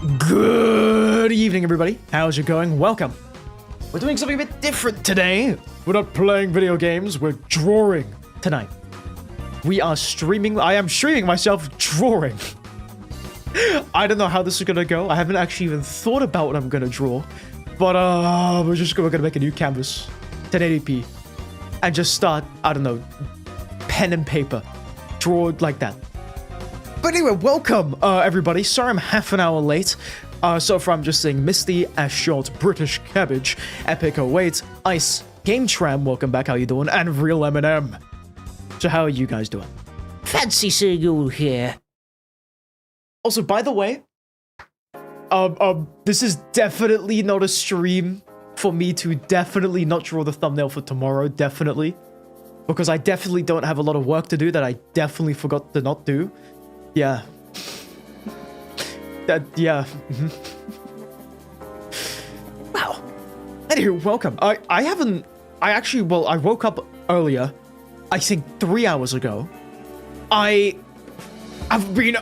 Good evening, everybody. How's it going? Welcome. We're doing something a bit different today. We're not playing video games, we're drawing tonight. We are streaming. I am streaming myself drawing. I don't know how this is gonna go. I haven't actually even thought about what I'm gonna draw. But we're gonna make a new canvas, 1080p, and just start, I don't know, pen and paper. Draw like that. But anyway, welcome, everybody. Sorry I'm half an hour late. So far I'm just saying Misty, Ashshot, British Cabbage, Epic 08, Ice, Game Tram, welcome back, how you doing? And Real M&M. So how are you guys doing? Fancy seeing you all here. Also, by the way, this is definitely not a stream for me to definitely not draw the thumbnail for tomorrow, definitely. Because I definitely don't have a lot of work to do that I definitely forgot to not do. Yeah. Yeah. Wow. Anywho, welcome. I woke up earlier, I think 3 hours ago. I've been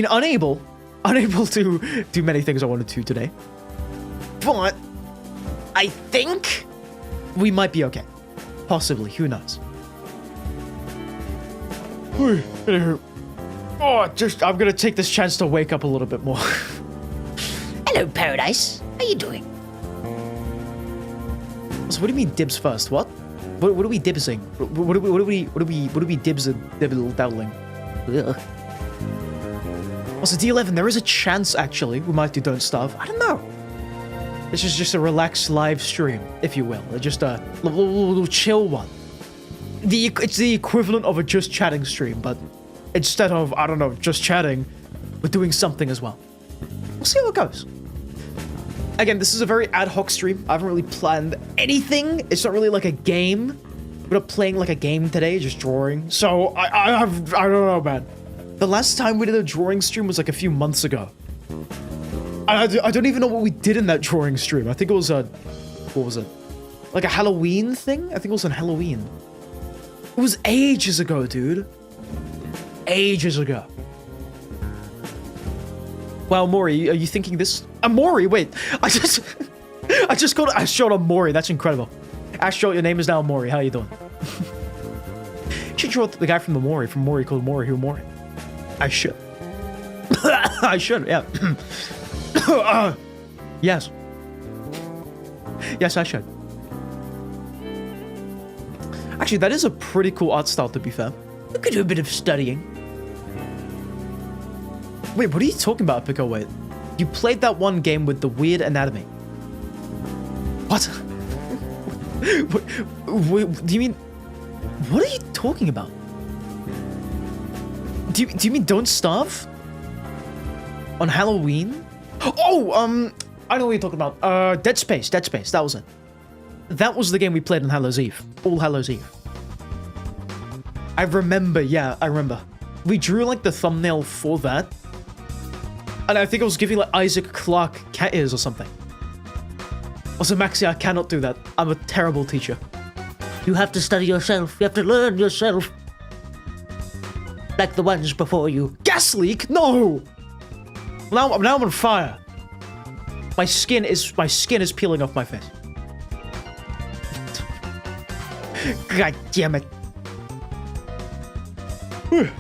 unable to do many things I wanted to today. But I think we might be okay. Possibly, who knows? Anywho. Oh, I'm gonna take this chance to wake up a little bit more. Hello, Paradise. How you doing? So what do you mean dibs first? What? What are we dibsing? What are we dibble-dabbling? Also, D11, there is a chance, actually, we might do Don't Starve. I don't know. This is just a relaxed live stream, if you will. Just a little chill one. It's the equivalent of a just chatting stream, but instead of, I don't know, just chatting, we're doing something as well. We'll see how it goes. Again, this is a very ad hoc stream. I haven't really planned anything. It's not really like a game. We're not playing like a game today, just drawing. So, I don't know, man. The last time we did a drawing stream was like a few months ago. I don't even know what we did in that drawing stream. I think it was a... What was it? Like a Halloween thing? I think it was on Halloween. It was ages ago, dude. Ages ago. Wow, Maury, are you thinking this? Maury, wait. I just called Ashshot on Maury. That's incredible. Ashshot, your name is now Maury. How you doing? You should draw the guy from the Maury called Maury. Who Maury? I should. I should, yeah. Yes. Yes, I should. Actually, that is a pretty cool art style, to be fair. You could do a bit of studying. Wait, what are you talking about, Pico? Wait. You played that one game with the weird anatomy. What? What do you mean? What are you talking about? Do you mean Don't Starve? On Halloween? Oh, I know what you're talking about. Dead Space, that was it. That was the game we played on Hallows Eve. All Hallows Eve. I remember, yeah, I remember. We drew, like, the thumbnail for that. And I think I was giving, like, Isaac Clarke cat ears or something. Also, Maxi, I cannot do that. I'm a terrible teacher. You have to study yourself. You have to learn yourself. Like the ones before you. Gas leak? No! Now I'm on fire. My skin is peeling off my face. God damn it.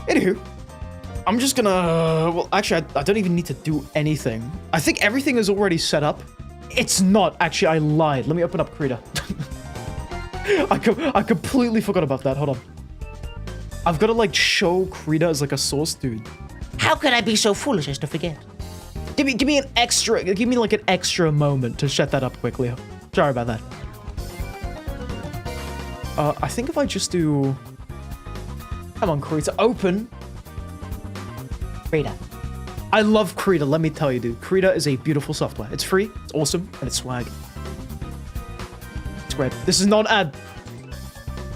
Anywho, I'm just gonna... Well, actually, I don't even need to do anything. I think everything is already set up. It's not. Actually, I lied. Let me open up Krita. I completely forgot about that. Hold on. I've got to, like, show Krita as, like, a source dude. How could I be so foolish as to forget? Give me an extra moment to set that up quickly. Sorry about that. I think if I just do... Come on, Krita, open. Krita. I love Krita, let me tell you, dude. Krita is a beautiful software. It's free, it's awesome, and it's swag. It's great. This is not an ad,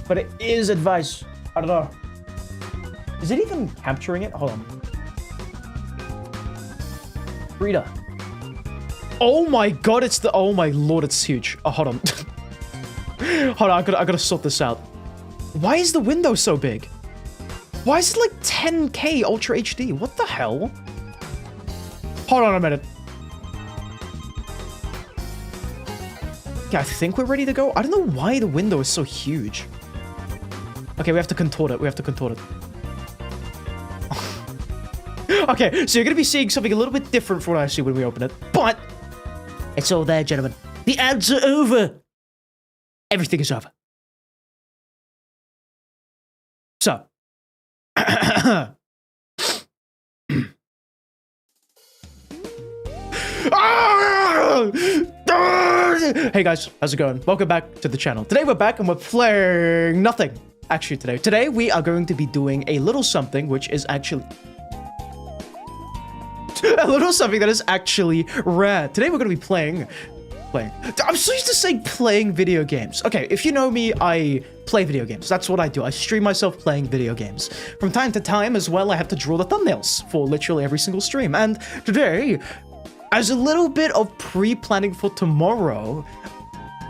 but it is advice. I don't know. Is it even capturing it? Hold on. Krita. Oh my god, it's the... Oh my lord, it's huge. Oh, hold on. Hold on, I gotta sort this out. Why is the window so big? Why is it like 10K Ultra HD? What the hell? Hold on a minute. Yeah, I think we're ready to go. I don't know why the window is so huge. Okay, we have to contort it. We have to contort it. Okay, so you're going to be seeing something a little bit different from what I see when we open it. But It's all there, gentlemen. The ads are over. everything is over. So. Hey guys, how's it going? Welcome back to the channel. Today we're back and we're playing nothing. Actually, today we are going to be doing a little something which is actually a little something that is actually rare. Today we're going to be playing. I'm so used to saying playing video games. Okay, if you know me, I play video games. That's what I do. I stream myself playing video games. From time to time as well, I have to draw the thumbnails for literally every single stream. And today, as a little bit of pre-planning for tomorrow,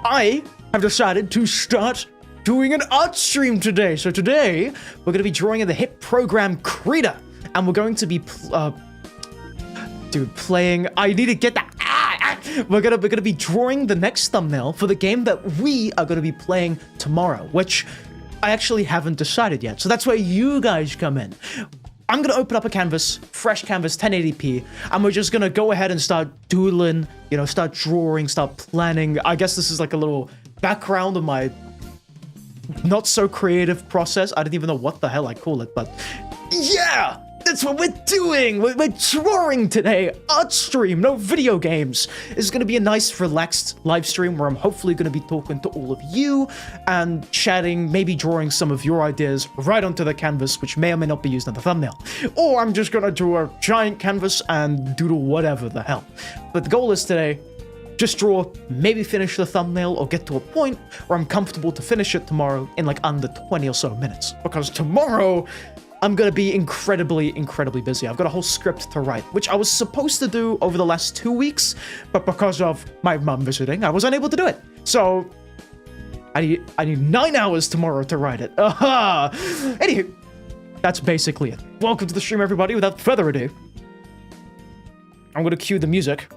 I have decided to start doing an art stream today. So today, we're going to be drawing in the hit program Krita. And we're going to be playing. I need to get that. We're gonna be drawing the next thumbnail for the game that we are gonna be playing tomorrow, which I actually haven't decided yet. So that's where you guys come in. I'm gonna open up a canvas, fresh canvas, 1080p, and we're just gonna go ahead and start doodling, you know, start drawing, start planning. I guess this is like a little background of my not so creative process. I don't even know what the hell I call it, but yeah! That's what we're doing! We're drawing today! Art stream, no video games! This is going to be a nice, relaxed live stream where I'm hopefully going to be talking to all of you and chatting, maybe drawing some of your ideas right onto the canvas, which may or may not be used in the thumbnail. Or I'm just going to do a giant canvas and doodle whatever the hell. But the goal is today, just draw, maybe finish the thumbnail, or get to a point where I'm comfortable to finish it tomorrow in like under 20 or so minutes. Because tomorrow, I'm gonna be incredibly busy. I've got a whole script to write, which I was supposed to do over the last 2 weeks, but because of my mum visiting, I was unable to do it. So, I need 9 hours tomorrow to write it. Aha! Anywho, that's basically it. Welcome to the stream, everybody. Without further ado, I'm gonna cue the music.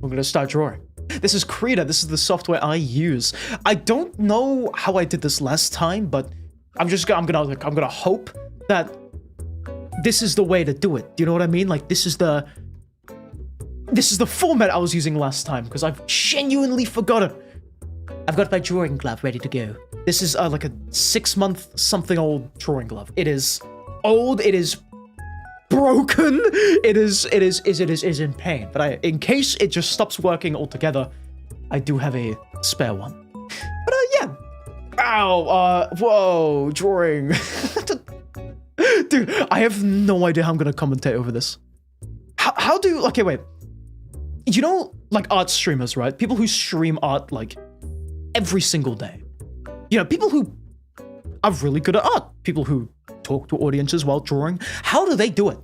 We're gonna start drawing. This is Krita. This is the software I use. I don't know how I did this last time, but I'm gonna hope that this is the way to do it. Do you know what I mean? Like this is the format I was using last time because I've genuinely forgotten. I've got my drawing glove ready to go. This is like a 6-month something old drawing glove. It is old. It is broken. It is in pain. But in case it just stops working altogether, I do have a spare one. But yeah. Ow, whoa, drawing. Dude, I have no idea how I'm gonna commentate over this. How do, okay, wait. You know, like art streamers, right? People who stream art, like, every single day. You know, people who are really good at art. People who talk to audiences while drawing. How do they do it?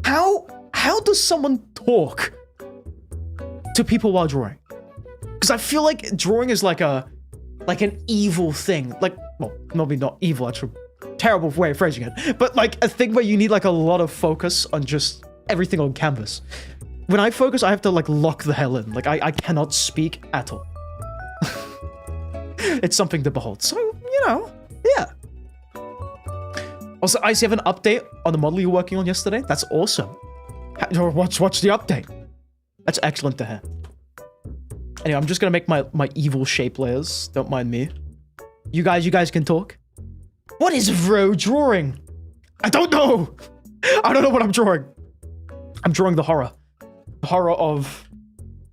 How does someone talk to people while drawing? Because I feel like drawing is like an evil thing. Like, well, maybe not evil, that's a terrible way of phrasing it. But like a thing where you need like a lot of focus on just everything on canvas. When I focus, I have to like lock the hell in. Like I cannot speak at all. It's something to behold. So, you know, yeah. Also, I see have an update on the model you were working on yesterday. That's awesome. Watch the update. That's excellent to hear. Anyway, I'm just gonna make my evil shape layers. Don't mind me. You guys can talk. What is Vro drawing? I don't know. I don't know what I'm drawing. I'm drawing the horror. The horror of,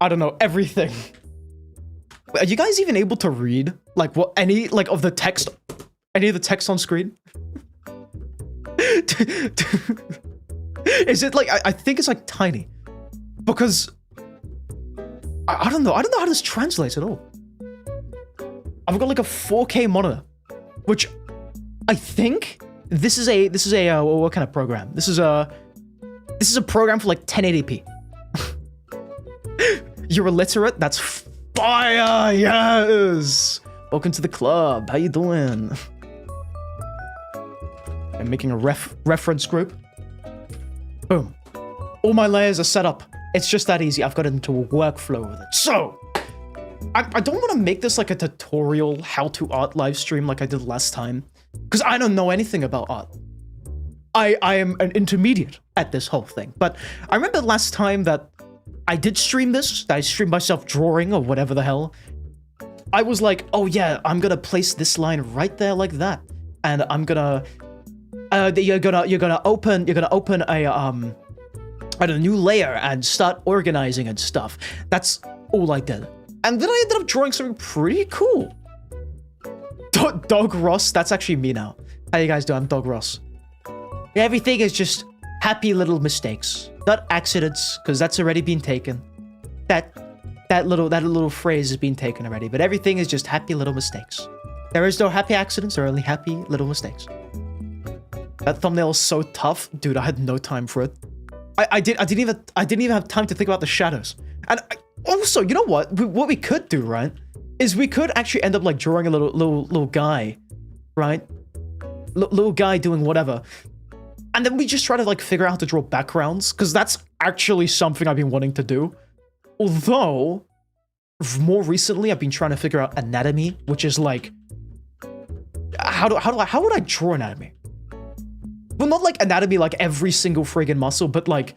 I don't know, everything. Are you guys even able to read? Like what, any of the text on screen? Is it like, I think it's like tiny. Because I don't know how this translates at all. I've got like a 4K monitor, which I think this is a what kind of program? This is a program for like 1080p. You're illiterate? That's fire! Yes! Welcome to the club. How you doing? I'm making a reference group. Boom. All my layers are set up. It's just that easy. I've got into a workflow with it. So, I don't want to make this like a tutorial how to art live stream like I did last time, because I don't know anything about art. I am an intermediate at this whole thing, but I remember last time that I did stream this, that I streamed myself drawing or whatever the hell. I was like, oh yeah, I'm gonna place this line right there like that, and I'm gonna, you're gonna open a new layer and start organizing and stuff. That's all I did, and then I ended up drawing something pretty cool. Dog Ross, that's actually me now. How you guys doing? I'm Dog Ross. Everything is just happy little mistakes, not accidents, because that's already been taken. That little phrase has been taken already, but everything is just happy little mistakes. There is no happy accidents, there are only happy little mistakes. That thumbnail is so tough, dude. I had no time for it. I didn't even have time to think about the shadows. And also, you know what? What we could do, right, is we could actually end up like drawing a little guy, right? Little guy doing whatever. And then we just try to like figure out how to draw backgrounds, because that's actually something I've been wanting to do. Although, more recently, I've been trying to figure out anatomy, which is like, how would I draw anatomy? Well, not like anatomy, like every single friggin' muscle, but like,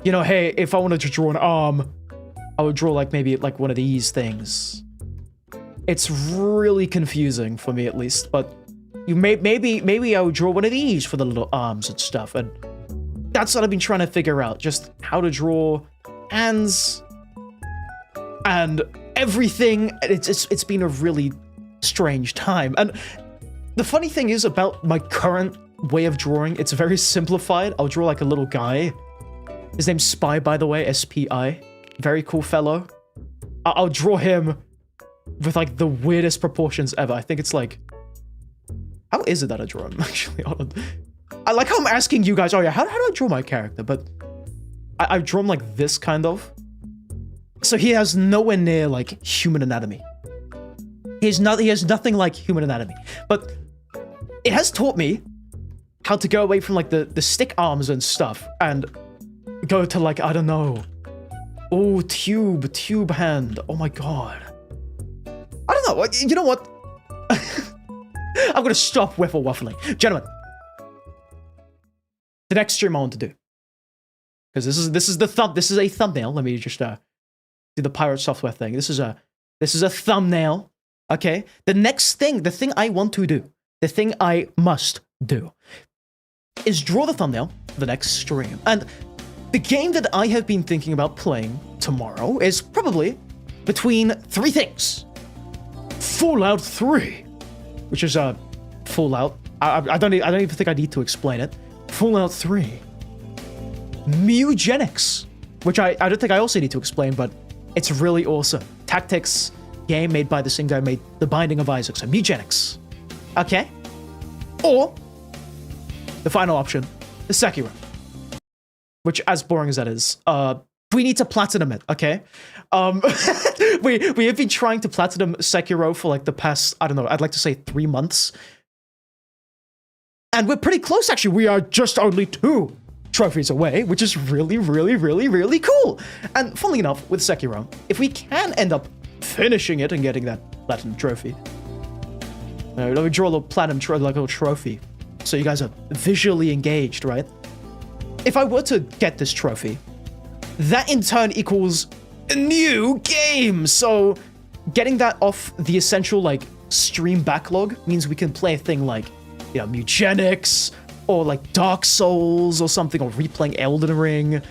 you know, hey, if I wanted to draw an arm, I would draw like maybe like one of these things. It's really confusing for me, at least, but maybe I would draw one of these for the little arms and stuff, and that's what I've been trying to figure out, just how to draw hands and everything. It's been a really strange time. And the funny thing is about my current way of drawing, it's very simplified. I'll draw like a little guy. His name's Spy, by the way, S-P-I. Very cool fellow. I'll draw him with like the weirdest proportions ever. I think it's like, how is it that I draw him, actually? I like how I'm asking you guys, oh yeah, how do I draw my character? But I've drawn like this, kind of. So he has nowhere near like human anatomy. He has nothing like human anatomy. But it has taught me how to go away from like the stick arms and stuff and go to like, I don't know. Oh, tube hand. Oh my god. I don't know. You know what? I'm gonna stop whiffle waffling. Gentlemen, the next stream I want to do, because this is a thumbnail. Let me just do the pirate software thing. This is a thumbnail. Okay. The next thing, the thing I want to do, the thing I must do, is draw the thumbnail for the next stream. And the game that I have been thinking about playing tomorrow is probably between three things: Fallout 3, which is Fallout. I don't even think I need to explain it. Fallout 3, Mugenics, which I don't think I also need to explain, but it's really awesome. Tactics game made by the same guy who made The Binding of Isaac, so Mugenics. Okay? Or the final option, the Sekiro. Which, as boring as that is, we need to platinum it, okay? We have been trying to platinum Sekiro for like the past, I don't know, I'd like to say 3 months. And we're pretty close, actually. We are just only 2 trophies away, which is really, really, really, really cool. And funnily enough, with Sekiro, if we can end up finishing it and getting that platinum trophy, let me draw a little platinum like a little trophy, so you guys are visually engaged, right? If I were to get this trophy, that in turn equals a new game. So getting that off the essential like stream backlog means we can play a thing like, you know, Mugenics, or like Dark Souls or something, or replaying Elden Ring.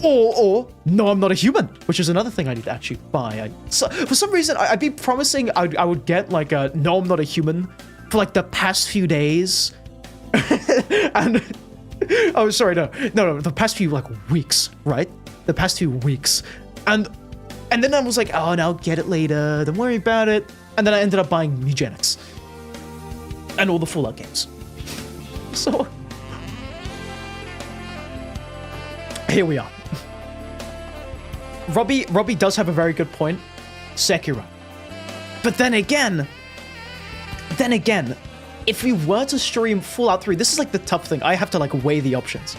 Or No, I'm Not a Human, which is another thing I need to actually buy. So for some reason, I'd be promising I would get like a No, I'm Not a Human for like the past few days. And oh, sorry, no, the past few like weeks, right? The past few weeks. And then I was like, oh, no, I'll get it later, don't worry about it. And then I ended up buying Mugenics and all the Fallout games. So here we are. Robbie does have a very good point. Sekiro. But then again, if we were to stream Fallout 3, this is like the tough thing. I have to like weigh the options.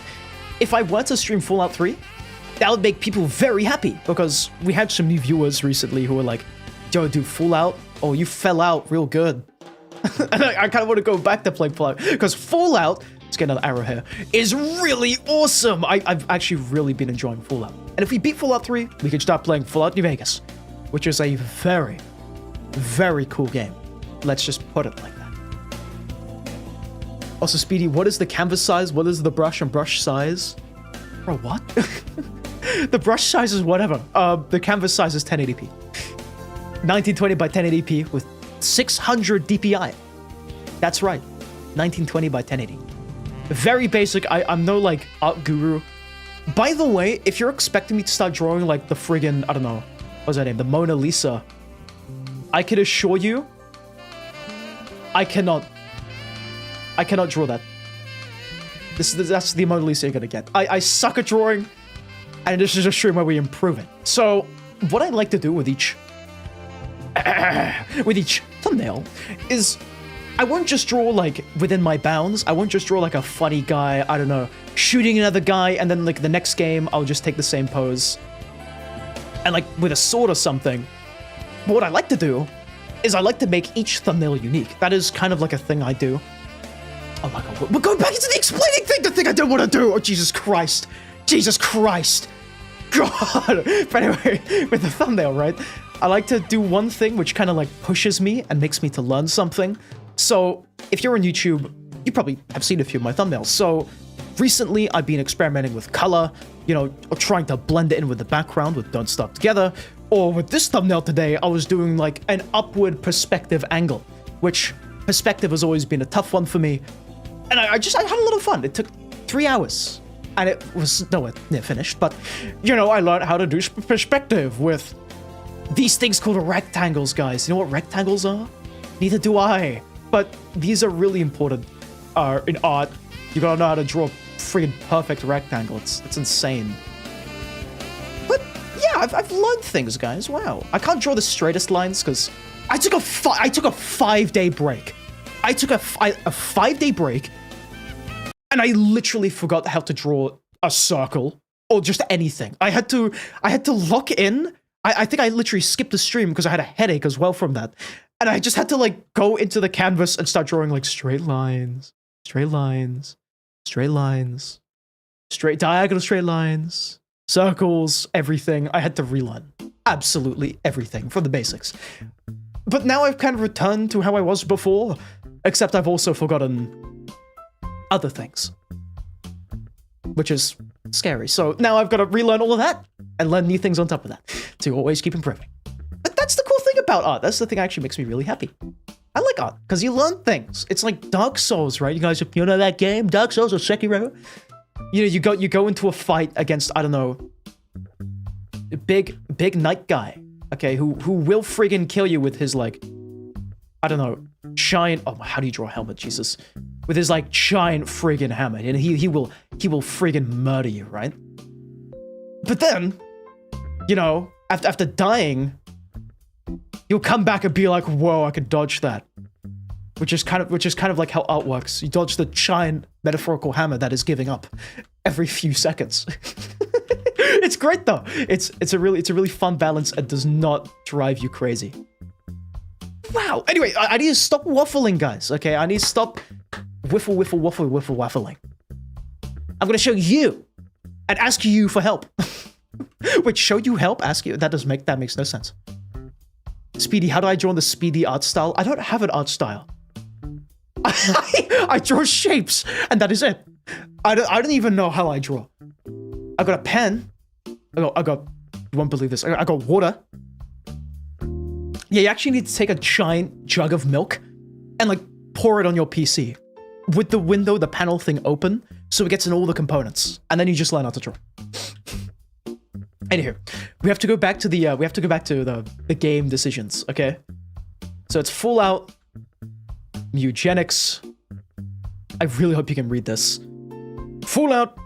If I were to stream Fallout 3, that would make people very happy, because we had some new viewers recently who were like, yo, dude, Fallout? Oh, you fell out real good. And I kind of want to go back to playing Fallout, because Fallout, let's get another arrow here, is really awesome. I've actually really been enjoying Fallout. And if we beat Fallout 3, we can start playing Fallout New Vegas, which is a very, very cool game. Let's just put it like that. Also, Speedy, what is the canvas size? What is the brush and brush size? Bro, what? The brush size is whatever. The canvas size is 1080p. 1920 by 1080p with 600 DPI. That's right. 1920 by 1080. Very basic. I'm no, like, art guru. By the way, if you're expecting me to start drawing, like, the friggin', I don't know, what's that name? The Mona Lisa. I can assure you, I cannot draw that. That's the Mona Lisa you're gonna get. I suck at drawing, and this is a stream where we improve it. So, what I like to do with each thumbnail is, I won't just draw, like, within my bounds. I won't just draw, like, a funny guy, I don't know, shooting another guy, and then, like, the next game, I'll just take the same pose. And, like, with a sword or something. But what I like to do is I like to make each thumbnail unique. That is kind of like a thing I do. Oh my god, we're going back into the explaining thing, the thing I don't want to do! Oh, Jesus Christ. Jesus Christ. God. But anyway, with the thumbnail, right? I like to do one thing which kind of like pushes me and makes me to learn something. So, if you're on YouTube, you probably have seen a few of my thumbnails. So, recently I've been experimenting with color, you know, or trying to blend it in with the background with Don't Stop Together. Or with this thumbnail today, I was doing like an upward perspective angle, which perspective has always been a tough one for me. And I had a lot of fun. It took 3 hours. And it was nowhere near finished, but, you know, I learned how to do perspective with these things called rectangles, guys. You know what rectangles are? Neither do I. But these are really important in art. You gotta know how to draw a friggin' perfect rectangle. It's insane. But, yeah, I've learned things, guys. Wow. I can't draw the straightest lines, because I took a 5-day break. I took a 5-day break, and I literally forgot how to draw a circle or just anything. I had to lock in. I think I literally skipped the stream because I had a headache as well from that. And I just had to like go into the canvas and start drawing like straight lines, diagonal straight lines, circles, everything. I had to relearn absolutely everything from the basics. But now I've kind of returned to how I was before, except I've also forgotten other things, which is scary. So now I've got to relearn all of that and learn new things on top of that to always keep improving. But that's the cool thing about art. That's the thing that actually makes me really happy. I like art because you learn things. It's like Dark Souls, right? You guys, you know that game, Dark Souls or Sekiro? You know, you go into a fight against, I don't know, a big knight guy, okay, who will friggin' kill you with his like, I don't know, giant. Oh, how do you draw a helmet, Jesus? With his like giant friggin' hammer, and he will friggin' murder you, right? But then, you know, after dying, you'll come back and be like, whoa, I could dodge that. Which is kind of like how art works. You dodge the giant metaphorical hammer that is giving up every few seconds. It's great though. It's a really fun balance and does not drive you crazy. Wow. Anyway, I need to stop waffling, guys. Okay, I need to stop waffling. I'm gonna show you and ask you for help. Wait, show you help? Ask you? That makes no sense. Speedy, how do I draw the Speedy art style? I don't have an art style. I draw shapes, and that is it. I don't even know how I draw. I got a pen. I got. You won't believe this. I got water. Yeah, you actually need to take a giant jug of milk and like pour it on your PC with the panel thing open, so it gets in all the components, and then you just learn how to draw. Anywho, we have to go back to the game decisions, okay? So it's Fallout, Eugenics. I really hope you can read this. Fallout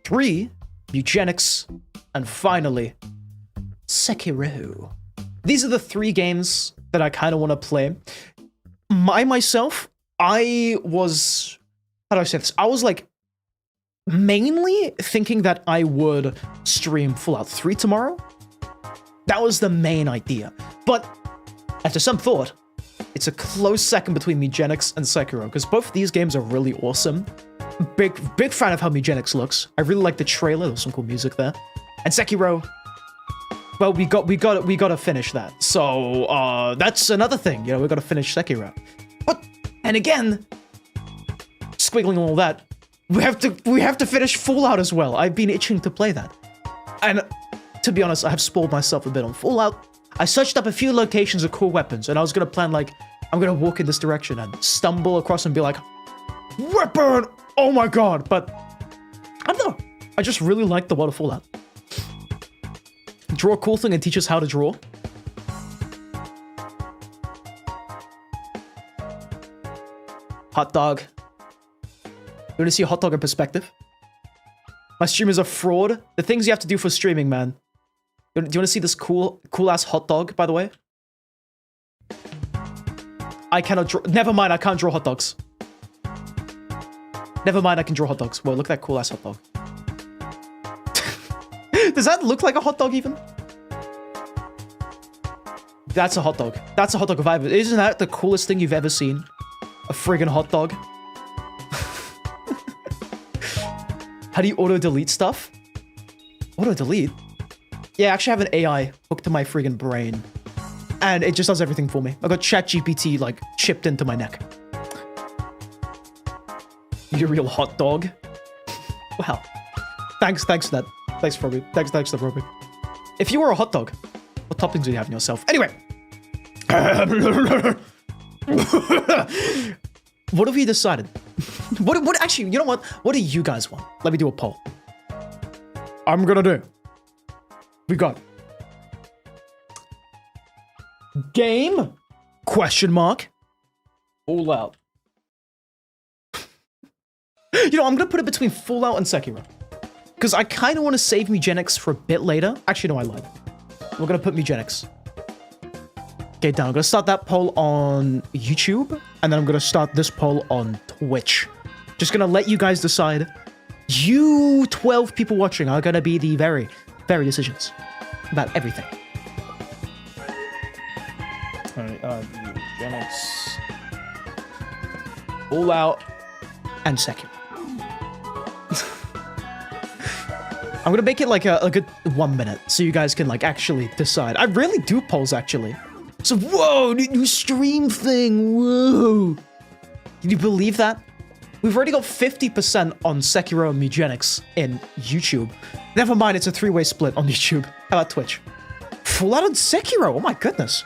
3, Eugenics, and finally, Sekiro. These are the 3 games that I kind of want to play. I was, how do I say this? I was like mainly thinking that I would stream Fallout 3 tomorrow. That was the main idea. But after some thought, it's a close second between Mugenix and Sekiro, because both of these games are really awesome. Big fan of how Mugenix looks. I really like the trailer. There's some cool music there. And Sekiro, well, we gotta finish that. So that's another thing. You know, we gotta finish Sekiro. But and again, squiggling all that, we have to finish Fallout as well. I've been itching to play that. And to be honest, I have spoiled myself a bit on Fallout. I searched up a few locations of cool weapons, and I was gonna plan, like, I'm gonna walk in this direction and stumble across and be like, weapon! Oh my god! But I don't know. I just really like the world of Fallout. Draw a cool thing and teach us how to draw. Hot dog. You want to see a hot dog in perspective? My stream is a fraud. The things you have to do for streaming, man. Do you want to see this cool ass hot dog, by the way? I cannot draw. Never mind, I can't draw hot dogs. Never mind, I can draw hot dogs. Whoa, look at that cool ass hot dog. Does that look like a hot dog even? That's a hot dog. That's a hot dog if I ever. Isn't that the coolest thing you've ever seen? A friggin' hot dog. How do you auto-delete stuff? Auto-delete? Yeah, I actually have an AI hooked to my friggin' brain. And it just does everything for me. I got ChatGPT, like, chipped into my neck. You a real hot dog? Wow. Thanks for that. Thanks for me. Thanks for Robin. If you were a hot dog, what toppings do you have in yourself? Anyway. What have you decided? What actually, you know what? What do you guys want? Let me do a poll. I'm gonna do. We got game ? Fallout. You know, I'm gonna put it between Fallout and Sekiro. Because I kind of want to save Mugenix for a bit later. Actually, no, I lied. We're gonna put Mugenix. Okay, down. I'm gonna start that poll on YouTube. And then I'm gonna start this poll on Twitch. Just gonna let you guys decide. You 12 people watching are gonna be the very decisions about everything. Alright, Mugenix, Fallout, and Sekiro. I'm gonna make it like a good 1 minute, so you guys can like actually decide. I really do polls actually. So whoa, new stream thing, whoa! Can you believe that? We've already got 50% on Sekiro and Mugenix in YouTube. Never mind, it's a 3-way split on YouTube. How about Twitch? Fallout and Sekiro, oh my goodness.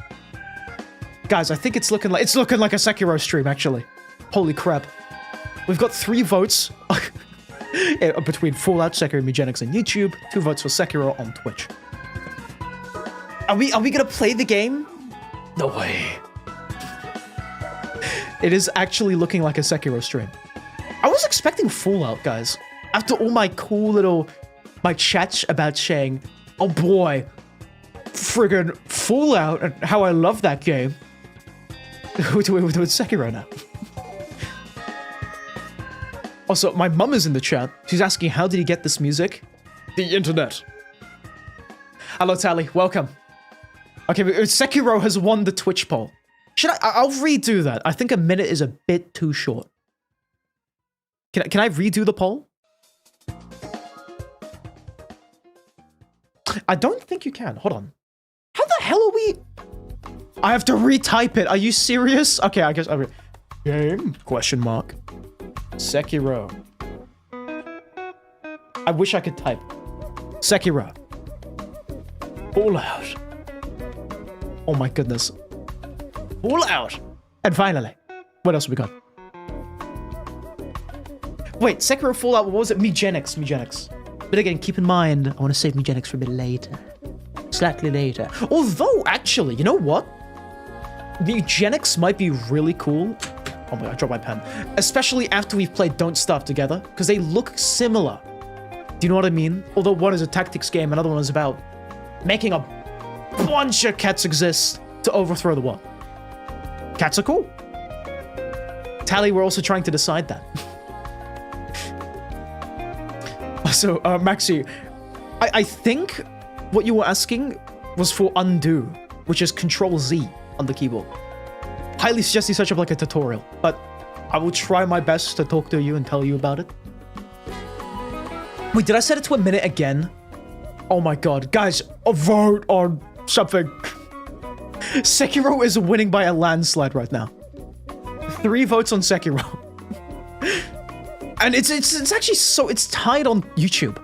Guys, I think it's looking like a Sekiro stream, actually. Holy crap. We've got 3 votes between Fallout, Sekiro, Mugenix, and YouTube. 2 votes for Sekiro on Twitch. Are we gonna play the game? No way. It is actually looking like a Sekiro stream. I was expecting Fallout, guys. After all my cool little... my chats about saying, oh boy, friggin' Fallout and how I love that game. We're doing Sekiro now. Also, my mum is in the chat. She's asking, how did he get this music? The internet. Hello, Tally. Welcome. Okay, Sekiro has won the Twitch poll. I'll redo that. I think a minute is a bit too short. Can I redo the poll? I don't think you can. Hold on. How the hell are we... I have to retype it. Are you serious? Okay, I guess I game ? Sekiro. I wish I could type. Sekiro. Fallout. Oh my goodness. Fallout. And finally, what else we got? Wait, Sekiro, Fallout, what was it? Mugenix. But again, keep in mind, I want to save Mugenix for a bit later. Slightly later. Although, actually, you know what? Mugenix might be really cool. Oh my god, I dropped my pen. Especially after we've played Don't Starve together, because they look similar. Do you know what I mean? Although one is a tactics game, another one is about making a bunch of cats exist to overthrow the world. Cats are cool. Tally, we're also trying to decide that. So, Maxi, I think what you were asking was for undo, which is Control Z on the keyboard. Highly suggest you search up like a tutorial, but I will try my best to talk to you and tell you about it. Wait, did I set it to a minute again? Oh my god. Guys, a vote on something. Sekiro is winning by a landslide right now. 3 votes on Sekiro. And it's actually so... It's tied on YouTube.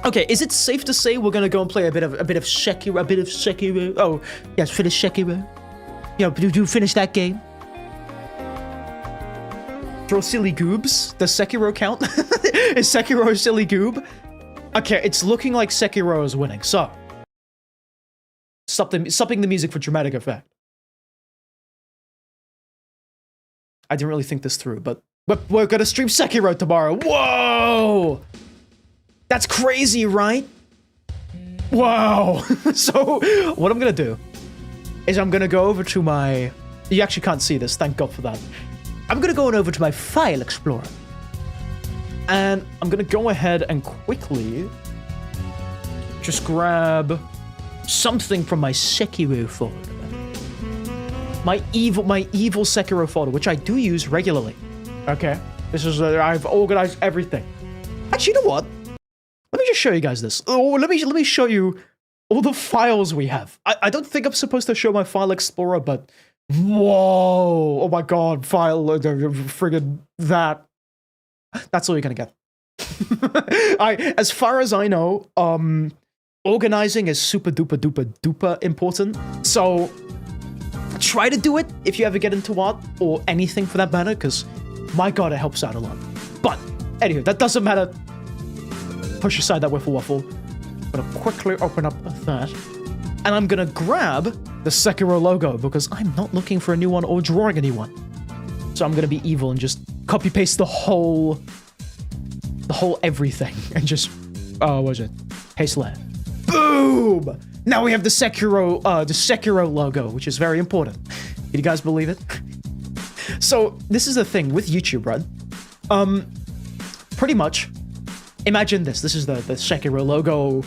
Okay, is it safe to say we're gonna go and play a bit of Sekiro? Oh, yes, finish Sekiro. Yeah, do finish that game. Throw silly goobs. Does Sekiro count? Is Sekiro a silly goob? Okay, it's looking like Sekiro is winning, so... Stopping the music for dramatic effect. I didn't really think this through, but we're gonna stream Sekiro tomorrow. Whoa! That's crazy, right? Whoa! So, what I'm gonna do is I'm gonna go over to my... You actually can't see this, thank God for that. I'm gonna go on over to my File Explorer. And I'm gonna go ahead and quickly just grab something from my Sekiro folder. My evil Sekiro folder, which I do use regularly. Okay, this is I've organized everything. Actually, you know what? Let me just show you guys this. Oh, let me show you all the files we have. I don't think I'm supposed to show my File Explorer, but whoa! Oh my God, file friggin' that. That's all you're gonna get. As far as I know, organizing is super duper duper duper important. So try to do it if you ever get into art or anything for that matter, because my God, it helps out a lot. But anyway, that doesn't matter. Push aside that wiffle waffle. I'm gonna quickly open up that, and I'm gonna grab the Sekiro logo because I'm not looking for a new one or drawing a new one. So I'm gonna be evil and just copy paste the whole everything and just what is it? Paste layer. Boom! Now we have the Sekiro logo, which is very important. Can you guys believe it? So this is the thing with YouTube, right? Pretty much, imagine this. This is the Sekiro logo,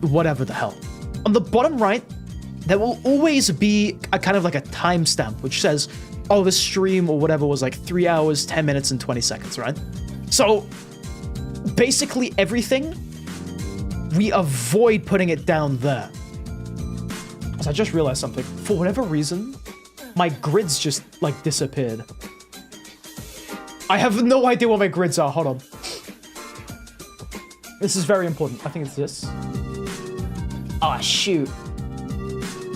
whatever the hell. On the bottom right, there will always be a kind of like a timestamp, which says, oh, this stream or whatever was like 3 hours, 10 minutes, and 20 seconds, right? So basically everything, we avoid putting it down there. So I just realized something. For whatever reason, my grids just like disappeared. I have no idea what my grids are. Hold on. This is very important. I think it's this. Ah, shoot.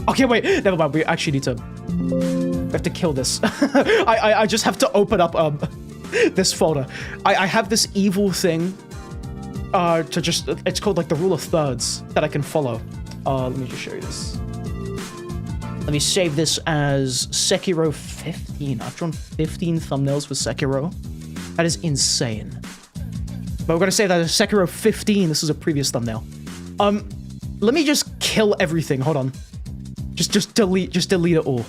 Okay, wait. Never mind. We actually need to... We have to kill this. I just have to open up this folder. I have this evil thing to just... It's called like the rule of thirds that I can follow. Let me just show you this. Let me save this as Sekiro 15. I've drawn 15 thumbnails for Sekiro. That is insane. But we're gonna save that as Sekiro 15. This is a previous thumbnail. Let me just kill everything. Hold on. Just delete it all.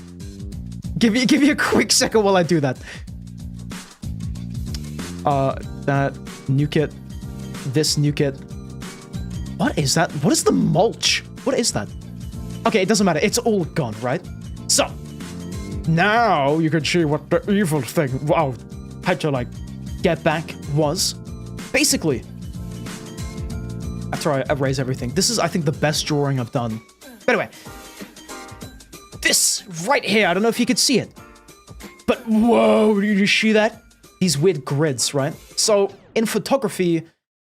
Give me a quick second while I do that. That nuke it. This nuke it. What is that? What is the mulch? What is that? Okay, it doesn't matter. It's all gone, right? So now you can see what the evil thing wow had to like get back was. Basically, after I erase everything, this is I think the best drawing I've done. But anyway, this right here, I don't know if you could see it, but whoa, did you see that? These weird grids, right? So in photography,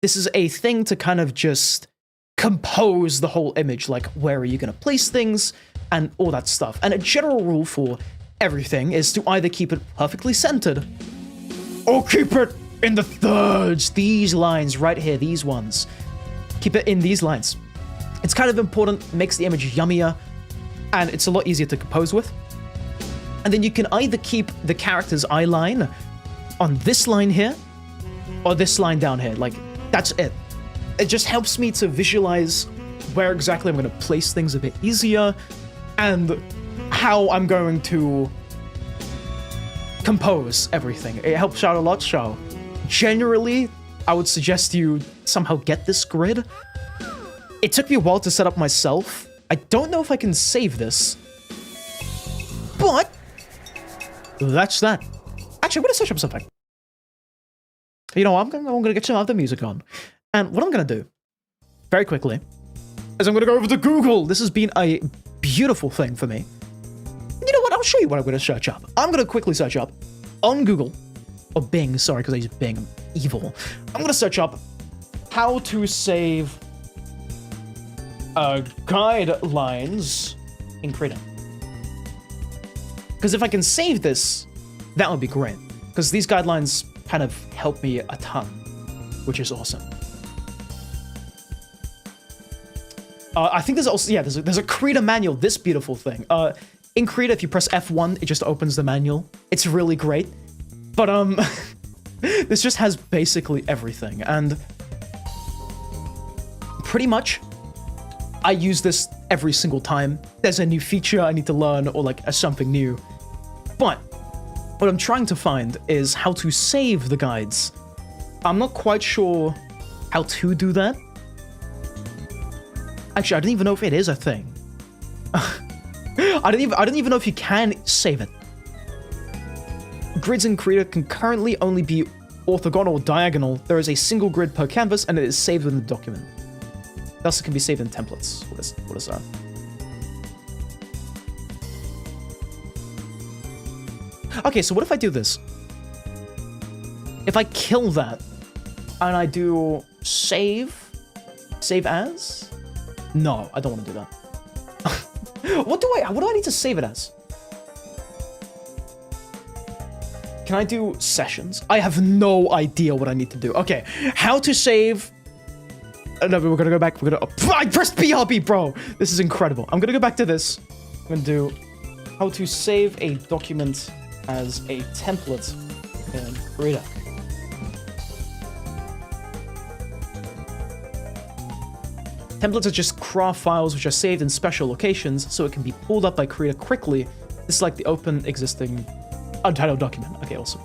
this is a thing to kind of just compose the whole image, like where are you going to place things and all that stuff. And a general rule for everything is to either keep it perfectly centered or keep it in the thirds. These lines right here, these ones. Keep it in these lines. It's kind of important, makes the image yummier, and it's a lot easier to compose with. And then you can either keep the character's eye line on this line here, or this line down here. Like, that's it. It just helps me to visualize where exactly I'm going to place things a bit easier, and how I'm going to compose everything. It helps out a lot, so generally, I would suggest you somehow get this grid. It took me a while to set up myself. I don't know if I can save this, but that's that. Actually, I'm gonna search up something. You know, I'm gonna get some other music on, and what I'm gonna do very quickly is I'm gonna go over to Google. This has been a beautiful thing for me. You know what? I'll show you what I'm gonna search up. I'm gonna quickly search up on Google, or Bing. Sorry, because I use Bing. I'm evil. I'm gonna search up how to save guidelines in Krita. Because if I can save this, that would be great. Because these guidelines kind of help me a ton, which is awesome. I think there's also, yeah, there's a Krita manual, this beautiful thing. In Krita, if you press F1, it just opens the manual. It's really great. But, this just has basically everything, and pretty much, I use this every single time there's a new feature I need to learn or like something new. But what I'm trying to find is how to save the guides. I'm not quite sure how to do that. Actually, I don't even know if it is a thing. I don't even know if you can save it. Grids in Krita can currently only be orthogonal or diagonal. There is a single grid per canvas, and it is saved within the document. It also can be saved in templates. What is that? Okay, so what if I do this? If I kill that, and I do save as? No, I don't want to do that. What do I need to save it as? Can I do sessions? I have no idea what I need to do. Okay, how to save... No, we're gonna go back. We're gonna... I pressed BRB, bro! This is incredible. I'm gonna go back to this. I'm gonna do how to save a document as a template in Krita. Templates are just craft files which are saved in special locations, so it can be pulled up by Krita quickly. This is like the open existing untitled document. Okay, awesome.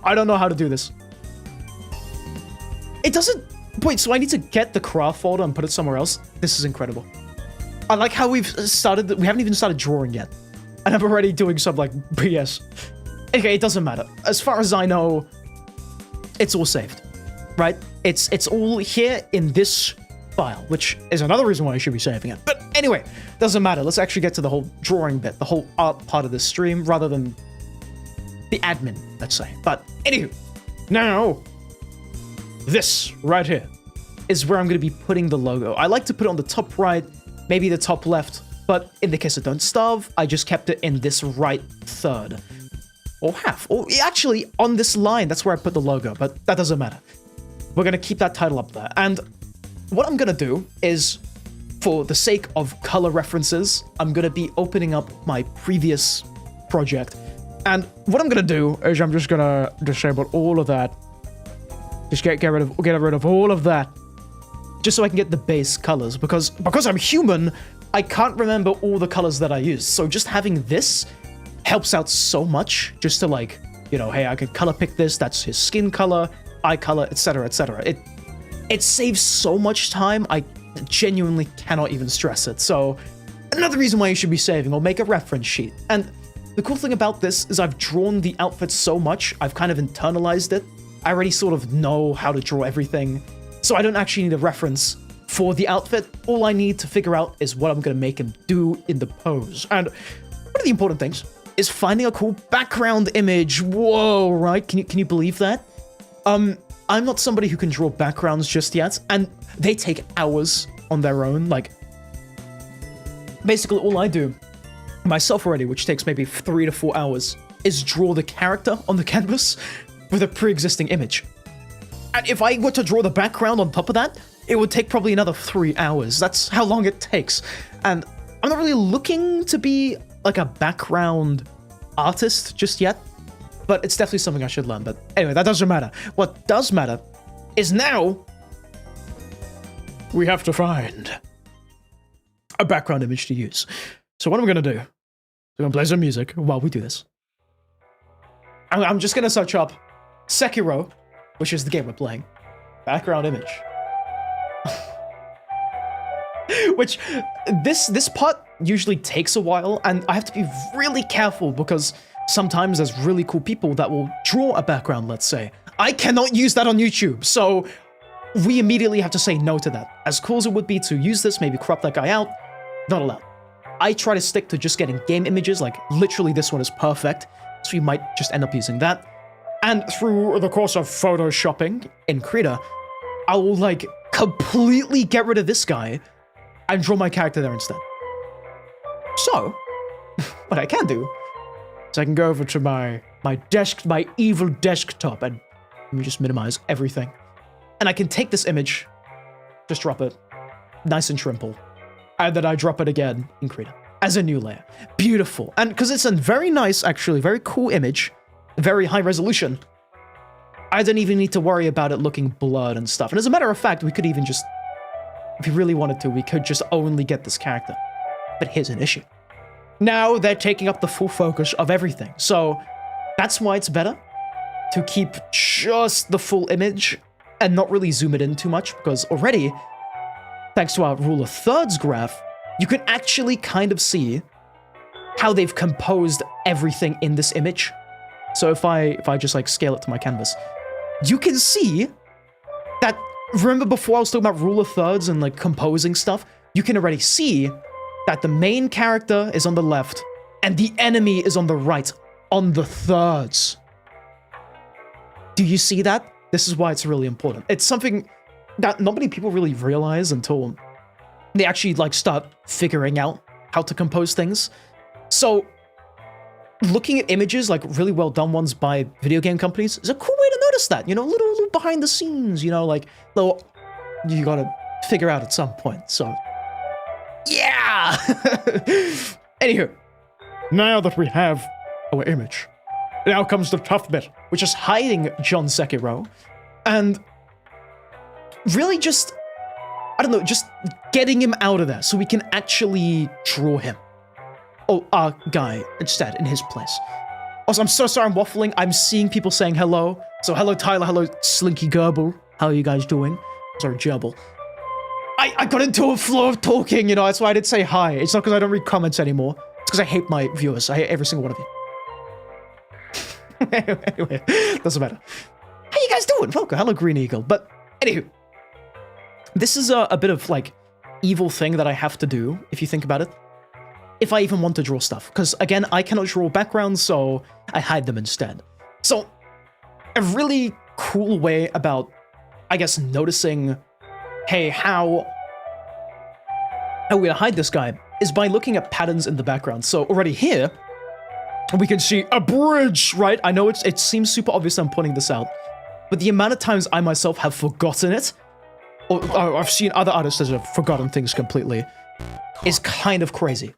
I don't know how to do this. It doesn't... Wait, so I need to get the craft folder and put it somewhere else? This is incredible. I like how we've started... We haven't even started drawing yet. And I'm already doing some, like, BS. Okay, it doesn't matter. As far as I know, it's all saved. Right? It's all here in this file, which is another reason why I should be saving it. But anyway, doesn't matter. Let's actually get to the whole drawing bit, the whole art part of this stream, rather than the admin, let's say. But anywho, now, this right here is where I'm going to be putting the logo. I like to put it on the top right, maybe the top left, but in the case of Don't Starve, I just kept it in this right third. Or half. Or actually, on this line, that's where I put the logo, but that doesn't matter. We're going to keep that title up there. And what I'm going to do is, for the sake of color references, I'm going to be opening up my previous project. And what I'm going to do is I'm just going to disable all of that. Just get rid of all of that. Just so I can get the base colors. Because I'm human, I can't remember all the colors that I use. So just having this helps out so much. Just to like, you know, hey, I can color pick this. That's his skin color, eye color, etc., etc. It saves so much time. I genuinely cannot even stress it. So another reason why you should be saving, or make a reference sheet. And the cool thing about this is I've drawn the outfit so much, I've kind of internalized it. I already sort of know how to draw everything, so I don't actually need a reference for the outfit. All I need to figure out is what I'm going to make him do in the pose. And one of the important things is finding a cool background image. Whoa, right? Can you believe that? I'm not somebody who can draw backgrounds just yet, and they take hours on their own. Like, basically all I do myself already, which takes maybe 3 to 4 hours, is draw the character on the canvas with a pre-existing image. And if I were to draw the background on top of that, it would take probably another 3 hours. That's how long it takes. And I'm not really looking to be like a background artist just yet, but it's definitely something I should learn. But anyway, that doesn't matter. What does matter is now we have to find a background image to use. So what I'm going to do I'm gonna play some music while we do this. I'm just gonna search up Sekiro, which is the game we're playing. Background image. Which, this part usually takes a while, and I have to be really careful because sometimes there's really cool people that will draw a background, let's say. I cannot use that on YouTube, so we immediately have to say no to that. As cool as it would be to use this, maybe crop that guy out, not allowed. I try to stick to just getting game images, like literally this one is perfect, so you might just end up using that. And through the course of photoshopping in Krita, I will like completely get rid of this guy and draw my character there instead. So, what I can do is I can go over to my evil desktop, and let me just minimize everything. And I can take this image, just drop it, nice and trimple, and then I drop it again in Krita as a new layer. Beautiful. And because it's a very nice, actually, very cool image, very high resolution, I don't even need to worry about it looking blurred and stuff. And as a matter of fact, we could even just, if we really wanted to, we could just only get this character. But here's an issue. Now they're taking up the full focus of everything. So that's why it's better to keep just the full image and not really zoom it in too much, because already, thanks to our rule of thirds graph, you can actually kind of see how they've composed everything in this image. So if I just like scale it to my canvas, you can see that, remember before I was talking about rule of thirds and like composing stuff? You can already see that the main character is on the left and the enemy is on the right, on the thirds. Do you see that? This is why it's really important. It's something that not many people really realize until they actually like start figuring out how to compose things. So looking at images, like really well done ones by video game companies, is a cool way to notice that, you know, little behind the scenes, you know, like little, you gotta figure out at some point. So yeah. Anywho, now that we have our image, now comes the tough bit, which is hiding John Sekiro, and really just, I don't know, just getting him out of there so we can actually draw him. Oh, our guy instead, in his place. Also, I'm so sorry I'm waffling. I'm seeing people saying hello. So hello, Tyler. Hello, Slinky Gerbil. How are you guys doing? Sorry, Gerbil. I got into a flow of talking, you know, that's why I didn't say hi. It's not because I don't read comments anymore. It's because I hate my viewers. I hate every single one of you. Anyway, doesn't matter. How you guys doing? Welcome. Hello, Green Eagle. But anywho, this is a bit of like evil thing that I have to do, if you think about it. If I even want to draw stuff. Because again, I cannot draw backgrounds, so I hide them instead. So a really cool way about, I guess, noticing, hey, how we're gonna hide this guy is by looking at patterns in the background. So already here, we can see a bridge, right? I know it seems super obvious I'm pointing this out, but the amount of times I myself have forgotten it, or I've seen other artists that have forgotten things completely, is kind of crazy.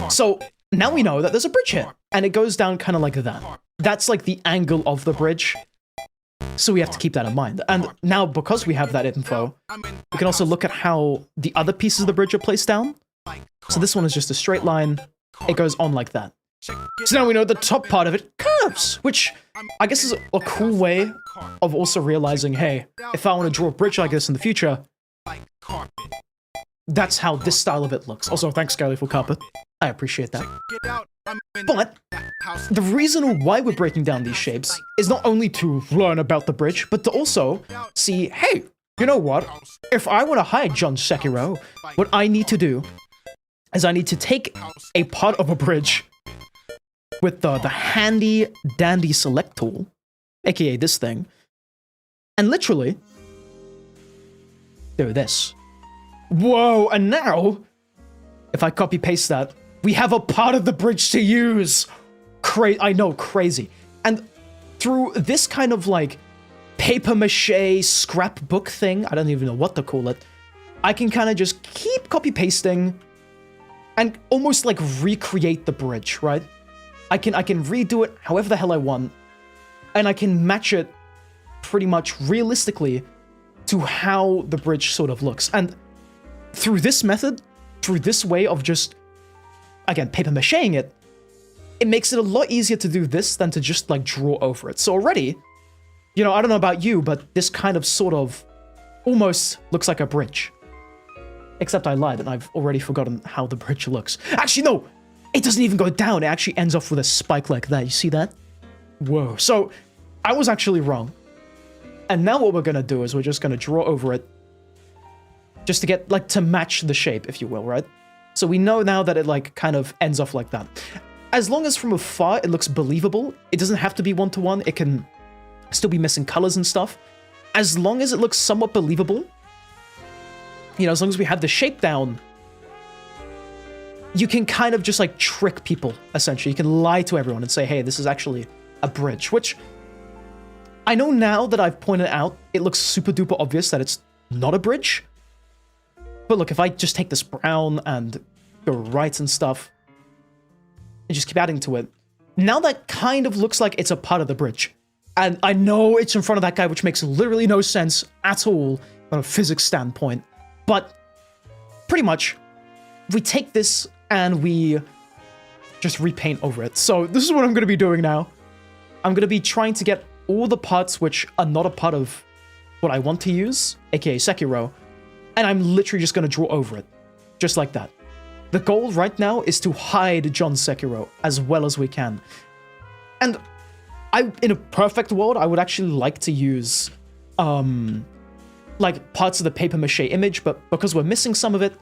So now we know that there's a bridge here, and it goes down kind of like that. That's like the angle of the bridge, so we have to keep that in mind. And now, because we have that info, we can also look at how the other pieces of the bridge are placed down. So this one is just a straight line. It goes on like that. So now we know the top part of it curves, which I guess is a cool way of also realizing, hey, if I want to draw a bridge like this in the future, that's how this style of it looks. Also, thanks, Skyly, for carpet. I appreciate that. But the reason why we're breaking down these shapes is not only to learn about the bridge, but to also see, hey, you know what? If I want to hide John Sekiro, what I need to do is I need to take a part of a bridge with the handy dandy select tool, aka this thing, and literally do this. Whoa, and now, if I copy paste that, we have a part of the bridge to use. I know, crazy. And through this kind of like paper mache scrapbook thing, I don't even know what to call it, I can kind of just keep copy pasting and almost like recreate the bridge, right? I can redo it however the hell I want, and I can match it pretty much realistically to how the bridge sort of looks. And through this method, through this way of just, again, paper macheing it, it makes it a lot easier to do this than to just, like, draw over it. So already, you know, I don't know about you, but this kind of sort of almost looks like a bridge. Except I lied, and I've already forgotten how the bridge looks. Actually, no! It doesn't even go down. It actually ends off with a spike like that. You see that? Whoa. So, I was actually wrong. And now what we're going to do is we're just going to draw over it. Just to get, like, to match the shape, if you will, right? So we know now that it, like, kind of ends off like that. As long as from afar it looks believable, it doesn't have to be one-to-one. It can still be missing colors and stuff. As long as it looks somewhat believable, you know, as long as we have the shape down, you can kind of just, like, trick people, essentially. You can lie to everyone and say, hey, this is actually a bridge, which I know now that I've pointed out, it looks super duper obvious that it's not a bridge. But look, if I just take this brown and go right and stuff, and just keep adding to it, now that kind of looks like it's a part of the bridge. And I know it's in front of that guy, which makes literally no sense at all from a physics standpoint. But pretty much, we take this and we just repaint over it. So this is what I'm going to be doing now. I'm going to be trying to get all the parts which are not a part of what I want to use, aka Sekiro, and I'm literally just going to draw over it. Just like that. The goal right now is to hide John Sekiro as well as we can. And in a perfect world, I would actually like to use, like, parts of the papier-mâché image, but because we're missing some of it,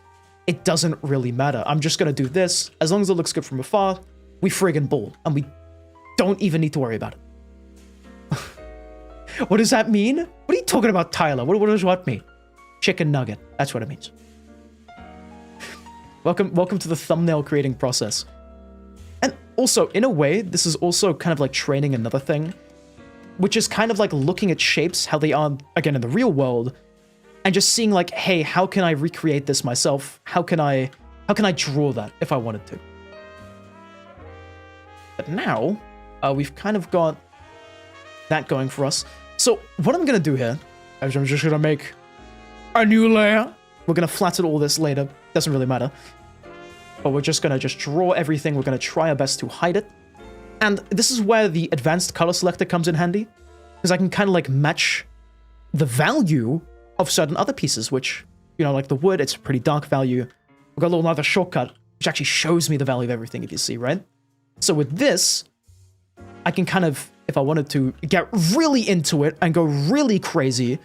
it doesn't really matter. I'm just going to do this. As long as it looks good from afar, we friggin' ball, and we don't even need to worry about it. What does that mean? What are you talking about, Tyler? What does what mean? Chicken nugget. That's what it means. Welcome to the thumbnail creating process. And also, in a way, this is also kind of like training another thing, which is kind of like looking at shapes, how they are, again, in the real world, and just seeing like, hey, how can I recreate this myself? How can I draw that if I wanted to? But now, we've kind of got that going for us. So what I'm going to do here is I'm just going to make a new layer. We're going to flatten all this later. Doesn't really matter. But we're just going to draw everything. We're going to try our best to hide it. And this is where the advanced color selector comes in handy. Because I can kind of like match the value of certain other pieces, which, you know, like the wood, it's a pretty dark value. We've got a little other shortcut, which actually shows me the value of everything, if you see, right? So with this, I can kind of, if I wanted to get really into it and go really crazy,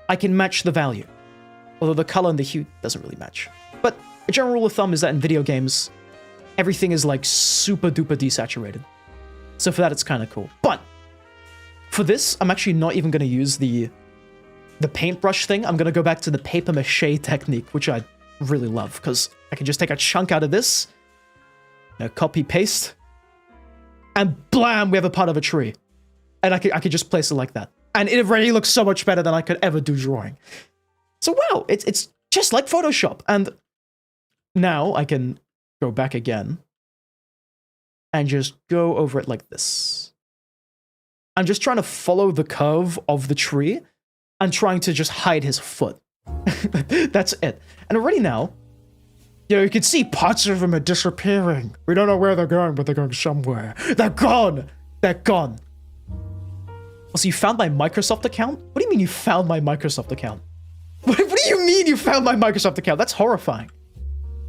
I can match the value. Although the color and the hue doesn't really match. But a general rule of thumb is that in video games, everything is like super duper desaturated. So for that, it's kind of cool. But for this, I'm actually not even going to use the paintbrush thing. I'm going to go back to the papier-mâché technique, which I really love, because I can just take a chunk out of this, you know, copy, paste, and blam, we have a part of a tree. And I could just place it like that. And it already looks so much better than I could ever do drawing. So wow, it's just like Photoshop. And now I can go back again and just go over it like this. I'm just trying to follow the curve of the tree and trying to just hide his foot. That's it. And already now, you know, you can see parts of them are disappearing. We don't know where they're going, but they're going somewhere. They're gone! They're gone. Also, you found my Microsoft account? What do you mean you found my Microsoft account? What do you mean you found my Microsoft account? That's horrifying.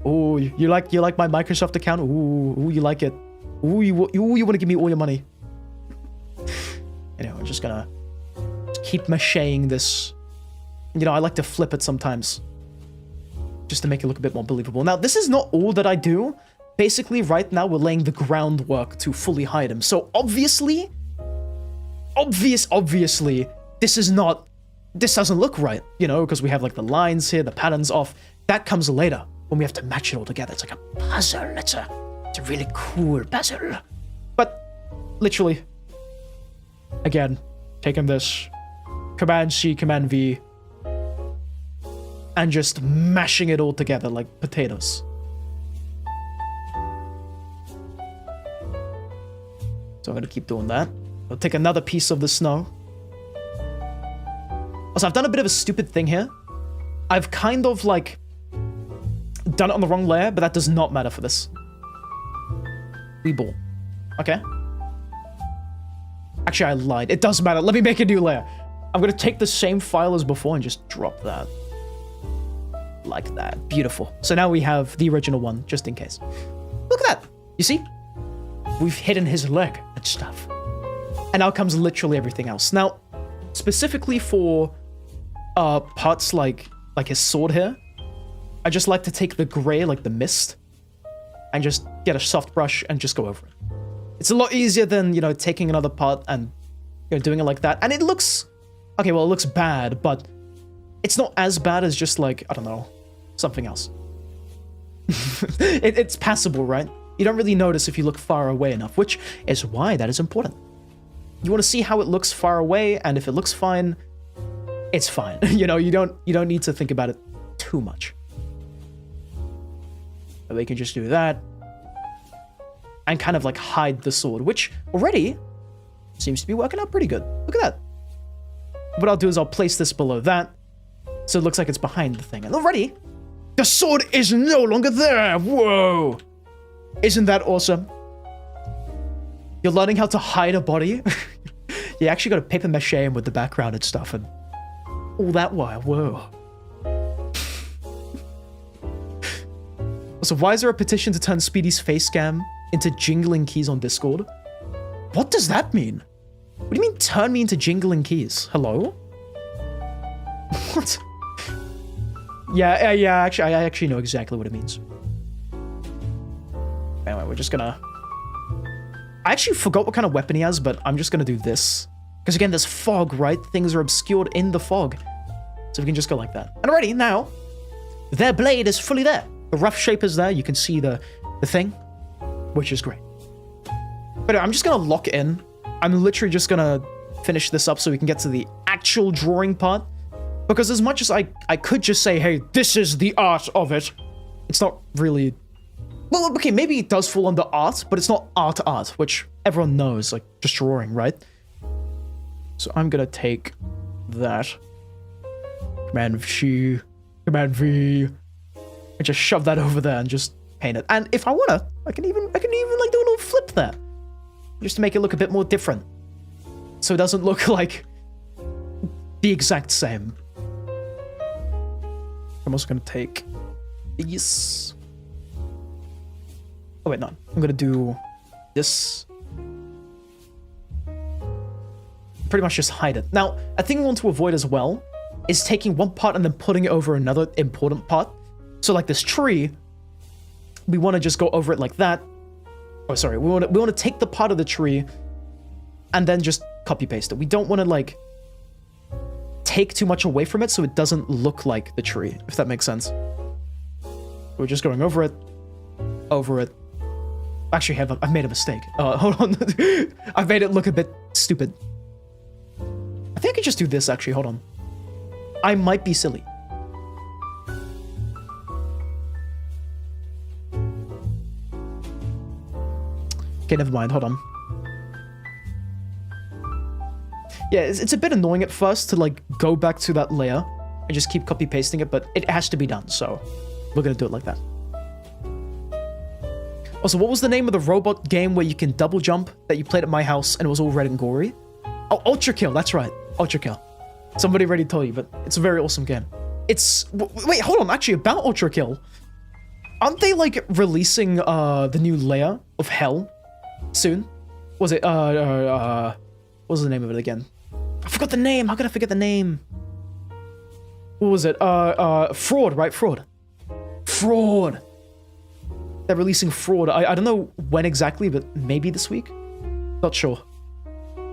Oh, you like my Microsoft account? Ooh, you like it. Ooh, you want to give me all your money. Anyway, I'm just gonna keep macheing this. You know, I like to flip it sometimes, just to make it look a bit more believable. Now, this is not all that I do. Basically, right now, we're laying the groundwork to fully hide him. So, obviously, this doesn't look right, you know, because we have, like, the lines here, the patterns off. That comes later, when we have to match it all together. It's like a puzzle. It's a really cool puzzle. But, literally, again, taking this, Command-C, Command-V, and just mashing it all together like potatoes. So I'm gonna keep doing that. I'll take another piece of the snow. Also, I've done a bit of a stupid thing here. I've kind of like done it on the wrong layer, but that does not matter for this. We ball. Okay. Actually, I lied. It doesn't matter. Let me make a new layer. I'm gonna take the same file as before and just drop that. Like that. Beautiful. So now we have the original one, just in case. Look at that. You see? We've hidden his leg and stuff. And now comes literally everything else. Now, specifically for parts like his sword here, I just like to take the gray, like the mist, and just get a soft brush and just go over it. It's a lot easier than, you know, taking another part and, you know, doing it like that. And it looks, okay, well, it looks bad, but it's not as bad as just like, I don't know, something else. It's passable, right? You don't really notice if you look far away enough, which is why that is important. You want to see how it looks far away, and if it looks fine, it's fine. You know, you don't need to think about it too much. We can just do that. And kind of like hide the sword, which already seems to be working out pretty good. Look at that. What I'll do is I'll place this below that, so it looks like it's behind the thing. And already, the sword is no longer there. Whoa. Isn't that awesome? You're learning how to hide a body. You actually got to paper mache him with the background and stuff, and all that while. Whoa. So why is there a petition to turn Speedy's face cam into jingling keys on Discord? What does that mean? What do you mean turn me into jingling keys? Hello? What? Yeah, actually, I actually know exactly what it means. Anyway, we're just gonna... I actually forgot what kind of weapon he has, but I'm just gonna do this. Because again, there's fog, right? Things are obscured in the fog. So we can just go like that. And already, now, their blade is fully there. The rough shape is there. You can see the thing, which is great. But I'm just gonna lock it in. I'm literally just gonna finish this up so we can get to the actual drawing part. Because as much as I could just say, hey, this is the art of it, it's not really... Well, okay, maybe it does fall under art, but it's not art, which everyone knows, like, just drawing, right? So I'm gonna take that. Command V, Command V, and just shove that over there and just paint it. And if I wanna, I can even like do a little flip there, just to make it look a bit more different, so it doesn't look like the exact same. I'm also gonna take these. Oh wait, no. I'm gonna do this. Pretty much just hide it. Now, a thing we want to avoid as well is taking one part and then putting it over another important part. So like this tree, we want to just go over it like that. Oh, sorry. We want to take the part of the tree and then just copy paste it. We don't want to like take too much away from it so it doesn't look like the tree, if that makes sense. We're just going over it. Over it. Actually, I've made a mistake. Hold on. I've made it look a bit stupid. I think I could just do this, actually. Hold on. I might be silly. Okay, never mind. Hold on. Yeah, it's a bit annoying at first to, like, go back to that layer and just keep copy-pasting it, but it has to be done, so we're gonna do it like that. Also, what was the name of the robot game where you can double jump that you played at my house and it was all red and gory? Oh, Ultra Kill, that's right. Ultra Kill. Somebody already told you, but it's a very awesome game. It's... Wait, hold on. Actually, about Ultra Kill, aren't they, like, releasing the new layer of Hell soon? Was it, what was the name of it again? I forgot the name. How could I forget the name? What was it? Fraud, right? Fraud. Fraud. They're releasing Fraud. I don't know when exactly, but maybe this week? Not sure.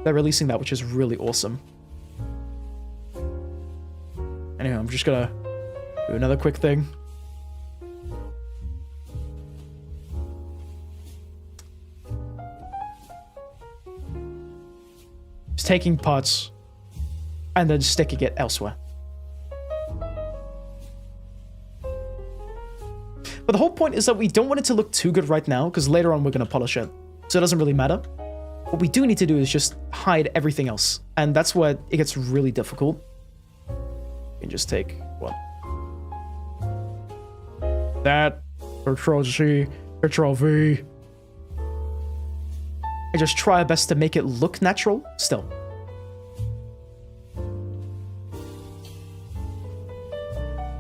They're releasing that, which is really awesome. Anyway, I'm just gonna do another quick thing. Just taking parts and then sticking it elsewhere. But the whole point is that we don't want it to look too good right now, because later on we're going to polish it. So it doesn't really matter. What we do need to do is just hide everything else. And that's where it gets really difficult. You can just take, what? That. Control C. Control V. and just try our best to make it look natural still.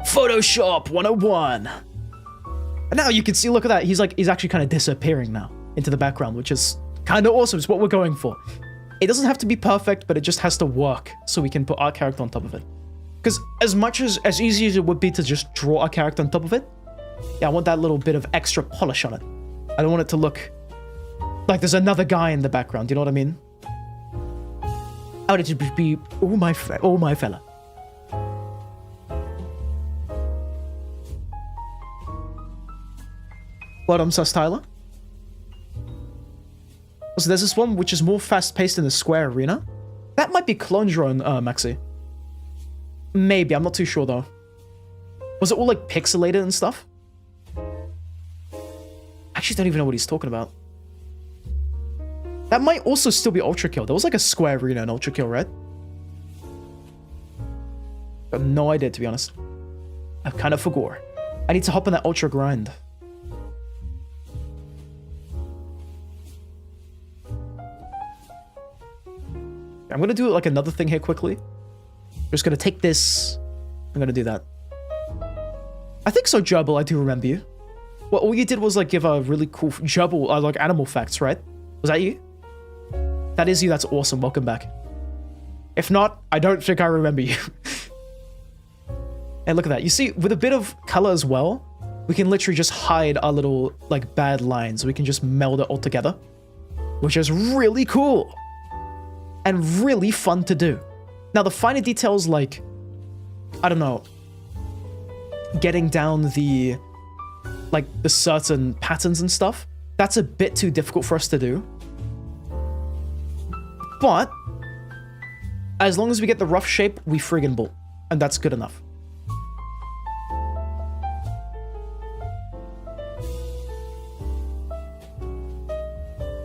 Photoshop 101. And now you can see, look at that. He's actually kind of disappearing now into the background, which is kind of awesome. It's what we're going for. It doesn't have to be perfect, but it just has to work so we can put our character on top of it. Because as easy as it would be to just draw our character on top of it, yeah, I want that little bit of extra polish on it. I don't want it to look like there's another guy in the background. You know what I mean? I want it to be oh my fella. Bottom sus Tyler. So there's this one which is more fast-paced in the square arena. That might be clone drone, Maxi. Maybe, I'm not too sure though. Was it all like pixelated and stuff? I actually don't even know what he's talking about. That might also still be Ultra Kill. There was like a square arena in Ultra Kill, right? I have no idea, to be honest. I kind of forgot. I need to hop on that Ultra grind. I'm gonna do like another thing here quickly. Just gonna take this. I'm gonna do that. I think so, Gerbil. I do remember you. Well, all you did was like give a really cool Gerbil, like animal facts, right? Was that you? That is you. That's awesome. Welcome back. If not, I don't think I remember you. And look at that. You see, with a bit of color as well, we can literally just hide our little like bad lines. We can just meld it all together, which is really cool. And really fun to do. Now, the finer details like, I don't know, getting down the, like, the certain patterns and stuff, that's a bit too difficult for us to do. But, as long as we get the rough shape, we friggin' ball. And that's good enough.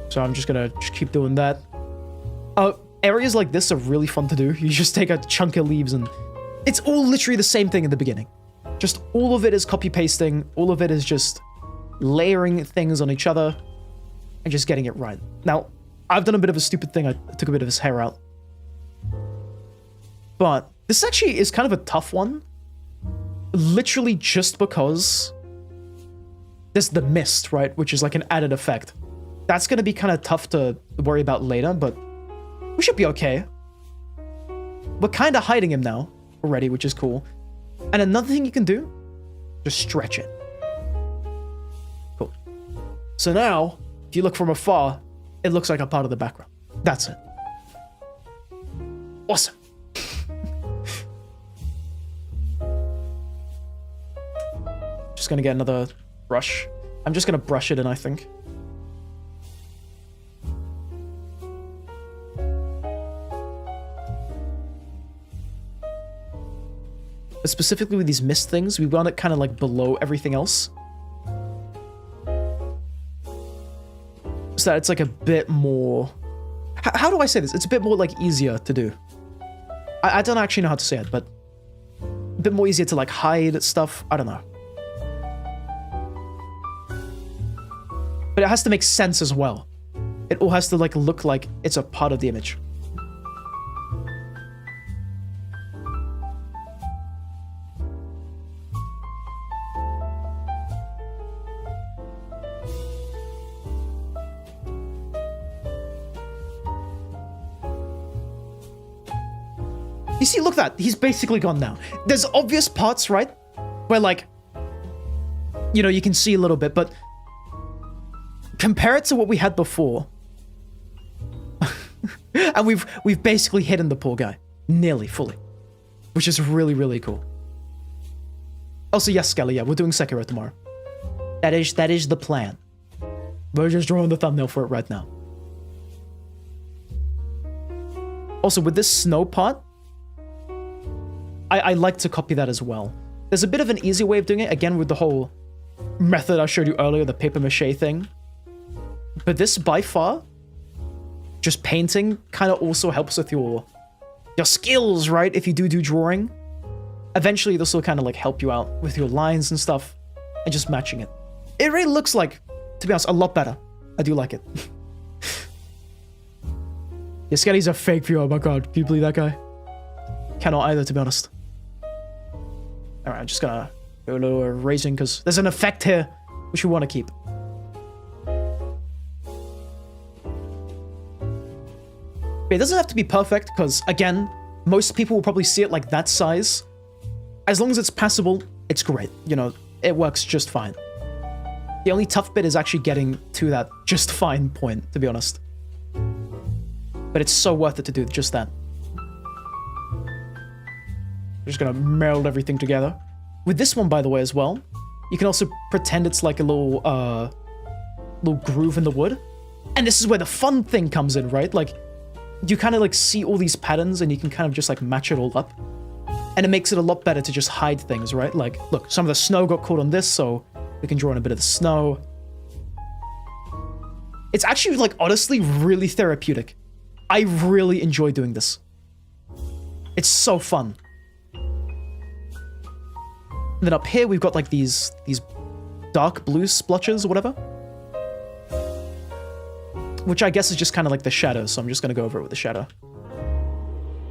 So I'm just gonna keep doing that. Areas like this are really fun to do. You just take a chunk of leaves and it's all literally the same thing in the beginning. Just all of it is copy pasting. All of it is just layering things on each other and just getting it right. Now, I've done a bit of a stupid thing. I took a bit of his hair out. But this actually is kind of a tough one. Literally just because there's the mist, right? Which is like an added effect. That's going to be kind of tough to worry about later, but we should be okay. We're kind of hiding him now already, which is cool. And another thing you can do, just stretch it. Cool. So now, if you look from afar, it looks like a part of the background. That's it. Awesome. Just gonna get another brush. I'm just gonna brush it in, I think. But specifically with these mist things, we want it kind of like below everything else. So that it's like a bit more... How do I say this? It's a bit more like easier to do. I don't actually know how to say it, but a bit more easier to like hide stuff. I don't know. But it has to make sense as well. It all has to like look like it's a part of the image. You see, look at that. He's basically gone now. There's obvious parts, right? Where like, you know, you can see a little bit, but compare it to what we had before. And we've basically hidden the poor guy. Nearly fully. Which is really, really cool. Also, yes, Skelly, yeah, we're doing Sekiro tomorrow. That is the plan. We're just drawing the thumbnail for it right now. Also, with this snow part, I like to copy that as well. There's a bit of an easy way of doing it, again, with the whole method I showed you earlier, the paper mache thing. But this, by far, just painting kind of also helps with your skills, right? If you do drawing. Eventually, this will kind of like help you out with your lines and stuff, and just matching it. It really looks like, to be honest, a lot better. I do like it. Yeah, Sketty's a fake viewer. Oh my god, can you believe that guy? Cannot either, to be honest. Alright, I'm just gonna go a little erasing because there's an effect here which we want to keep. But it doesn't have to be perfect because, again, most people will probably see it like that size. As long as it's passable, it's great. You know, it works just fine. The only tough bit is actually getting to that just fine point, to be honest. But it's so worth it to do just that. Just gonna meld everything together. With this one, by the way, as well, you can also pretend it's like a little groove in the wood. And this is where the fun thing comes in, right? Like, you kind of like see all these patterns and you can kind of just like match it all up. And it makes it a lot better to just hide things, right? Like, look, some of the snow got caught on this, so we can draw in a bit of the snow. It's actually, like, honestly, really therapeutic. I really enjoy doing this. It's so fun. And then up here, we've got, like, these dark blue splotches or whatever. Which I guess is just kind of like the shadows, so I'm just going to go over it with the shadow.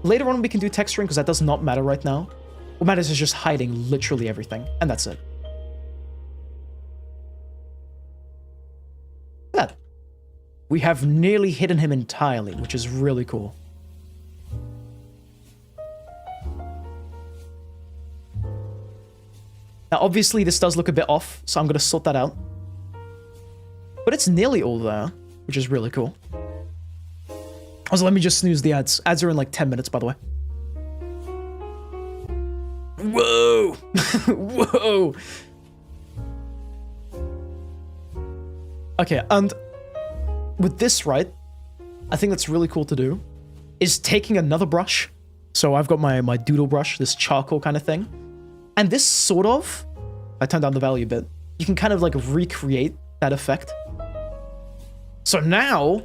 Later on, we can do texturing, because that does not matter right now. What matters is just hiding literally everything, and that's it. Look at that. We have nearly hidden him entirely, which is really cool. Now, obviously, this does look a bit off, so I'm going to sort that out. But it's nearly all there, which is really cool. Also, let me just snooze the ads. Ads are in like 10 minutes, by the way. Whoa! Whoa! Okay, and with this, right, I think that's really cool to do, is taking another brush. So I've got my doodle brush, this charcoal kind of thing. And this sort of, I turned down the value a bit, you can kind of like recreate that effect. So now,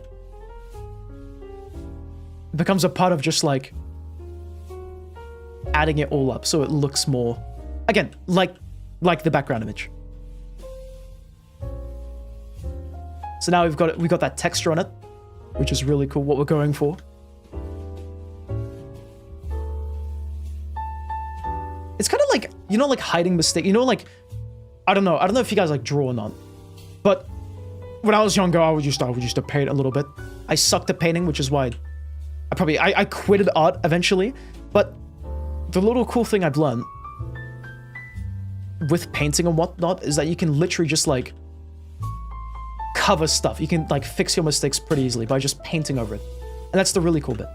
it becomes a part of just like adding it all up so it looks more, again, like the background image. So now we've got that texture on it, which is really cool, what we're going for. It's kind of like, you know, like hiding mistake, you know, like, I don't know if you guys like draw or not, but when I was younger, I used to paint a little bit. I sucked at painting, which is why I quitted art eventually. But the little cool thing I've learned with painting and whatnot is that you can literally just like cover stuff. You can like fix your mistakes pretty easily by just painting over it. And that's the really cool bit.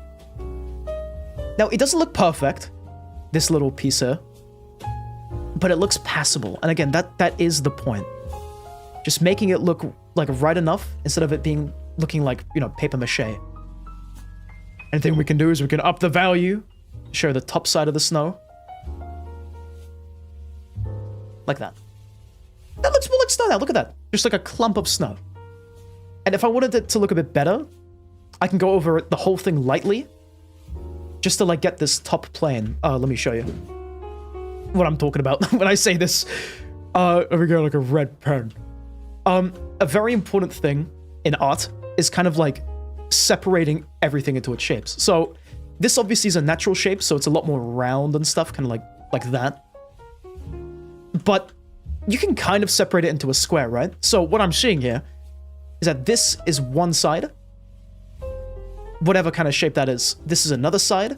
Now, it doesn't look perfect, this little piece here, but it looks passable. And again, that is the point. Just making it look like right enough instead of it looking like, you know, paper mache. Anything we can do is we can up the value, show the top side of the snow. Like that. That looks more like snow now, look at that. Just like a clump of snow. And if I wanted it to look a bit better, I can go over the whole thing lightly, just to like get this top plane. Let me show you what I'm talking about when I say this. There we go, like a red pen. A very important thing in art is kind of like separating everything into its shapes. So this obviously is a natural shape, so it's a lot more round and stuff, kind of like that. But you can kind of separate it into a square, right? So what I'm seeing here is that this is one side, whatever kind of shape that is. This is another side,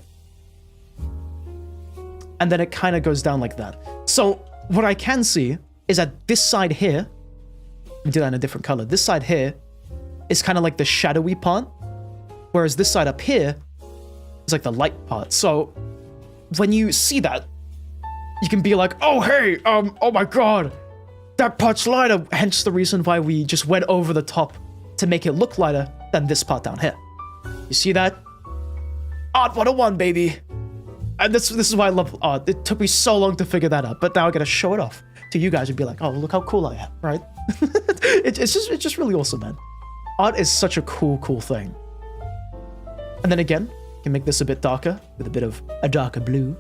and then it kind of goes down like that. So what I can see is that this side here, let me do that in a different color. This side here is kind of like the shadowy part, whereas this side up here is like the light part. So when you see that, you can be like, oh, hey, oh my god, that part's lighter. Hence the reason why we just went over the top to make it look lighter than this part down here. You see that? Art 101, baby. And this is why I love art. It took me so long to figure that out, but now I gotta show it off to you guys and be like, oh, look how cool I am, right? It's just really awesome, man. Art is such a cool thing. And then again, you can make this a bit darker with a bit of a darker blue.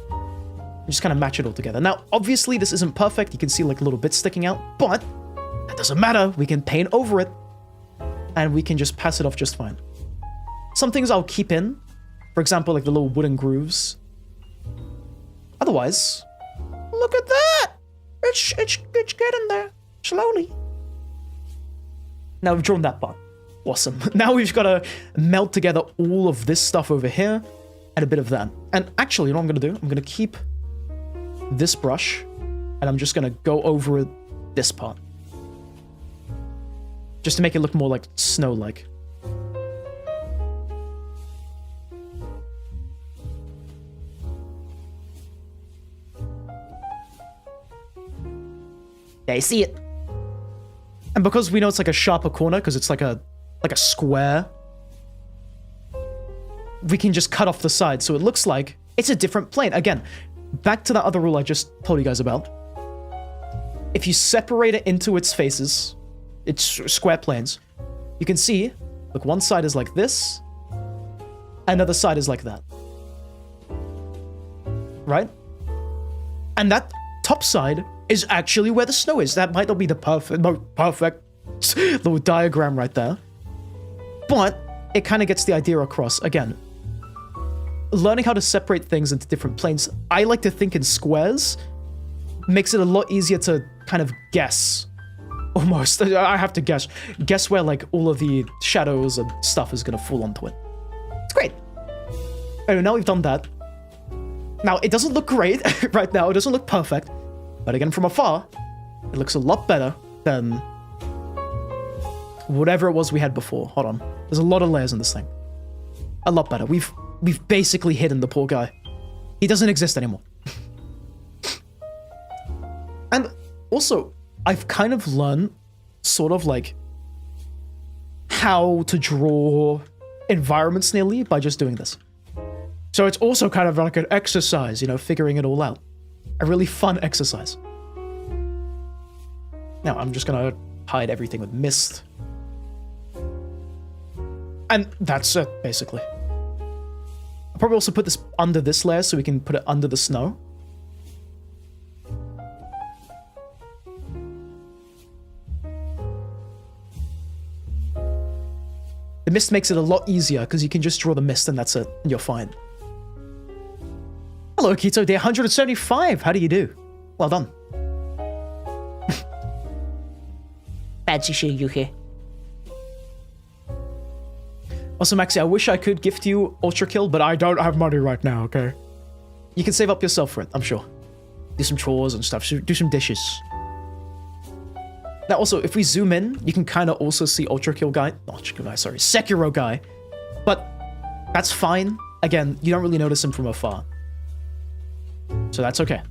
And just kind of match it all together. Now, obviously, this isn't perfect. You can see like little bits sticking out, but that doesn't matter. We can paint over it and we can just pass it off just fine. Some things I'll keep in. For example, like the little wooden grooves. Otherwise, look at that! It's getting there. Slowly. Now we've drawn that part. Awesome. Now we've got to melt together all of this stuff over here and a bit of that. And actually, you know what I'm going to do? I'm going to keep this brush and I'm just going to go over this part. Just to make it look more like snow-like. Yeah, you see it. And because we know it's like a sharper corner, because it's like a square, we can just cut off the side, so it looks like it's a different plane. Again, back to that other rule I just told you guys about. If you separate it into its faces, its square planes, you can see, look, one side is like this, another side is like that. Right? And that top side is actually where the snow is. That might not be the perfect little diagram right there, but it kind of gets the idea across. Again, learning how to separate things into different planes, I like to think in squares, makes it a lot easier to kind of guess. Almost. I have to guess where like all of the shadows and stuff is going to fall onto it. It's great. Anyway, now we've done that. Now, it doesn't look great right now. It doesn't look perfect. But again, from afar, it looks a lot better than whatever it was we had before. Hold on. There's a lot of layers in this thing. A lot better. We've basically hidden the poor guy. He doesn't exist anymore. And also, I've kind of learned sort of like how to draw environments nearly by just doing this. So it's also kind of like an exercise, you know, figuring it all out. A really fun exercise. Now, I'm just gonna hide everything with mist. And that's it, basically. I'll probably also put this under this layer so we can put it under the snow. The mist makes it a lot easier because you can just draw the mist and that's it, and you're fine. Hello, Akito, day 175. How do you do? Well done. Fancy seeing you here. Also, Maxi, I wish I could gift you Ultra Kill, but I don't have money right now, okay? You can save up yourself for it, I'm sure. Do some chores and stuff. Do some dishes. Now, also, if we zoom in, you can kind of also see Ultra Kill guy. Ultra Kill guy, sorry. Sekiro guy. But that's fine. Again, you don't really notice him from afar. So that's okay.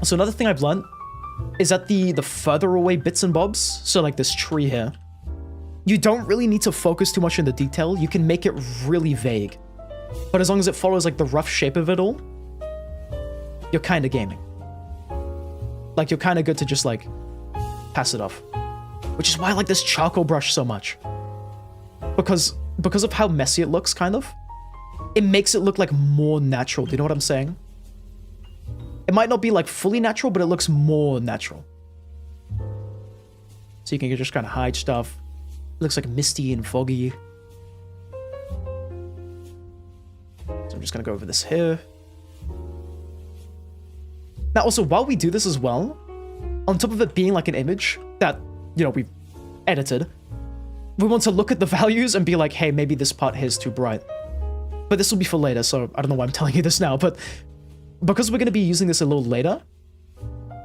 So another thing I've learned is that the further away bits and bobs, so like this tree here, you don't really need to focus too much on the detail. You can make it really vague. But as long as it follows like the rough shape of it all, you're kind of gaming. Like you're kind of good to just like pass it off. Which is why I like this charcoal brush so much. Because of how messy it looks, kind of. It makes it look like more natural. Do you know what I'm saying? It might not be like fully natural, but it looks more natural. So you can just kind of hide stuff. It looks like misty and foggy. So I'm just going to go over this here. Now also, while we do this as well, on top of it being like an image that, you know, we've edited, we want to look at the values and be like, hey, maybe this part here is too bright. But this will be for later, so I don't know why I'm telling you this now, but because we're going to be using this a little later,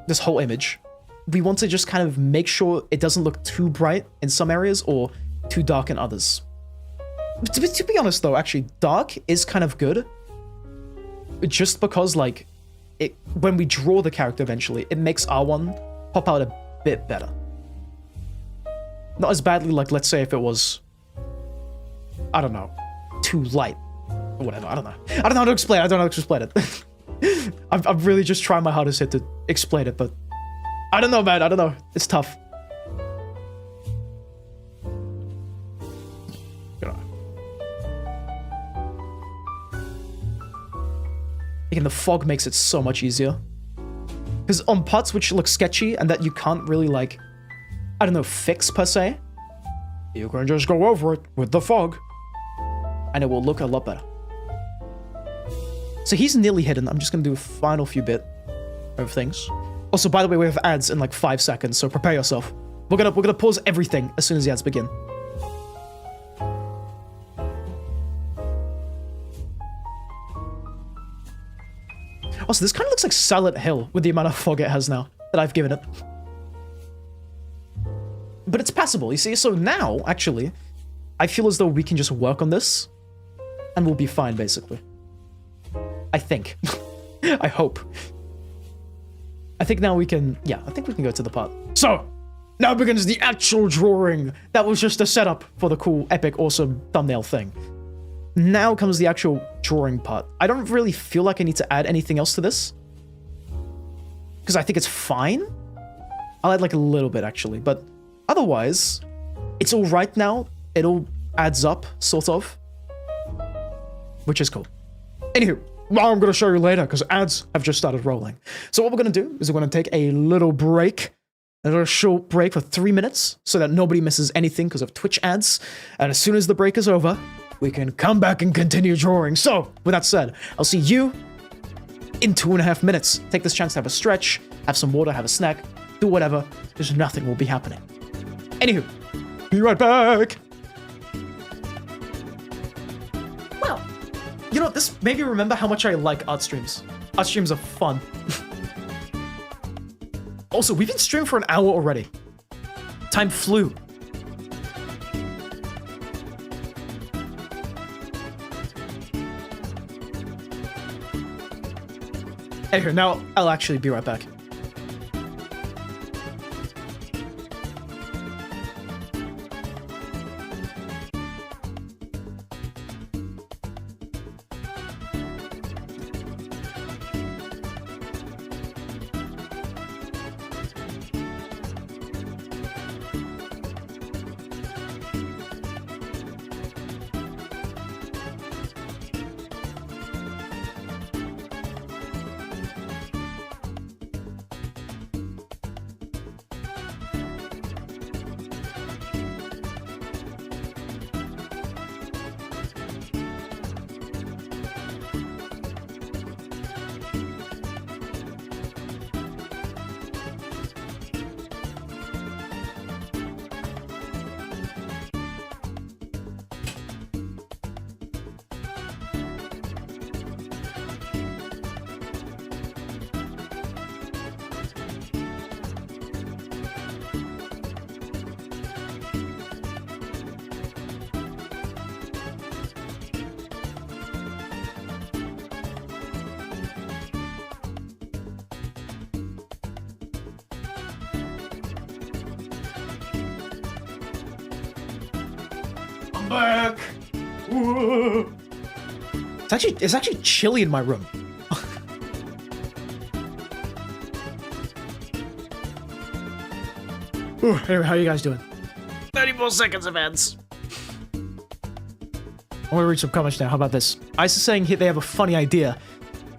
this whole image, we want to just kind of make sure it doesn't look too bright in some areas or too dark in others. To be honest though, actually, dark is kind of good, just because like, when we draw the character eventually, it makes R1 pop out a bit better. Not as badly like, let's say if it was, I don't know, too light. Or whatever, I don't know. I don't know how to explain it. I don't know how to explain it. I'm really just trying my hardest here to explain it, but I don't know, man. I don't know. It's tough. Again, the fog makes it so much easier. Because on parts which look sketchy and that you can't really, like, I don't know, fix per se, you can just go over it with the fog. and it will look a lot better. So he's nearly hidden. I'm just gonna do a final few bit of things. Also, by the way, we have ads in like 5 seconds, so prepare yourself. We're gonna pause everything as soon as the ads begin. Also, this kind of looks like Silent Hill with the amount of fog it has now that I've given it. But it's passable, you see? So now, actually, I feel as though we can just work on this and we'll be fine, basically. I think. I hope. I think now we can... Yeah, I think we can go to the part. So, now begins the actual drawing. That was just a setup for the cool, epic, awesome thumbnail thing. Now comes the actual drawing part. I don't really feel like I need to add anything else to this, because I think it's fine. I'll add like a little bit, actually, but otherwise, it's all right now. It all adds up, sort of, which is cool. Anywho, I'm going to show you later, because ads have just started rolling. So what we're going to do is we're going to take a little break, a little short break for 3 minutes, so that nobody misses anything because of Twitch ads. And as soon as the break is over, we can come back and continue drawing. So, with that said, I'll see you in 2.5 minutes. Take this chance to have a stretch, have some water, have a snack, do whatever. There's nothing will be happening. Anywho, be right back. Well, you know, this made me remember how much I like art streams. Art streams are fun. Also, we've been streaming for an hour already. Time flew. Anyway, now I'll actually be right back. Back. It's actually chilly in my room. Anyway, how are you guys doing? 30 more seconds of ads. I want to read some comments now. How about this? Ice is saying here they have a funny idea.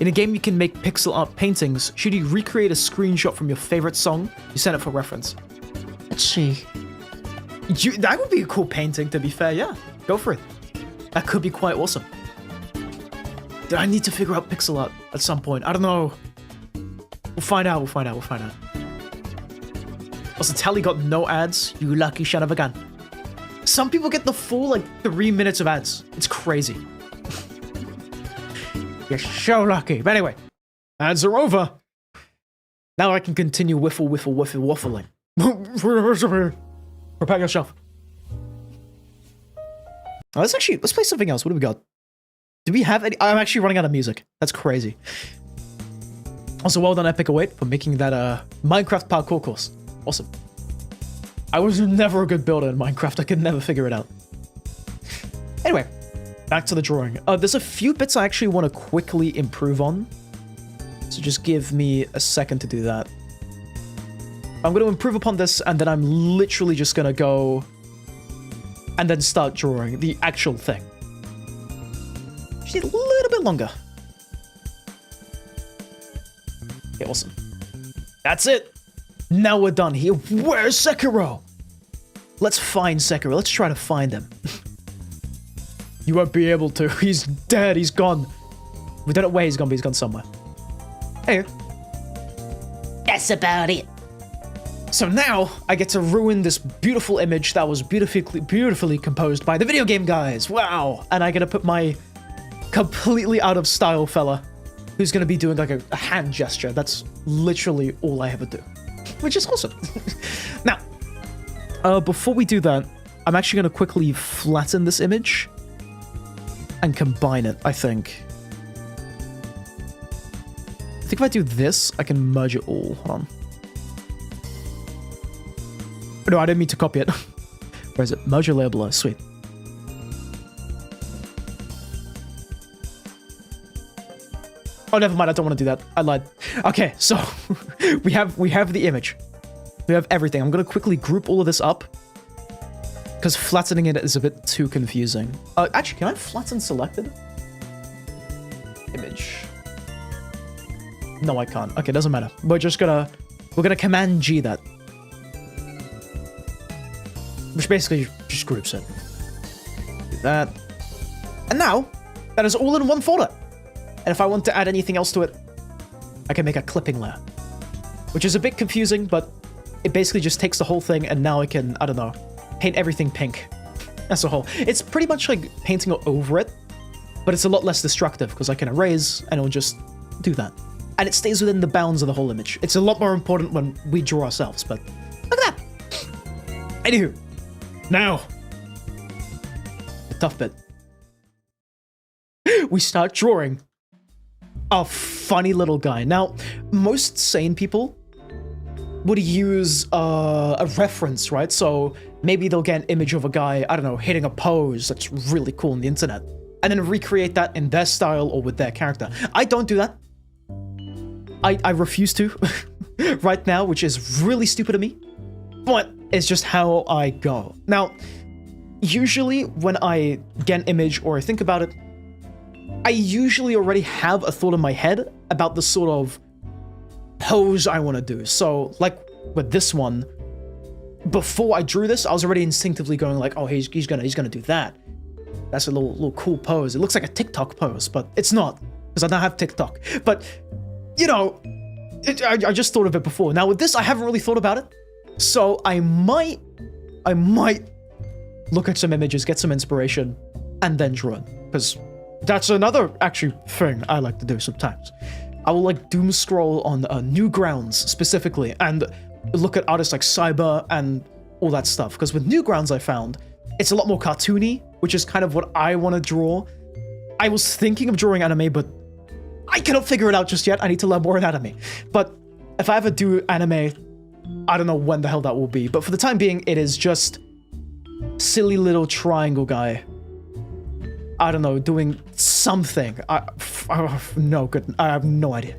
In a game you can make pixel art paintings. Should you recreate a screenshot from your favorite song? You send it for reference. Let's see. That would be a cool painting, to be fair, yeah. Go for it. That could be quite awesome. Dude, I need to figure out pixel art at some point. I don't know. We'll find out. Also, Tally got no ads. You lucky son of a gun. Some people get the full, 3 minutes of ads. It's crazy. You're so lucky. But anyway, ads are over. Now I can continue waffling. Prepare yourself. Oh, let's play something else. What do we got? Do we have any? I'm actually running out of music. That's crazy. Also, well done, Epic Await, for making that Minecraft parkour course. Awesome. I was never a good builder in Minecraft. I could never figure it out. Anyway, back to the drawing. There's a few bits I actually want to quickly improve on. So just give me a second to do that. I'm going to improve upon this, and then I'm literally just going to go and then start drawing the actual thing. Just need a little bit longer. Okay, awesome. That's it. Now we're done here. Where's Sekiro? Let's find Sekiro. Let's try to find him. You won't be able to. He's dead. He's gone. We don't know where he's gone, but he's gone somewhere. Hey. That's about it. So now I get to ruin this beautiful image that was beautifully composed by the video game guys. Wow. And I get to put my completely out of style fella who's going to be doing like a hand gesture. That's literally all I ever do, which is awesome. Now, before we do that, I'm actually going to quickly flatten this image and combine it, I think. I think if I do this, I can merge it all. Hold on. No, I didn't mean to copy it. Where is it? Merge your layer below. Sweet. Oh, never mind. I don't want to do that. I lied. Okay, so we have the image. We have everything. I'm going to quickly group all of this up because flattening it is a bit too confusing. Actually, can I flatten selected? Image. No, I can't. Okay, doesn't matter. We're gonna Command G that. Which basically just groups it. Do that. And now, that is all in one folder. And if I want to add anything else to it, I can make a clipping layer. Which is a bit confusing, but it basically just takes the whole thing and now I can, I don't know, paint everything pink as a whole. It's pretty much like painting over it, but it's a lot less destructive because I can erase and it'll just do that. And it stays within the bounds of the whole image. It's a lot more important when we draw ourselves, but look at that. Anywho, now, the tough bit. We start drawing a funny little guy. Now, most sane people would use a reference, right? So maybe they'll get an image of a guy, I don't know, hitting a pose that's really cool on the internet, and then recreate that in their style or with their character. I don't do that. I refuse to right now, which is really stupid of me, but it's just how I go. Now, usually when I get an image or I think about it, I usually already have a thought in my head about the sort of pose I want to do. So, like with this one, before I drew this, I was already instinctively going like, oh, he's gonna do that. That's a little cool pose. It looks like a TikTok pose, but it's not because I don't have TikTok. But you know, I just thought of it before. Now with this, I haven't really thought about it, so I might look at some images, get some inspiration, and then draw it. Because that's another actually thing I like to do sometimes. I will like doom scroll on Newgrounds specifically and look at artists like Cyber and all that stuff. Because with Newgrounds, I found it's a lot more cartoony, which is kind of what I want to draw. I was thinking of drawing anime, but I cannot figure it out just yet. I need to learn more anatomy. But if I ever do anime, I don't know when the hell that will be. But for the time being, it is just silly little triangle guy. I don't know, doing something. No, good. I have no idea.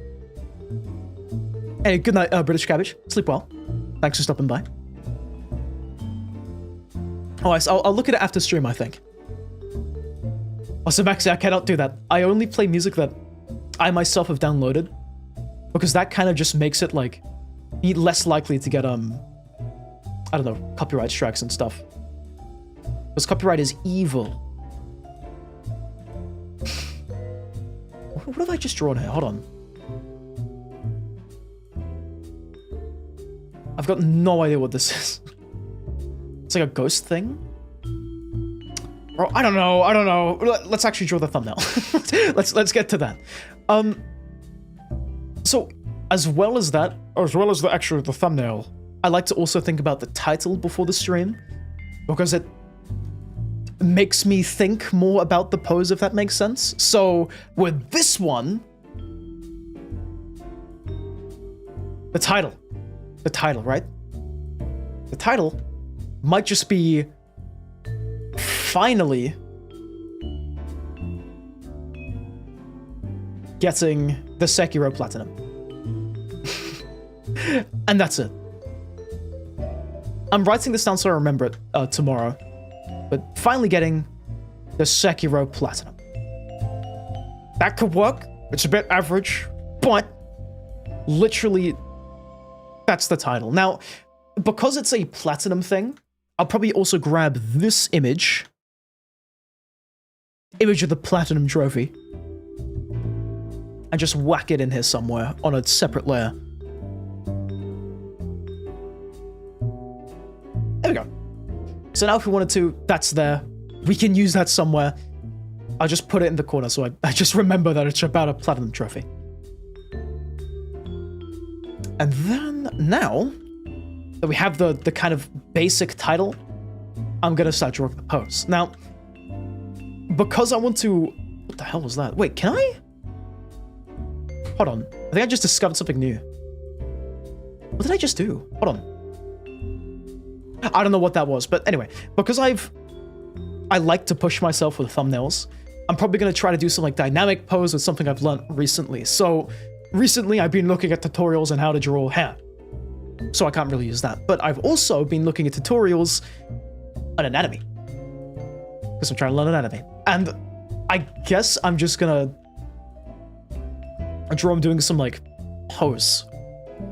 Hey, good night, British Cabbage. Sleep well. Thanks for stopping by. Alright, so I'll look at it after stream, I think. Also, Maxi, I cannot do that. I only play music that I myself have downloaded, because that kind of just makes it like less likely to get I don't know, copyright strikes and stuff. Because copyright is evil. What have I just drawn here? Hold on. I've got no idea what this is. It's like a ghost thing? Or I don't know. Let's actually draw the thumbnail. let's get to that. So as well as that, or as well as the thumbnail, I like to also think about the title before the stream, because it makes me think more about the pose, if that makes sense. So with this one, the title, right? The title might just be finally getting the Sekiro Platinum. And that's it. I'm writing this down so I remember it tomorrow. But finally getting the Sekiro Platinum. That could work. It's a bit average, but literally, that's the title. Now, because it's a Platinum thing, I'll probably also grab this image image of the platinum trophy and just whack it in here somewhere on a separate layer. There we go. So now if we wanted to, that's there. We can use that somewhere. I'll just put it in the corner so I just remember that it's about a platinum trophy. And then now that we have the kind of basic title, I'm gonna start drawing the pose. Now, because I want to... What the hell was that? Wait, can I? Hold on. I think I just discovered something new. What did I just do? Hold on. I don't know what that was, but anyway, because I like to push myself with thumbnails, I'm probably going to try to do some like dynamic pose with something I've learned recently. So recently I've been looking at tutorials on how to draw hair. So I can't really use that. But I've also been looking at tutorials on anatomy. Because I'm trying to learn anatomy. And I guess I'm just going to draw him doing some like pose,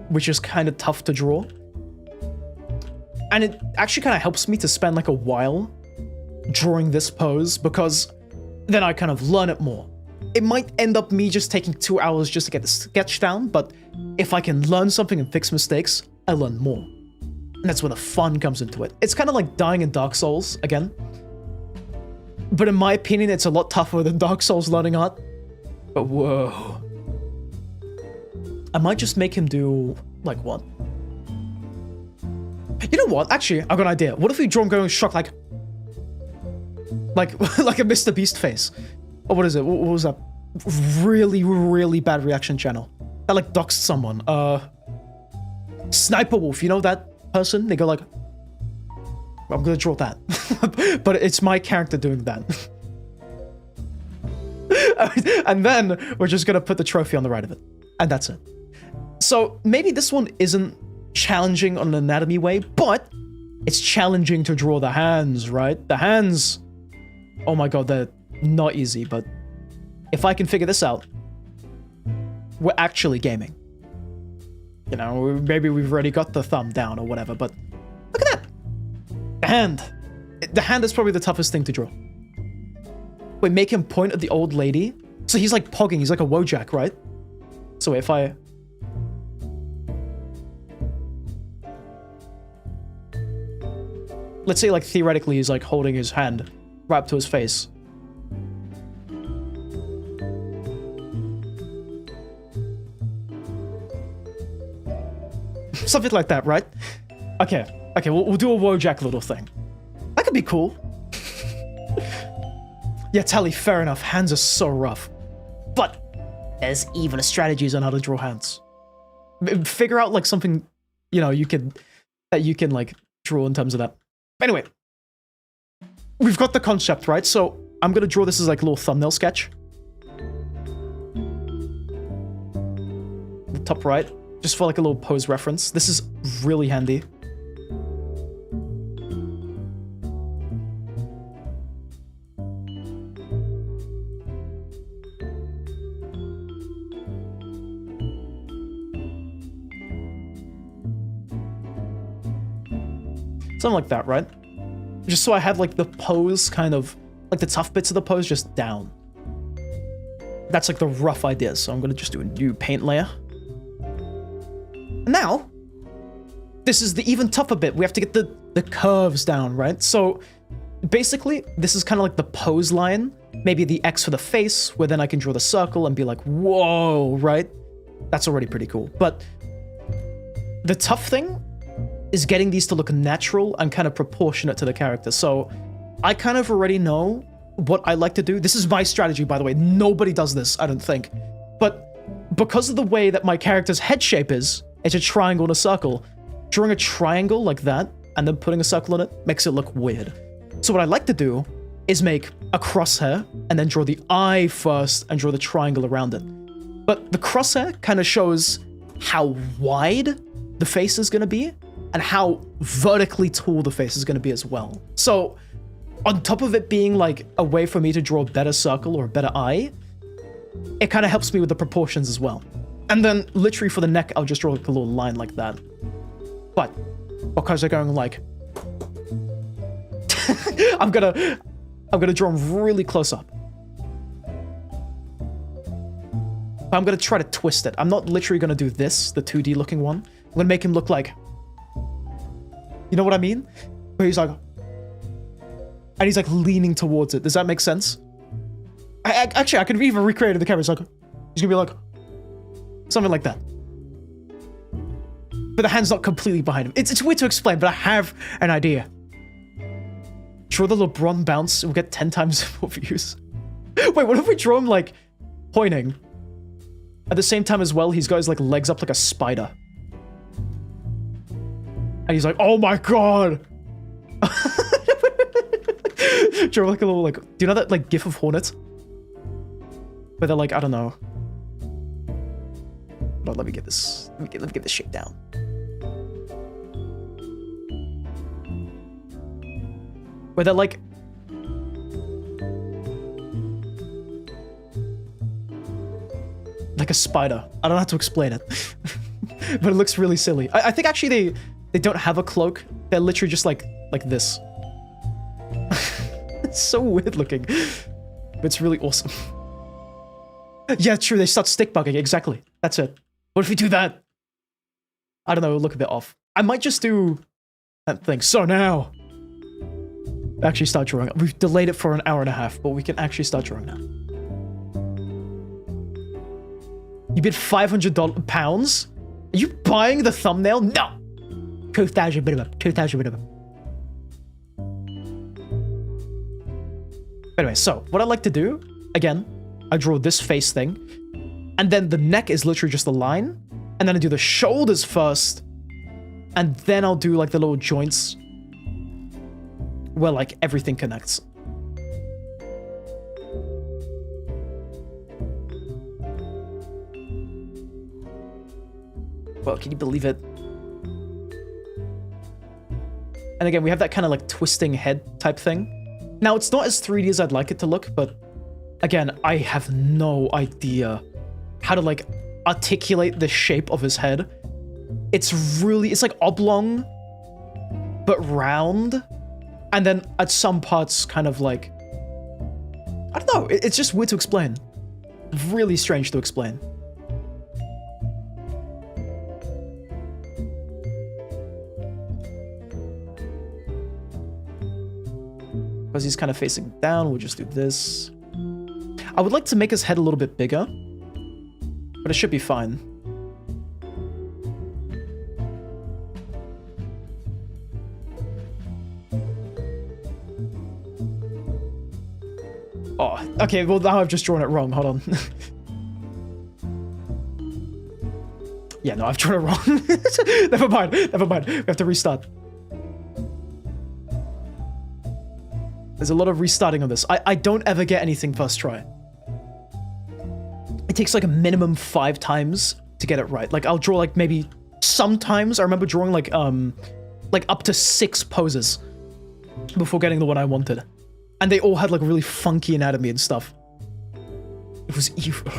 which is kind of tough to draw. And it actually kind of helps me to spend like a while drawing this pose because then I kind of learn it more. It might end up me just taking 2 hours just to get the sketch down, but if I can learn something and fix mistakes, I learn more. And that's where the fun comes into it. It's kind of like dying in Dark Souls, again. But in my opinion, it's a lot tougher than Dark Souls learning art. But whoa. I might just make him do, like, what? You know what? Actually, I got an idea. What if we draw him going shocked, like a Mr. Beast face? Or what is it? What was that? Really, really bad reaction channel. That, like, doxed someone. Sniper Wolf, you know that person? They go like... I'm gonna draw that. But it's my character doing that. And then we're just gonna put the trophy on the right of it. And that's it. So maybe this one isn't challenging on an anatomy way, but it's challenging to draw the hands, right? The hands, oh my god, they're not easy, but if I can figure this out, we're actually gaming. You know, maybe we've already got the thumb down or whatever, but look at that. The hand. The hand is probably the toughest thing to draw. Wait, make him point at the old lady? So he's like pogging, he's like a Wojak, right? So if I... Let's say, like, theoretically, he's, like, holding his hand right up to his face. Something like that, right? Okay, we'll do a Wojak little thing. That could be cool. Yeah, Tally, fair enough. Hands are so rough. But there's even strategies on how to draw hands. Figure out, like, something, you know, you can, like, draw in terms of that. Anyway, we've got the concept, right? So I'm going to draw this as like a little thumbnail sketch. The top right, just for like a little pose reference. This is really handy. Something like that, right? Just so I have, like, the pose kind of... Like, the tough bits of the pose just down. That's, like, the rough idea. So I'm gonna just do a new paint layer. Now, this is the even tougher bit. We have to get the curves down, right? So, basically, this is kind of like the pose line. Maybe the X for the face, where then I can draw the circle and be like, whoa, right? That's already pretty cool. But the tough thing is getting these to look natural and kind of proportionate to the character. So I kind of already know what I like to do. This is my strategy, by the way. Nobody does this, I don't think. But because of the way that my character's head shape is, it's a triangle and a circle. Drawing a triangle like that and then putting a circle on it makes it look weird. So what I like to do is make a crosshair and then draw the eye first and draw the triangle around it. But the crosshair kind of shows how wide the face is going to be and how vertically tall the face is going to be as well. So, on top of it being like a way for me to draw a better circle or a better eye, it kind of helps me with the proportions as well. And then, literally for the neck, I'll just draw like a little line like that. But, because they're going like... I'm gonna draw them really close up. I'm gonna try to twist it. I'm not literally gonna do this, the 2D looking one. I'm gonna make him look like... You know what I mean? Where he's like... And he's like leaning towards it. Does that make sense? Actually, I could even recreate it in the camera. It's like... He's gonna be like... Something like that. But the hand's not completely behind him. It's weird to explain, but I have an idea. Draw the LeBron bounce and we'll get 10 times more views. Wait, what if we draw him like pointing? At the same time as well, he's got his like legs up like a spider. And he's like, oh my god! Draw like a little like, do you know that like gif of Hornet? Where they're like, I don't know. Hold on, let me get this. Let me get this shape down. Where they're like... Like a spider. I don't know how to explain it. But it looks really silly. I think actually they don't have a cloak. They're literally just like this. It's so weird looking. But it's really awesome. Yeah, true, they start stick bugging. Exactly. That's it. What if we do that? I don't know, it'll look a bit off. I might just do that thing. So now... Actually start drawing. We've delayed it for an hour and a half, but we can actually start drawing now. You bid £500? Are you buying the thumbnail? No! 2,000 minimum. 2,000 minimum. Anyway, so what I like to do, again, I draw this face thing, and then the neck is literally just a line, and then I do the shoulders first, and then I'll do like the little joints where like everything connects. Well, can you believe it? And again, we have that kind of like twisting head type thing. Now, it's not as 3D as I'd like it to look, but again, I have no idea how to like articulate the shape of his head. It's like oblong, but round. And then at some parts kind of like, I don't know, it's just weird to explain. Really strange to explain. Because he's kind of facing down, we'll just do this. I would like to make his head a little bit bigger, but it should be fine. Oh, okay, well now I've just drawn it wrong, hold on. Yeah, no, I've drawn it wrong. Never mind, we have to restart. There's a lot of restarting on this. I don't ever get anything first try. It takes like a minimum 5 times to get it right. Like I'll draw like maybe sometimes I remember drawing like up to 6 poses before getting the one I wanted. And they all had like really funky anatomy and stuff. It was evil.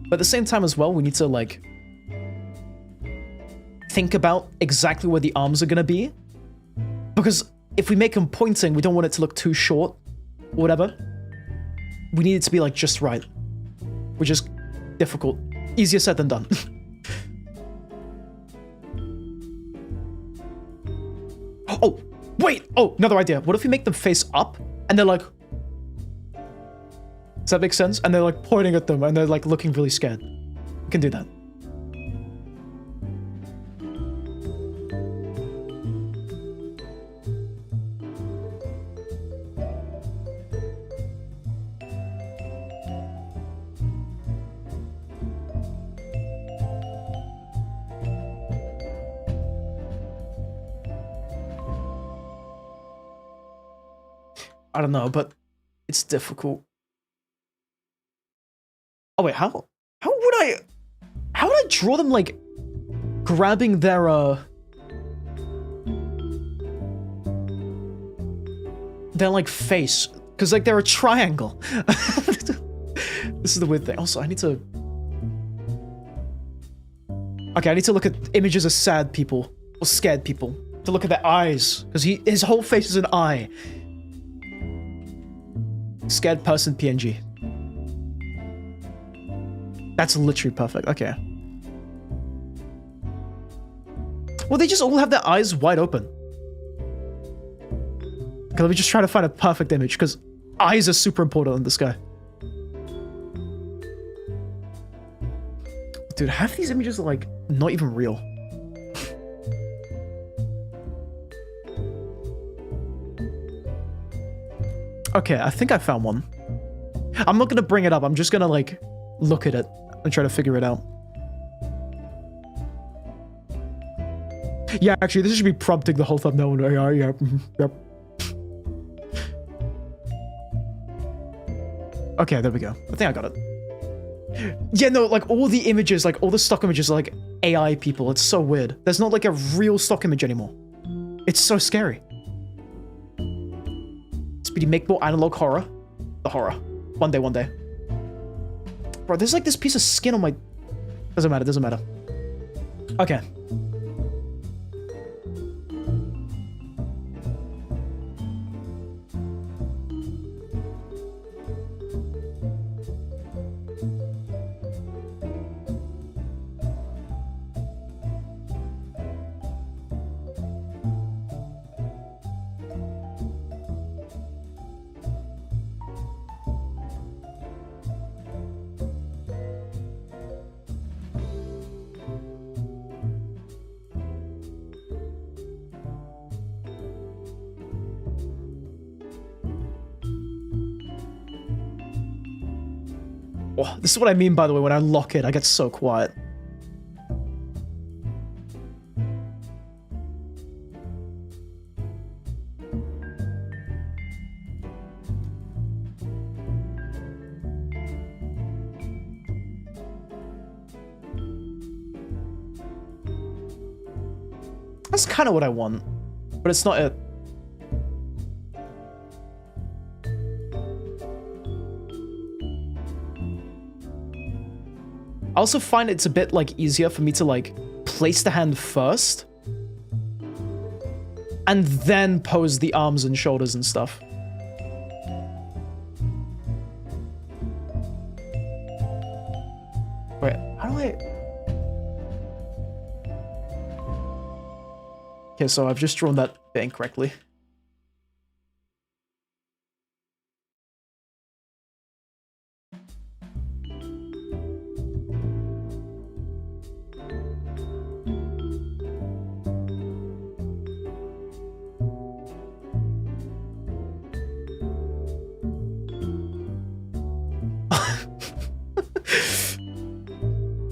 But at the same time as well, we need to like think about exactly where the arms are gonna be. Because if we make them pointing, we don't want it to look too short or whatever. We need it to be like just right, which is difficult. Easier said than done. Oh, wait! Oh, another idea. What if we make them face up and they're like... Does that make sense? And they're like pointing at them and they're like looking really scared. We can do that. I don't know, but it's difficult. Oh wait, how would I draw them like grabbing their like face? Because like they're a triangle. This is the weird thing. Also, I need to... Okay, I need to look at images of sad people or scared people. To look at their eyes, because his whole face is an eye. Scared person PNG. That's literally perfect. Okay. Well, they just all have their eyes wide open. Okay, let me just try to find a perfect image, because eyes are super important in this guy. Dude, half these images are, like, not even real. Okay, I think I found one. I'm not gonna bring it up. I'm just gonna, like, look at it and try to figure it out. Yeah, actually, this should be prompting the whole thumbnail. Yeah, yep. Okay, there we go. I think I got it. Yeah, no, like, all the images, like, all the stock images are, like, AI people. It's so weird. There's not, like, a real stock image anymore. It's so scary. Speedy, make more analog horror. The horror. One day, one day. Bro, there's, like, this piece of skin on my... Doesn't matter, doesn't matter. Okay. Oh, this is what I mean, by the way, when I lock it, I get so quiet. That's kind of what I want, but it's not it. I also find it's a bit, like, easier for me to, like, place the hand first and then pose the arms and shoulders and stuff. Wait, how do I... Okay, so I've just drawn that bit incorrectly.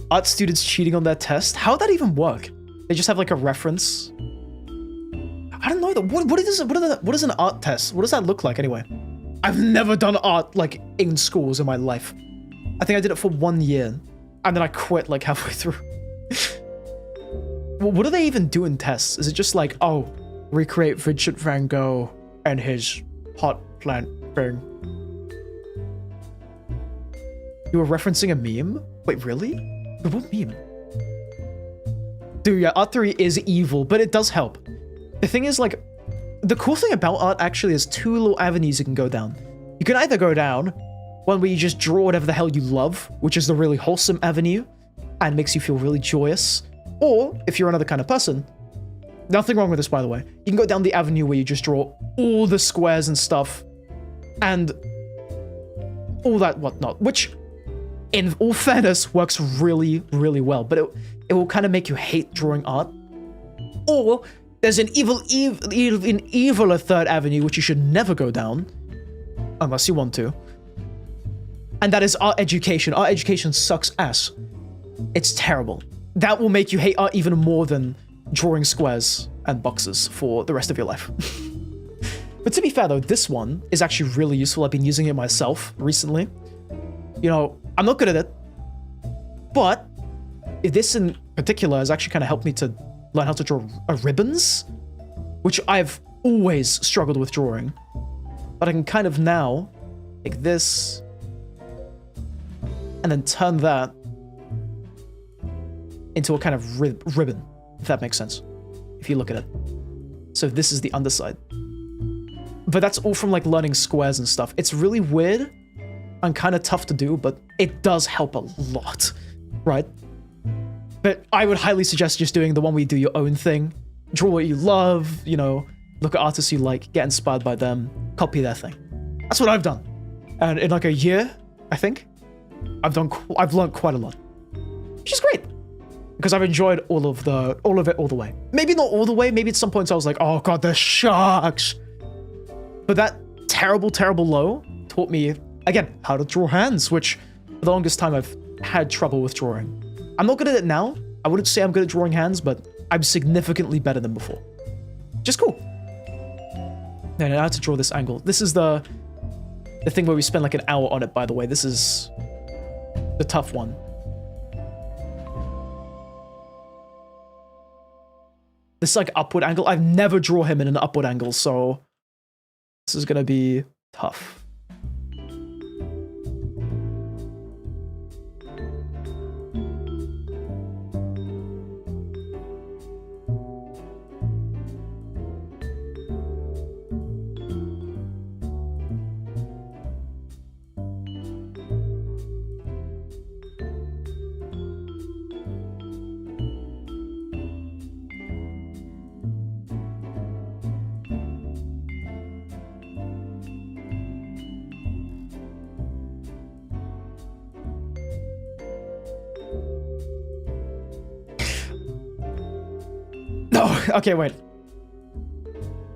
Art students cheating on their test? How would that even work? They just have, like, a reference? I don't know. What is an art test? What does that look like anyway? I've never done art, like, in schools in my life. I think I did it for 1 year, and then I quit, like, halfway through. Well, what do they even do in tests? Is it just like, oh, recreate Vincent van Gogh and his pot plant thing? You were referencing a meme? Wait, really? But what meme? Dude, yeah, art theory is evil, but it does help. The thing is, like, the cool thing about art actually is 2 little avenues you can go down. You can either go down one where you just draw whatever the hell you love, which is the really wholesome avenue, and makes you feel really joyous. Or, if you're another kind of person, nothing wrong with this, by the way, you can go down the avenue where you just draw all the squares and stuff, and all that whatnot, which, in all fairness, works really, really well, but it will kind of make you hate drawing art. Or there's an eviler third avenue, which you should never go down, unless you want to, and that is art education. Art education sucks ass. It's terrible. That will make you hate art even more than drawing squares and boxes for the rest of your life. But to be fair though, this one is actually really useful. I've been using it myself recently. You know, I'm not good at it, but this in particular has actually kind of helped me to learn how to draw ribbons, which I've always struggled with drawing. But I can kind of now take this and then turn that into a kind of ribbon, if that makes sense, if you look at it. So this is the underside. But that's all from like learning squares and stuff. It's really weird and kind of tough to do, but it does help a lot, right? But I would highly suggest just doing the one where you do your own thing. Draw what you love, you know, look at artists you like, get inspired by them, copy their thing. That's what I've done. And in like a year, I think, I've learned quite a lot. Which is great. Because I've enjoyed all of it all the way. Maybe not all the way, maybe at some points I was like, oh god, the sharks. But that terrible, terrible low taught me, again, how to draw hands, which for the longest time I've had trouble with drawing. I'm not good at it now. I wouldn't say I'm good at drawing hands, but I'm significantly better than before. Just cool. Now I know how to draw this angle. This is the thing where we spend like an hour on it, by the way. This is the tough one. This like upward angle. I've never draw him in an upward angle, so this is gonna be tough. Okay, wait.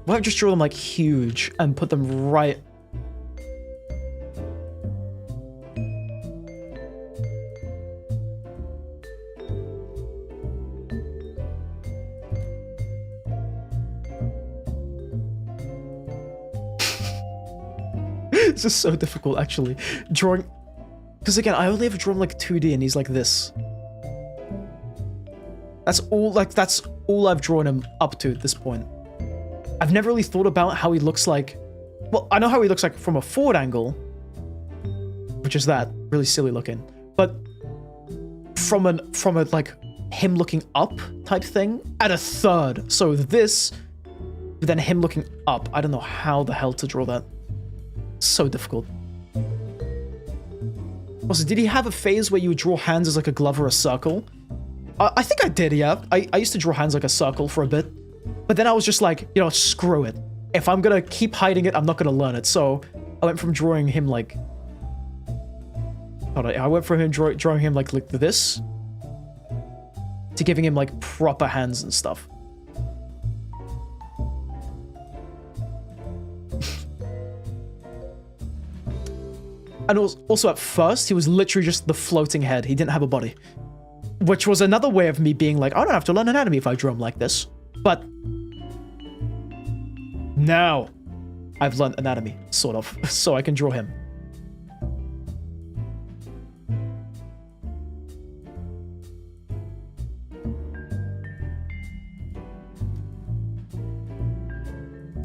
Why don't I just draw them like huge and put them right... This is so difficult, actually. Drawing... Because again, I only ever drawn like 2D and he's like this. That's all I've drawn him up to at this point. I've never really thought about how he looks like... Well, I know how he looks like from a forward angle, which is that, really silly looking. But from a like him looking up type thing at a third. So this, but then him looking up. I don't know how the hell to draw that. So difficult. Also, did he have a phase where you would draw hands as like a glove or a circle? I think I did, yeah. I used to draw hands like a circle for a bit. But then I was just like, you know, screw it. If I'm gonna keep hiding it, I'm not gonna learn it. So I went from drawing him like... Hold on, I went from him drawing him like this to giving him like proper hands and stuff. And also at first, he was literally just the floating head. He didn't have a body. Which was another way of me being like, I don't have to learn anatomy if I draw him like this. But now I've learned anatomy, sort of, so I can draw him.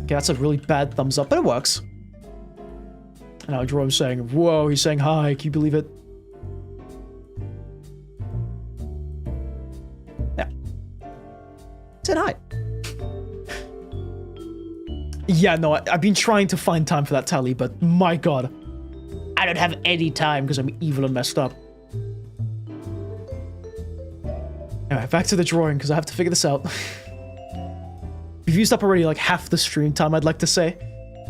Okay, that's a really bad thumbs up, but it works. And I draw him saying, whoa, he's saying hi, can you believe it? Said hi. Yeah, no, I've been trying to find time for that tally, but my god. I don't have any time because I'm evil and messed up. Alright, back to the drawing because I have to figure this out. We've used up already like half the stream time, I'd like to say.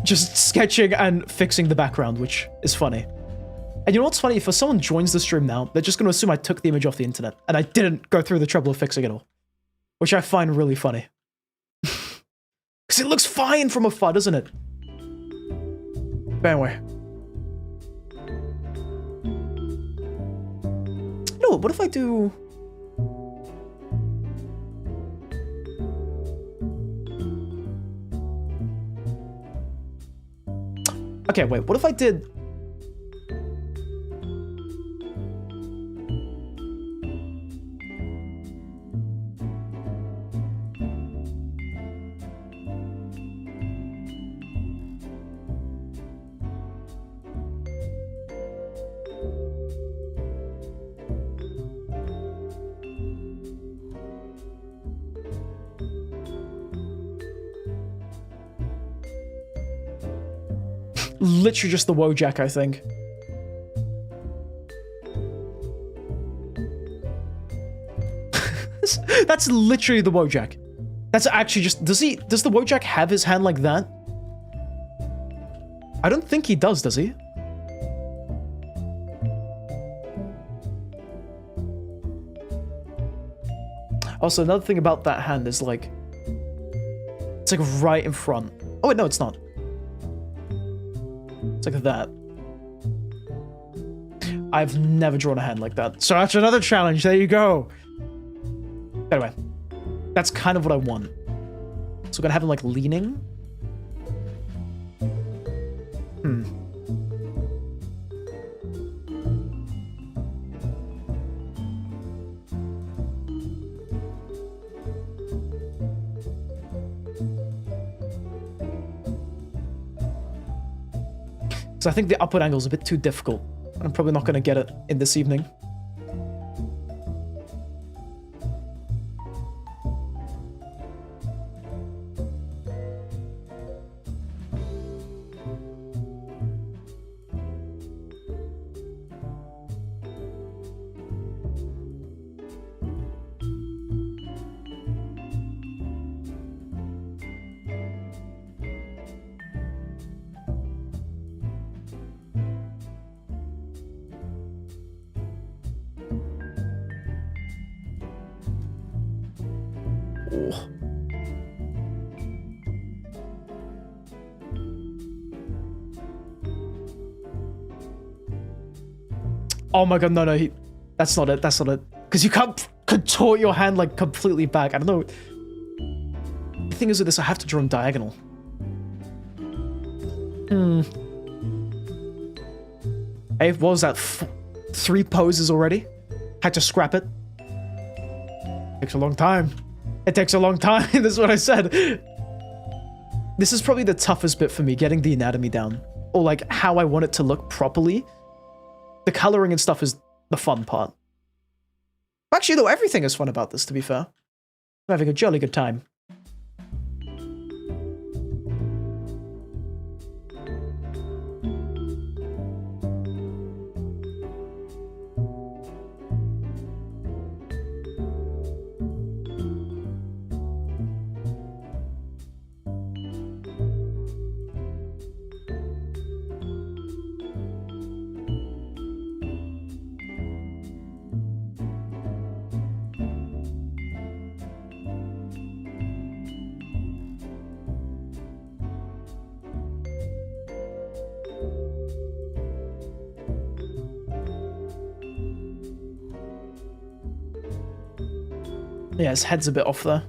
Just sketching and fixing the background, which is funny. And you know what's funny? If someone joins the stream now, they're just going to assume I took the image off the internet and I didn't go through the trouble of fixing it all. Which I find really funny. Because it looks fine from afar, doesn't it? But anyway. No, what if I do... Okay, wait, what if I did... literally just the Wojak, I think. That's literally the Wojak. That's actually just... Does the Wojak have his hand like that? I don't think he does he? Also, another thing about that hand is like... It's like right in front. Oh wait, no, it's not. It's like that. I've never drawn a hand like that. So that's another challenge. There you go. Anyway, that's kind of what I want. So we're gonna have him like leaning. So I think the upward angle is a bit too difficult. I'm probably not gonna get it in this evening. Oh my god, no, that's not it, Because you can't contort your hand, like, completely back. I don't know. The thing is with this, I have to draw him diagonal. Hey, what was that? 3 poses already? Had to scrap it. Takes a long time. It takes a long time, this is what I said. This is probably the toughest bit for me, getting the anatomy down. Or, like, how I want it to look properly. The coloring and stuff is the fun part. Actually, though, everything is fun about this, to be fair. I'm having a jolly good time. Yeah, his head's a bit off there.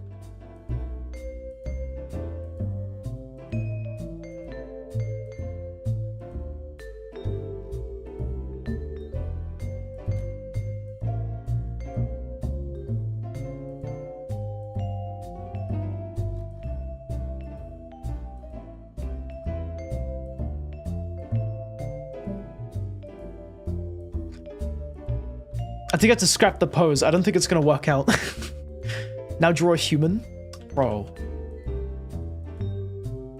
I think I have to scrap the pose. I don't think it's gonna work out. Now draw a human? Bro.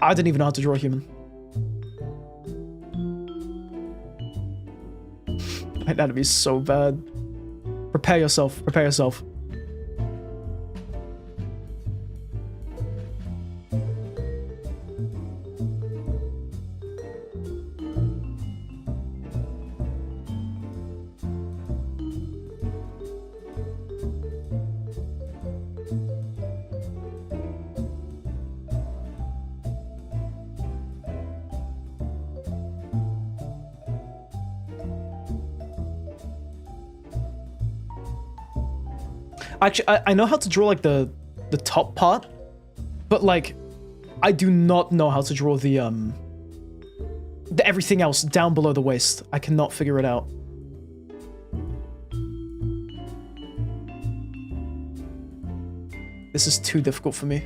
I didn't even know how to draw a human. That'd be so bad. Prepare yourself. Prepare yourself. Actually, I know how to draw, like, the top part, but, like, I do not know how to draw the everything else down below the waist. I cannot figure it out. This is too difficult for me.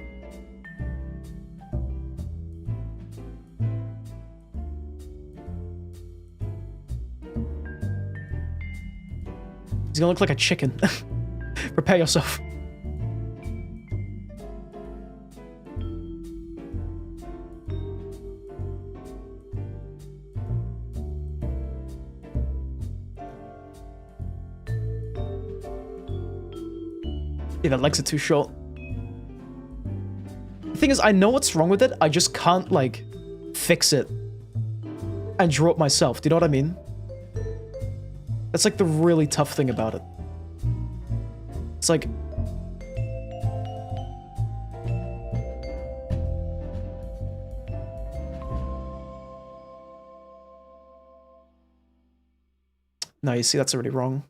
He's gonna look like a chicken. Prepare yourself. Yeah, the legs are too short. The thing is, I know what's wrong with it. I just can't, like, fix it and draw it myself. Do you know what I mean? That's, like, the really tough thing about it. It's like... No, you see, that's already wrong.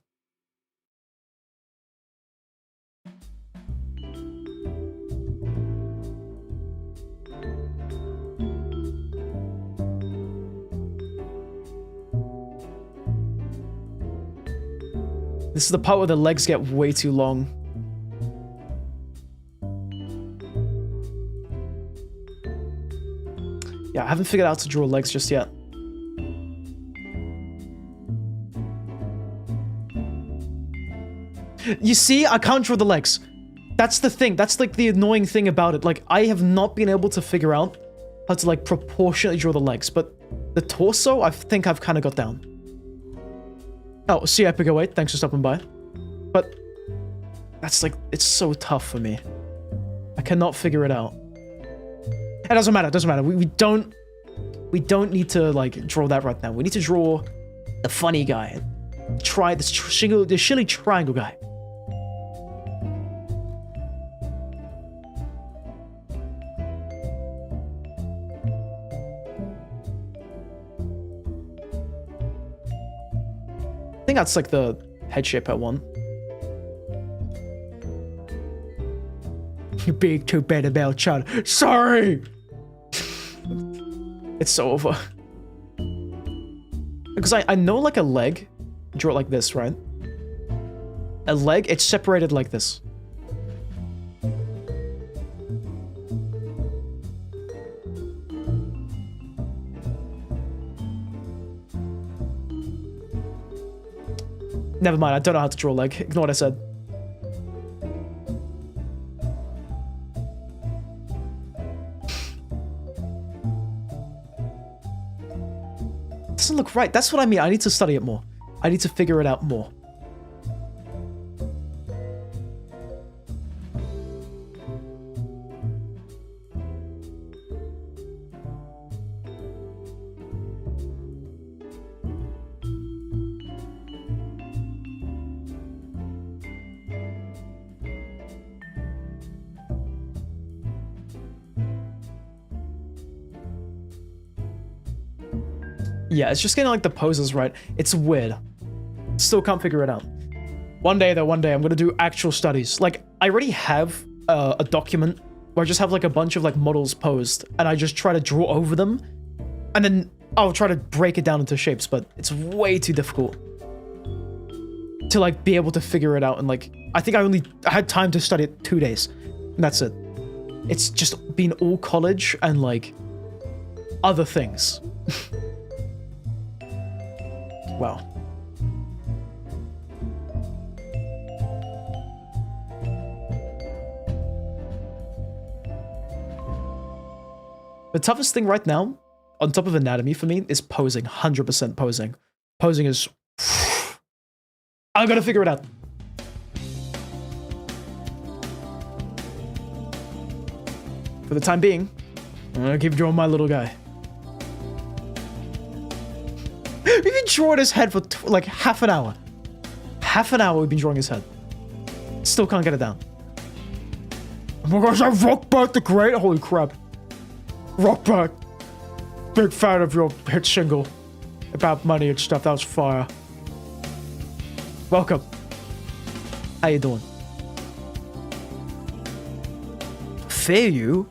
This is the part where the legs get way too long. Yeah, I haven't figured out how to draw legs just yet. You see, I can't draw the legs. That's the thing. That's like the annoying thing about it. Like, I have not been able to figure out how to like proportionately draw the legs, but the torso, I think I've kind of got down. Oh, see Epic 08, thanks for stopping by. But that's like, it's so tough for me. I cannot figure it out. It doesn't matter, it doesn't matter. We don't need to like draw that right now. We need to draw the funny guy. Try this shilly triangle guy. I think that's like the head shape I want. You being too bad about child. Sorry! It's so over. Because I know like a leg. Draw it like this, right? A leg, it's separated like this. Never mind, I don't know how to draw a leg. Ignore what I said. Doesn't look right. That's what I mean. I need to study it more. I need to figure it out more. Yeah, it's just getting like the poses right. It's weird. Still can't figure it out. One day though, one day I'm gonna do actual studies. Like, I already have a document where I just have like a bunch of like models posed and I just try to draw over them and then I'll try to break it down into shapes, but it's way too difficult to like be able to figure it out. And like, I think I had time to study it 2 days and that's it. It's just been all college and like other things. Wow. The toughest thing right now, on top of anatomy for me, is posing. 100% posing. Posing is... I'm gonna figure it out. For the time being, I'm gonna keep drawing my little guy. We've been drawing his head for like half an hour. Half an hour we've been drawing his head. Still can't get it down. Oh my gosh, I Rockbird the Great? Holy crap. Rockbird. Big fan of your hit single about money and stuff. That was fire. Welcome. How you doing? Fear you?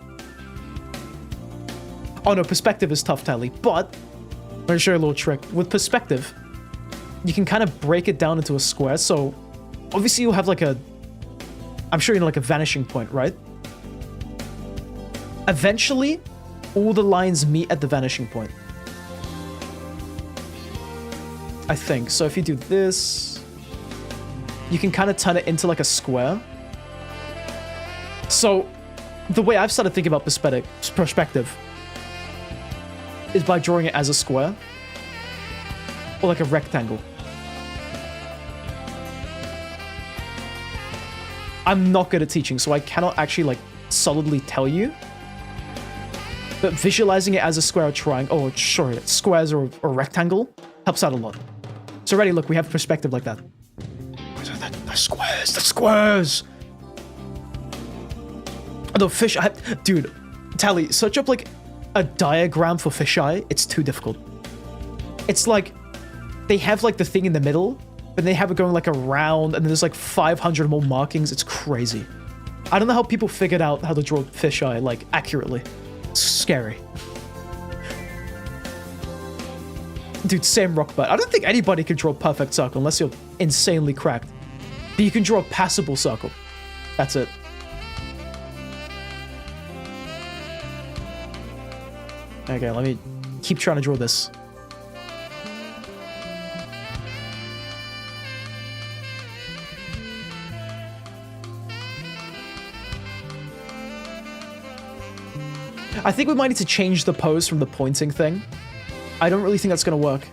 Oh no, perspective is tough, Tally, but let me show you a little trick. With perspective, you can kind of break it down into a square. So obviously you'll have like a, I'm sure you know, like a vanishing point, right? Eventually, all the lines meet at the vanishing point. I think. So if you do this, you can kind of turn it into like a square. So the way I've started thinking about perspective is by drawing it as a square or like a rectangle. I'm not good at teaching, so I cannot actually, like, solidly tell you. But visualizing it as a square or triangle, or sure, squares or rectangle, helps out a lot. So already, look, we have perspective like that. The squares, the squares! The fisheye, dude, Tally, search up, like, a diagram for fisheye. It's too difficult. It's like, they have, like, the thing in the middle, but they have it going, like, around, and then there's, like, 500 more markings. It's crazy. I don't know how people figured out how to draw fisheye, like, accurately. It's scary. Dude, same rock butt. I don't think anybody can draw a perfect circle unless you're insanely cracked. But you can draw a passable circle. That's it. Okay, let me keep trying to draw this. I think we might need to change the pose from the pointing thing. I don't really think that's gonna work.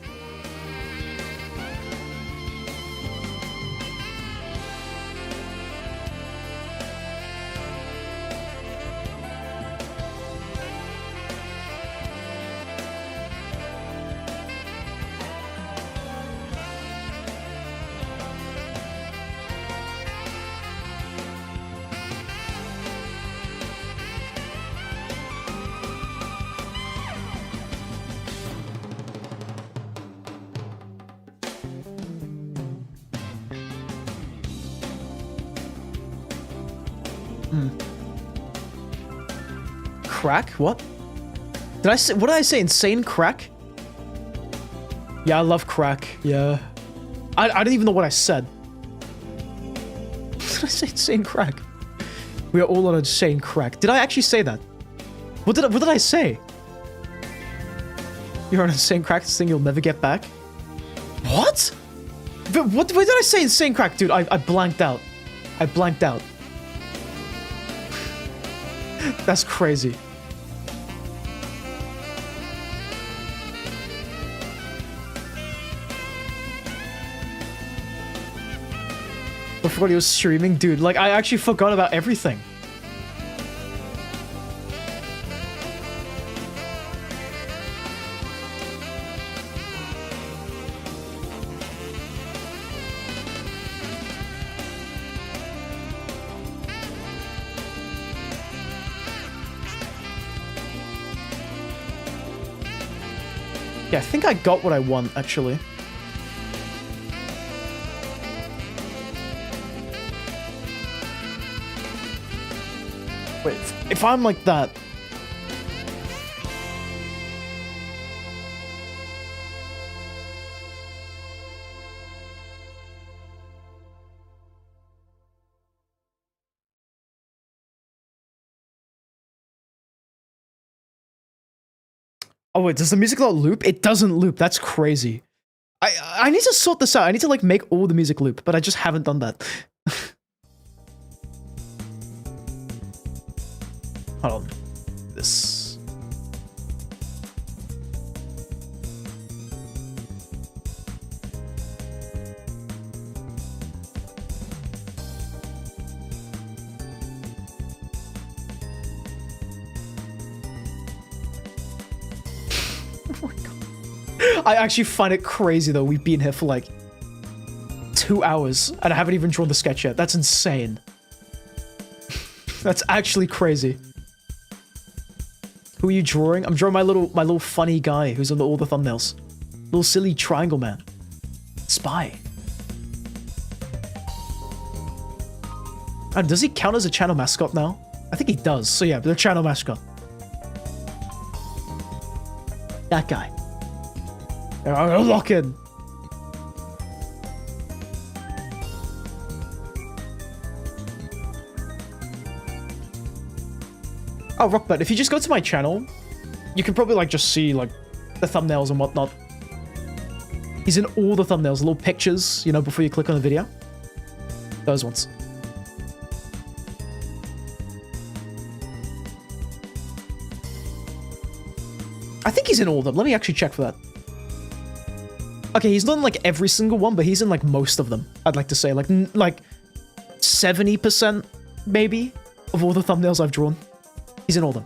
Crack? What? Did I say, what did I say? Insane crack? Yeah, I love crack. Yeah. I don't even know what I said. Did I say insane crack? We are all on insane crack. Did I actually say that? What did I say? You're on insane crack, this thing you'll never get back? What? But what did I say insane crack? Dude, I blanked out. I blanked out. That's crazy. I forgot he was streaming, dude. Like, I actually forgot about everything. Yeah, I think I got what I want, actually. Wait, if I'm like that... Oh wait, does the music not loop? It doesn't loop. That's crazy. I need to sort this out. I need to like make all the music loop, but I just haven't done that. Hold on. This. I actually find it crazy though. We've been here for like 2 hours and I haven't even drawn the sketch yet. That's insane. That's actually crazy. Who are you drawing? I'm drawing my little funny guy who's on all the thumbnails. Little silly triangle man. Spy. And does he count as a channel mascot now? I think he does. So yeah, the channel mascot. That guy. I'm gonna lock in. Oh, Rockbird, if you just go to my channel, you can probably like just see like the thumbnails and whatnot. He's in all the thumbnails, little pictures, you know, before you click on the video. Those ones. I think he's in all of them. Let me actually check for that. Okay, he's not in like every single one, but he's in like most of them. I'd like to say like 70% maybe of all the thumbnails I've drawn. He's in all of them.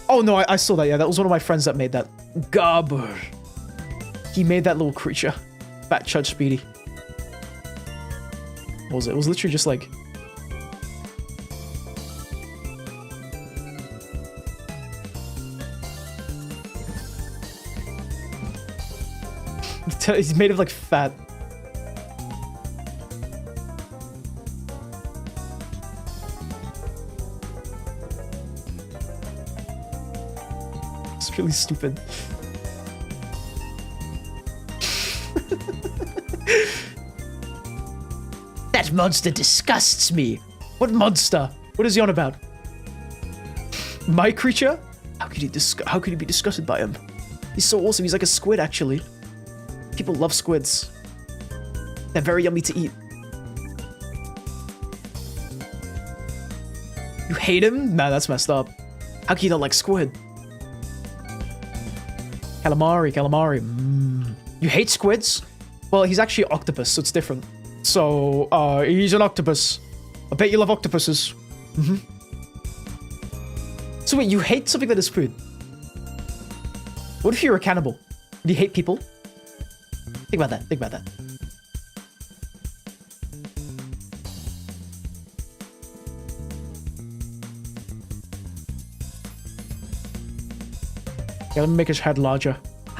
Oh no, I saw that. Yeah, that was one of my friends that made that. Gabber. He made that little creature. Fat Chud Speedy. What was it? It was literally just like... He's made of like fat. It's really stupid. That monster disgusts me. What monster? What is he on about? My creature? How could he be disgusted by him? He's so awesome. He's like a squid, actually. People love squids. They're very yummy to eat. You hate him? Nah, that's messed up. How can you not like squid? Calamari. You hate squids? Well, he's actually an octopus, so it's different. So, he's an octopus. I bet you love octopuses. So wait, you hate something that is food? What if you're a cannibal? Do you hate people? Think about that. Yeah, let me make his head larger.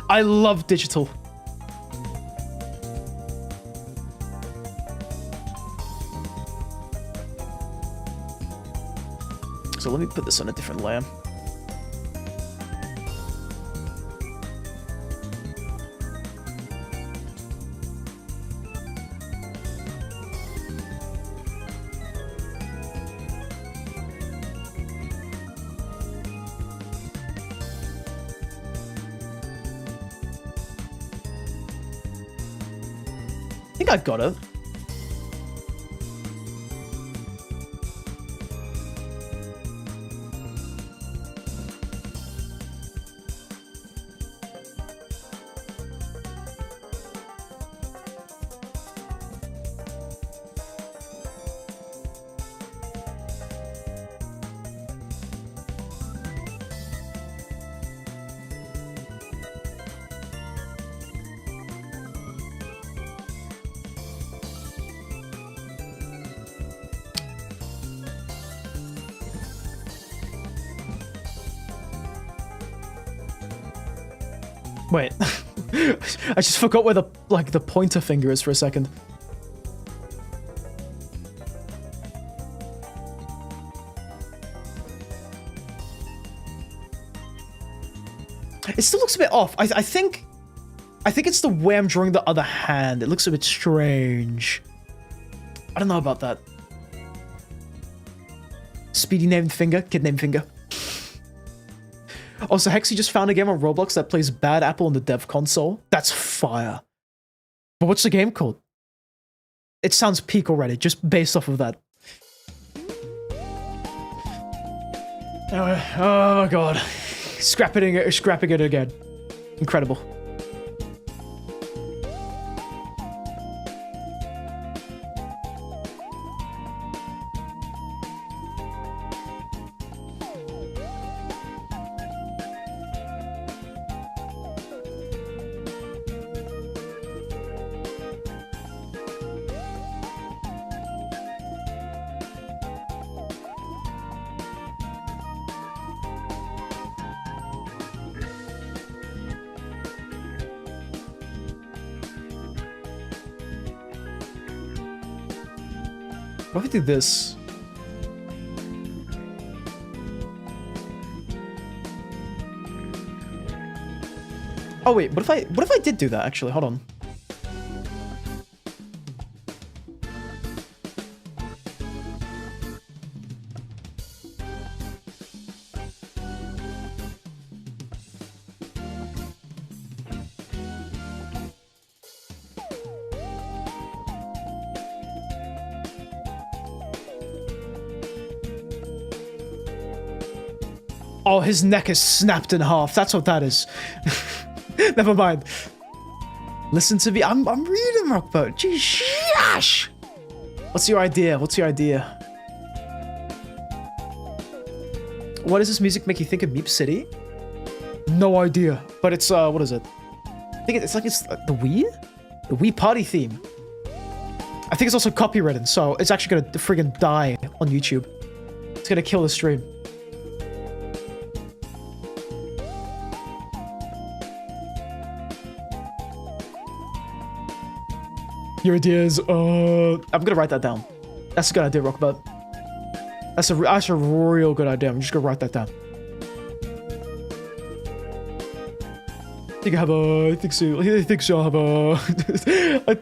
I love digital. So let me put this on a different layer. I think I got it. Wait, I just forgot where the pointer finger is for a second. It still looks a bit off. I think it's the way I'm drawing the other hand. It looks a bit strange. I don't know about that. Speedy named finger, kid named finger. Also, Hexy just found a game on Roblox that plays Bad Apple on the dev console. That's fire. But what's the game called? It sounds peak already, just based off of that. Oh my god. Scrapping it again. Incredible. What if I do this? Oh wait, what if I did do that actually? Hold on. Oh, his neck is snapped in half. That's what that is. Never mind. Listen to me. I'm reading, Rockboat. Jeez, Ash! What's your idea? What's your idea? What does this music make you think of Meep City? No idea. But it's, what is it? I think it's like it's the Wii? The Wii party theme. I think it's also copywritten, so it's actually gonna friggin' die on YouTube. It's gonna kill the stream. Your ideas, I'm gonna write that down. That's a good idea, Rockbird. That's a real good idea. I'm just gonna write that down. I think so. I'll have a... I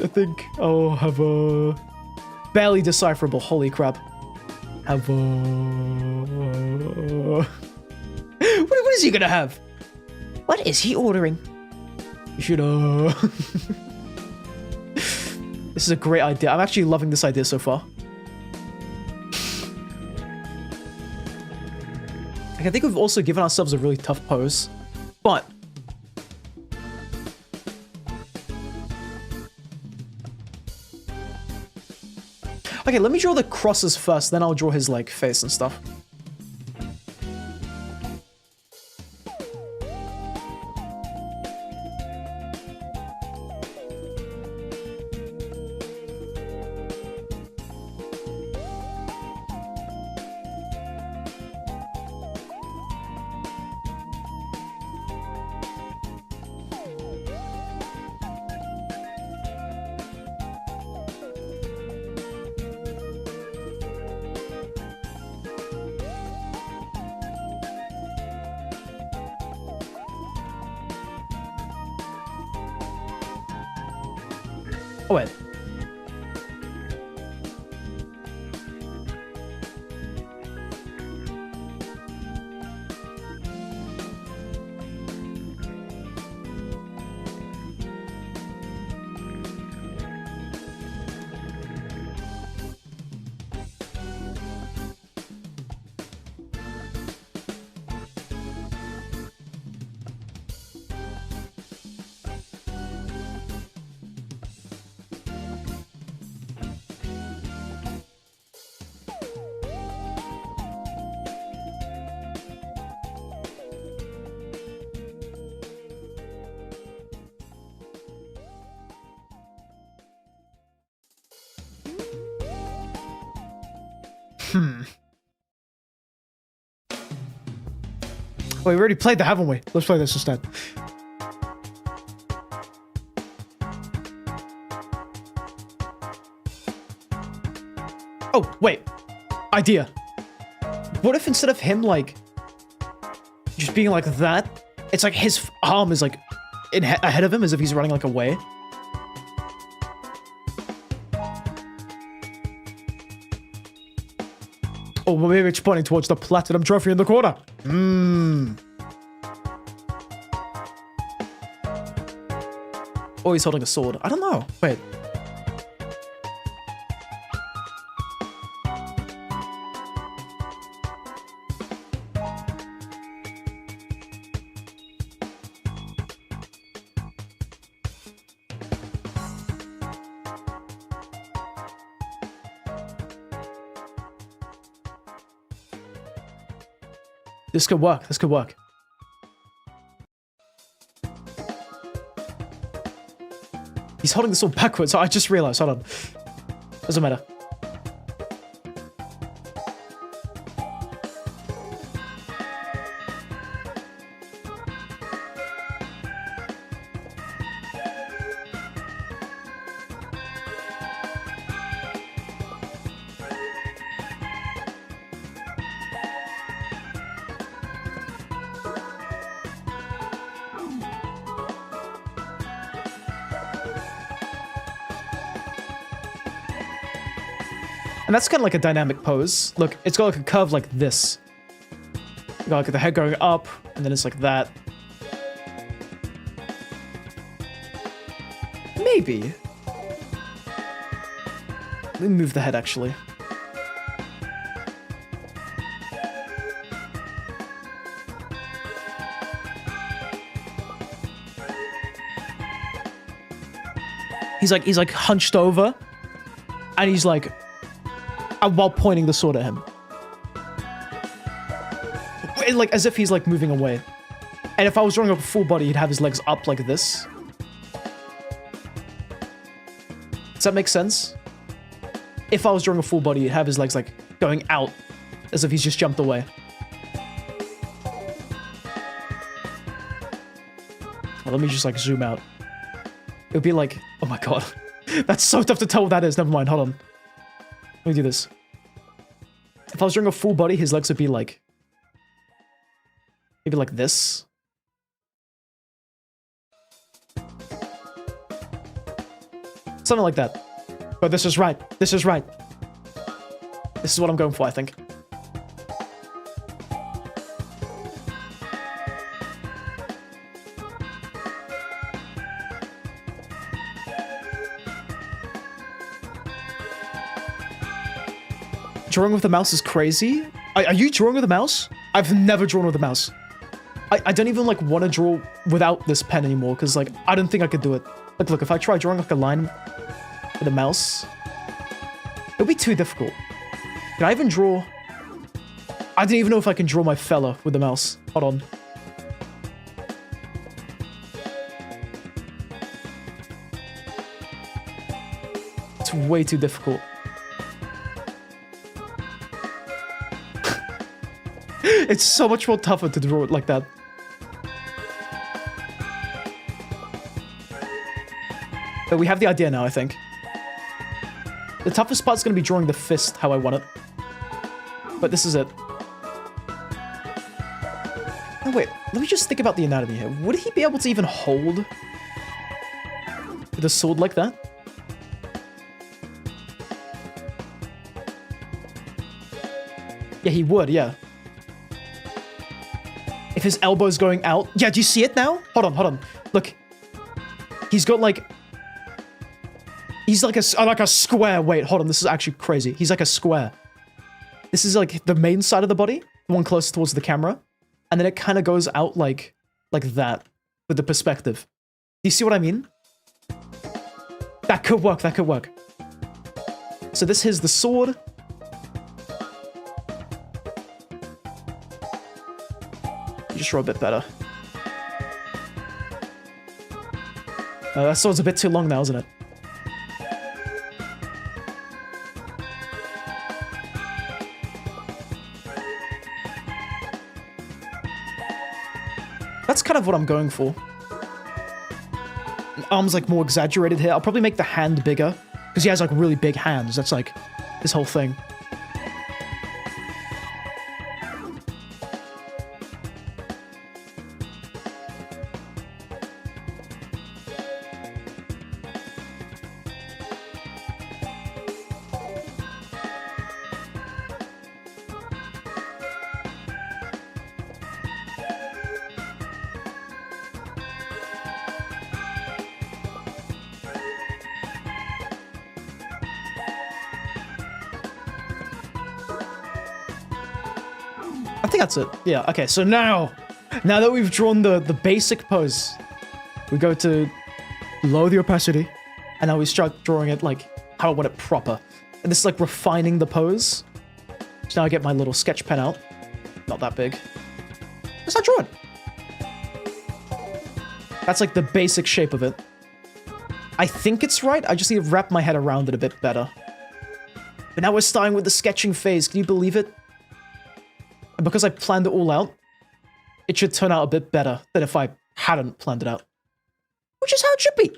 think I'll have a... Barely decipherable, holy crap. Have a... What is he gonna have? What is he ordering? You should, This is a great idea. I'm actually loving this idea so far. Like, I think we've also given ourselves a really tough pose, but... Okay, let me draw the crosses first, then I'll draw his, like, face and stuff. Oh, wait. Wait, we already played that, haven't we? Let's play this instead. Oh, wait. Idea. What if instead of him, like, just being like that, it's like his arm is, like, ahead of him as if he's running, like, away? Oh, well, maybe it's pointing towards the platinum trophy in the corner. Oh, he's holding a sword. I don't know. Wait. This could work. This could work. He's holding the sword backwards. I just realized. Hold on. Doesn't matter. And that's kind of like a dynamic pose. Look, it's got like a curve like this. You got like the head going up, and then it's like that. Maybe. Let me move the head, actually. He's like hunched over, and he's like, while pointing the sword at him, like as if he's like moving away. And if I was drawing up a full body, he'd have his legs up like this. Does that make sense? If I was drawing a full body, he'd have his legs like going out, as if he's just jumped away. Well, let me just like zoom out. It would be like, oh my god. That's so tough to tell what that is. Never mind, hold on. Let me do this. If I was drawing a full body, his legs would be like... maybe like this. Something like that. But this is right. This is right. This is what I'm going for, I think. Drawing with the mouse is crazy. Are you drawing with a mouse? I've never drawn with a mouse. I don't even like want to draw without this pen anymore because like I don't think I could do it. Like look, if I try drawing like a line with a mouse, it'll be too difficult. Can I even draw? I don't even know if I can draw my fella with the mouse. Hold on. It's way too difficult. It's so much more tougher to draw it like that. But we have the idea now, I think. The toughest part's going to be drawing the fist how I want it. But this is it. Oh, wait. Let me just think about the anatomy here. Would he be able to even hold the sword like that? Yeah, he would, yeah. If his elbow's going out... yeah, do you see it now? Hold on, hold on. Look. He's got like... he's like a square. Wait, hold on. This is actually crazy. He's like a square. This is like the main side of the body. The one closest towards the camera. And then it kind of goes out like that. With the perspective. Do you see what I mean? That could work. That could work. So this is the sword. Just draw a bit better. That sword's a bit too long now, isn't it? That's kind of what I'm going for. Arms like more exaggerated here. I'll probably make the hand bigger because he has like really big hands. That's like his whole thing. I think that's it. Yeah, okay, so now that we've drawn the basic pose, we go to lower the opacity, and now we start drawing it like how I want it proper. And this is like refining the pose. So now I get my little sketch pen out. Not that big. Let's start drawing. That's like the basic shape of it. I think it's right. I just need to wrap my head around it a bit better. But now we're starting with the sketching phase. Can you believe it? And because I planned it all out, it should turn out a bit better than if I hadn't planned it out. Which is how it should be.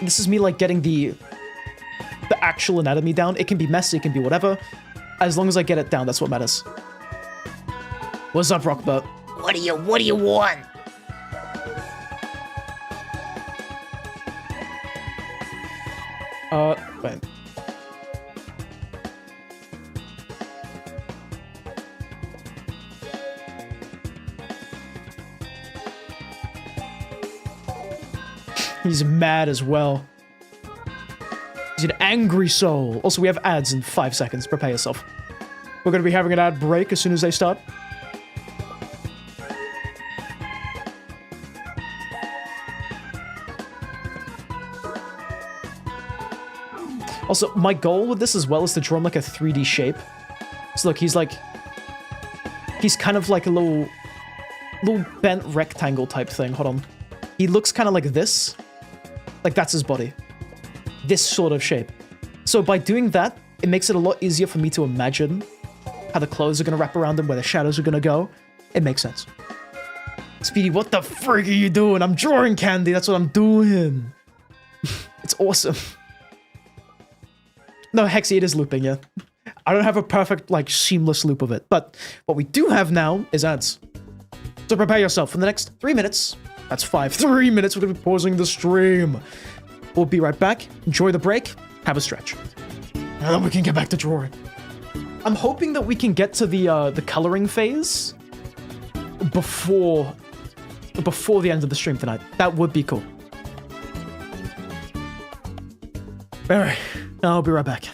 This is me like getting the actual anatomy down. It can be messy, it can be whatever. As long as I get it down, that's what matters. What's up, Rockbert? What do you want? Wait. He's mad as well. He's an angry soul. Also, we have ads in 5 seconds. Prepare yourself. We're going to be having an ad break as soon as they start. Also, my goal with this as well is to draw him like a 3D shape. So look, he's kind of like a little bent rectangle type thing. Hold on. He looks kind of like this. Like that's his body. This sort of shape. So by doing that, it makes it a lot easier for me to imagine how the clothes are going to wrap around him, where the shadows are going to go. It makes sense. Speedy, what the frick are you doing? I'm drawing candy. That's what I'm doing. It's awesome. No, Hexy, it is looping, yeah. I don't have a perfect, like, seamless loop of it. But what we do have now is ads. So prepare yourself for the next 3 minutes. That's 5. 3 minutes, we're going to be pausing the stream. We'll be right back. Enjoy the break. Have a stretch. And then we can get back to drawing. I'm hoping that we can get to the coloring phase before the end of the stream tonight. That would be cool. Alright, I'll be right back.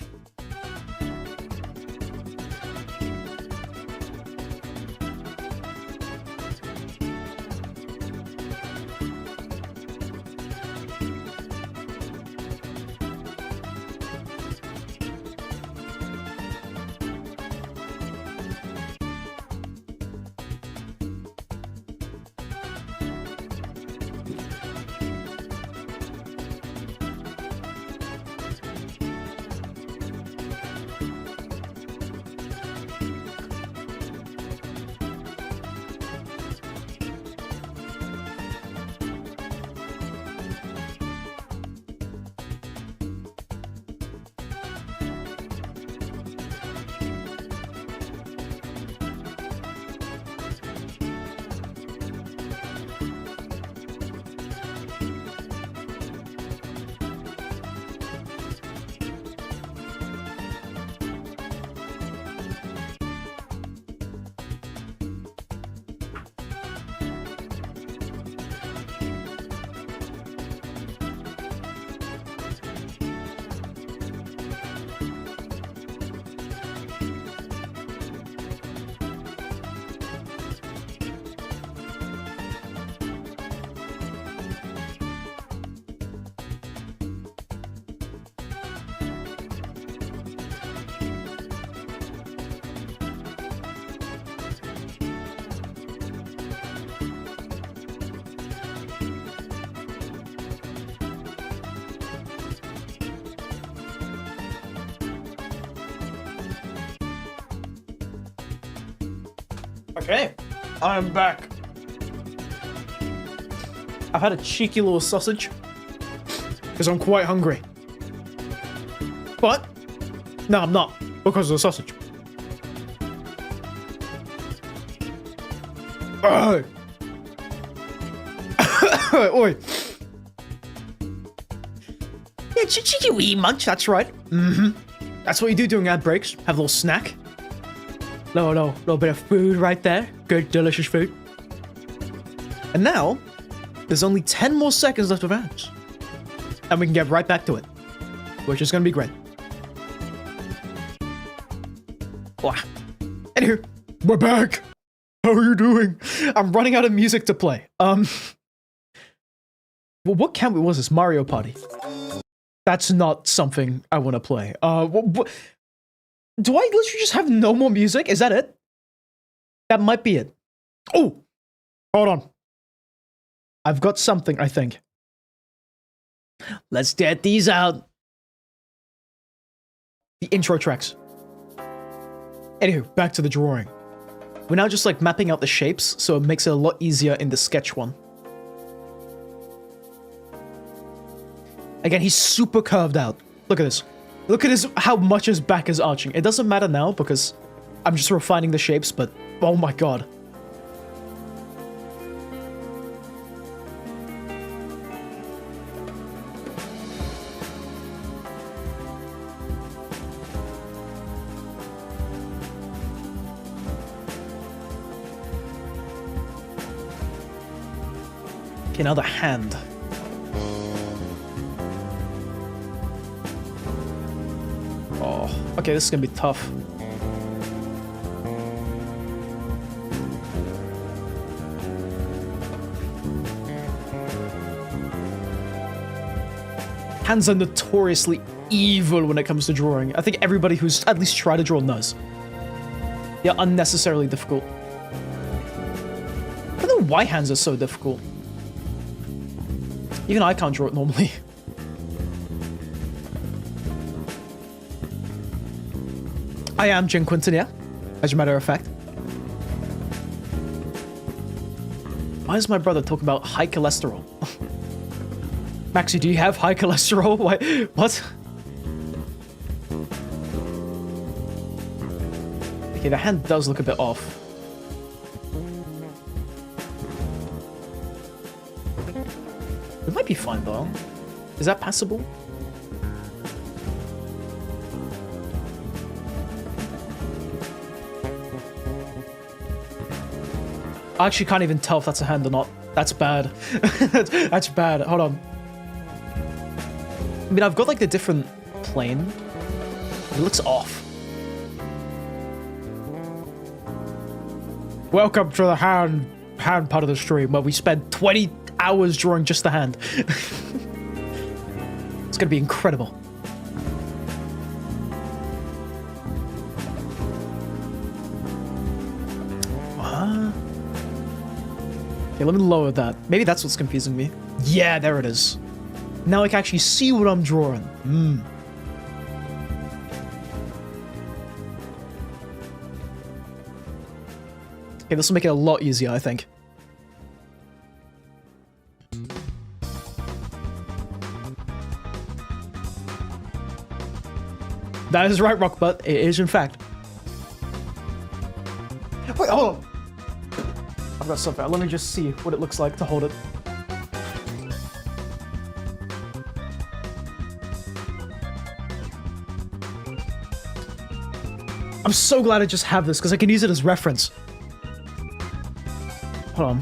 Okay, I'm back. I've had a cheeky little sausage because I'm quite hungry. But no, I'm not, because of the sausage. Oh. Oi. Yeah, cheeky wee munch, that's right. That's what you do during ad breaks. Have a little snack. Little bit of food right there. Good, delicious food. And now, there's only 10 more seconds left of ads. And we can get right back to it. Which is gonna be great. Wow. Anywho, we're back! How are you doing? I'm running out of music to play. Well, what camp was this? Mario Party. That's not something I want to play. Do I literally just have no more music? Is that it? That might be it. Oh! Hold on. I've got something, I think. Let's get these out. The intro tracks. Anywho, back to the drawing. We're now just like mapping out the shapes, so it makes it a lot easier in the sketch one. Again, he's super curved out. Look at this. Look at how much his back is arching. It doesn't matter now because I'm just refining the shapes, but oh my god. Okay, now the hand. Oh, okay, this is gonna be tough. Hands are notoriously evil when it comes to drawing. I think everybody who's at least tried to draw knows. They're unnecessarily difficult. I don't know why hands are so difficult. Even I can't draw it normally. I am Jim Quinton, yeah, as a matter of fact. Why is my brother talking about high cholesterol? Maxie, do you have high cholesterol? Why? What? Okay, the hand does look a bit off. It might be fine though. Is that passable? I actually can't even tell if that's a hand or not. That's bad. That's bad. Hold on. I mean, I've got like the different plane. It looks off. Welcome to the hand part of the stream where we spend 20 hours drawing just the hand. It's gonna be incredible. Okay, let me lower that. Maybe that's what's confusing me. Yeah, there it is. Now I can actually see what I'm drawing. Okay, this will make it a lot easier, I think. That is right, Rockbutt. It is, in fact. Wait, hold on. I've got something. Let me just see what it looks like to hold it. I'm so glad I just have this because I can use it as reference. Hold on.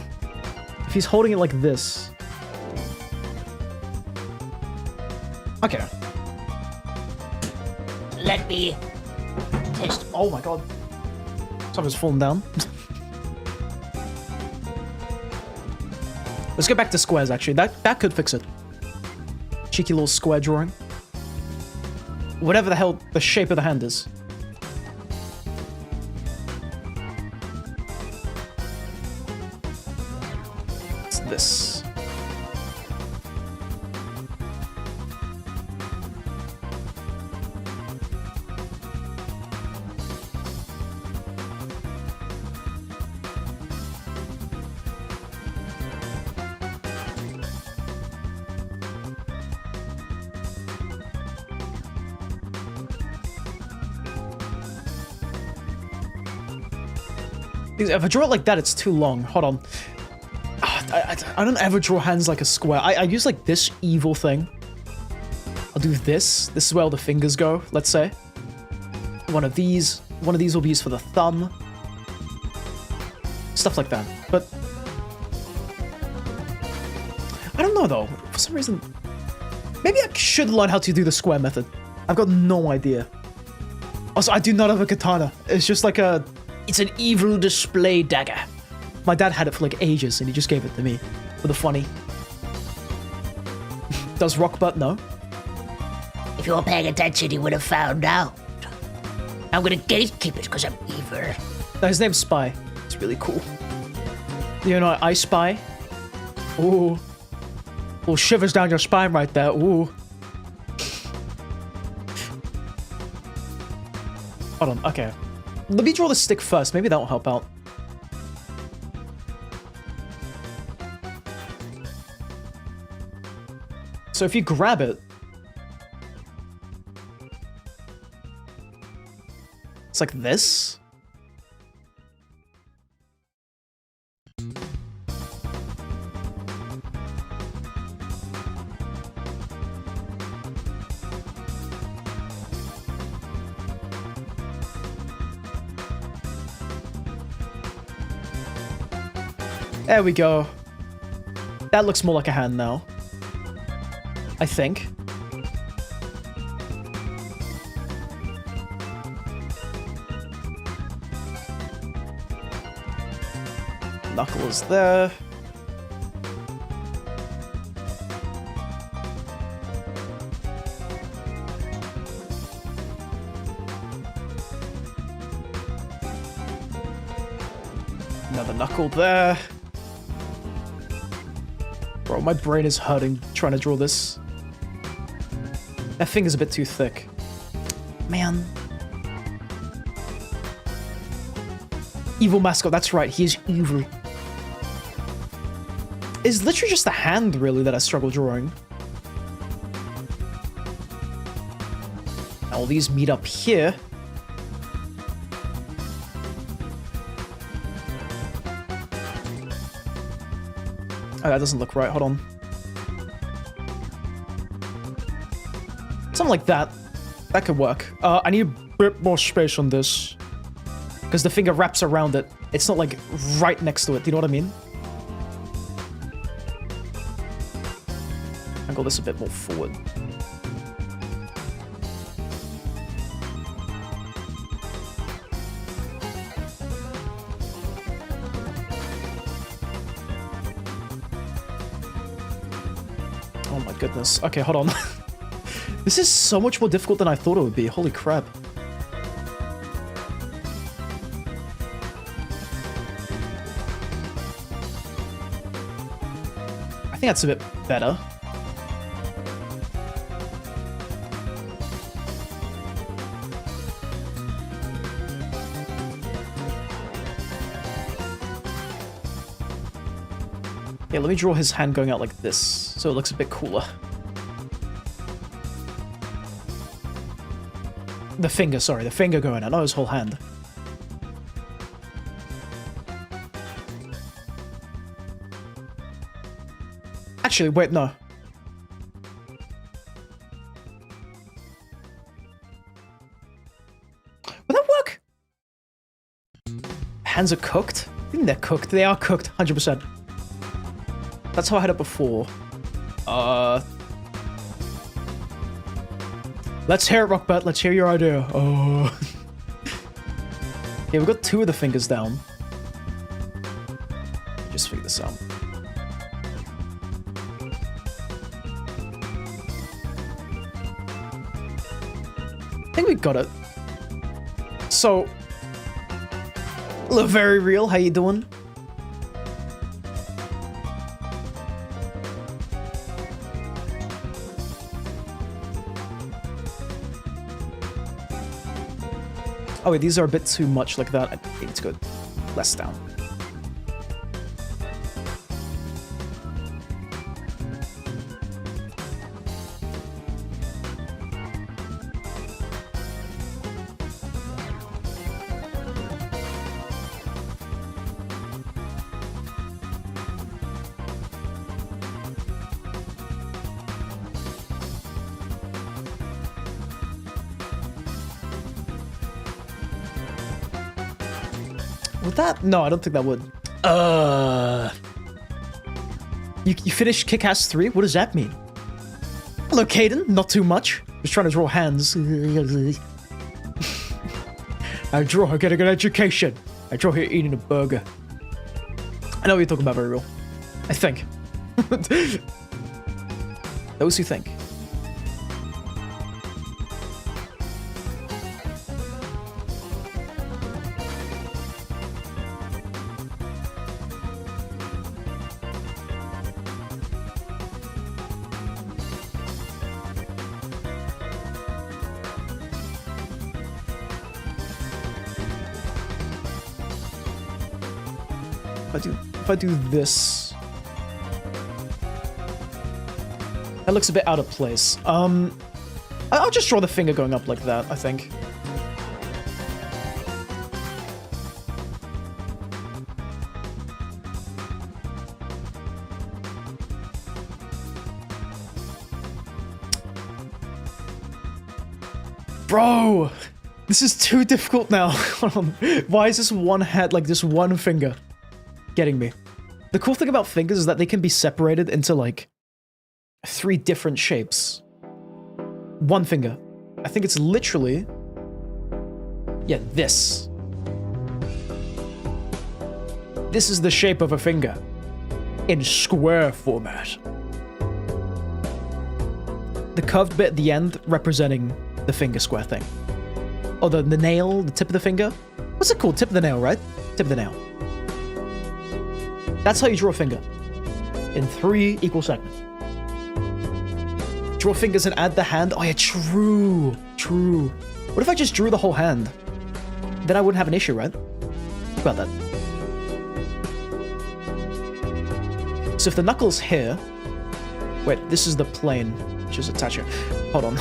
If he's holding it like this. Okay. Let me test. Oh my god. Something's fallen down. Let's go back to squares, actually. That could fix it. Cheeky little square drawing. Whatever the hell the shape of the hand is. It's this. If I draw it like that, it's too long. Hold on. I don't ever draw hands like a square. I use like this evil thing. I'll do this. This is where all the fingers go, let's say. One of these will be used for the thumb. Stuff like that. But I don't know though. For some reason, maybe I should learn how to do the square method. I've got no idea. Also, I do not have a katana. It's just like a... It's an evil display dagger. My dad had it for like ages and he just gave it to me for the funny. Does Rockbutt know? If you were paying attention, you would have found out. I'm gonna gatekeep it because I'm evil. No, his name's Spy. It's really cool. You know, I spy. Ooh. Ooh, shivers down your spine right there. Ooh. Hold on, okay. Let me draw the stick first. Maybe that will help out. So if you grab it, it's like this. There we go. That looks more like a hand now. I think. knuckle is there. Another knuckle there. Bro, my brain is hurting trying to draw this. That finger's a bit too thick. Man. Evil mascot, that's right, he is evil. It's literally just the hand, really, that I struggle drawing. All these meet up here. Oh, that doesn't look right, hold on. Something like that. That could work. I need a bit more space on this. Because the finger wraps around it. It's not like right next to it, do you know what I mean? Angle this a bit more forward. Oh my goodness. Okay, hold on. This is so much more difficult than I thought it would be. Holy crap. I think that's a bit better. Yeah, let me draw his hand going out like this, so it looks a bit cooler. The finger, sorry, the finger going out, not his whole hand. Actually, wait, no. Will that work? Hands are cooked? I think they're cooked. They are cooked, 100%. That's how I had it before. Let's hear it, Rockbet. Let's hear your idea. Oh. Yeah, we've got 2 of the fingers down. Just figure this out. I think we got it. So, look very real. How you doing? Oh wait, these are a bit too much like that. I need to go less down. Would that? No, I don't think that would. You finished Kick-Ass 3? What does that mean? Hello, Caden. Not too much. Just trying to draw hands. I draw her getting an education. I draw her eating a burger. I know what you're talking about, very real. I think. Those who think. If I do this, that looks a bit out of place. I'll just draw the finger going up like that, I think. Bro, this is too difficult now. Why is this one hand, like this one finger, getting me? The cool thing about fingers is that they can be separated into like 3 different shapes. One finger. I think it's literally, yeah, this. This is the shape of a finger in square format. The curved bit at the end representing the finger square thing. Oh, the nail, the tip of the finger. What's it called? Tip of the nail, right? Tip of the nail. That's how you draw a finger. In 3 equal segments. Draw fingers and add the hand. Oh yeah, true. True. What if I just drew the whole hand? Then I wouldn't have an issue, right? Think about that. So if the knuckle's here... Wait, this is the plane, which is attached here. Hold on.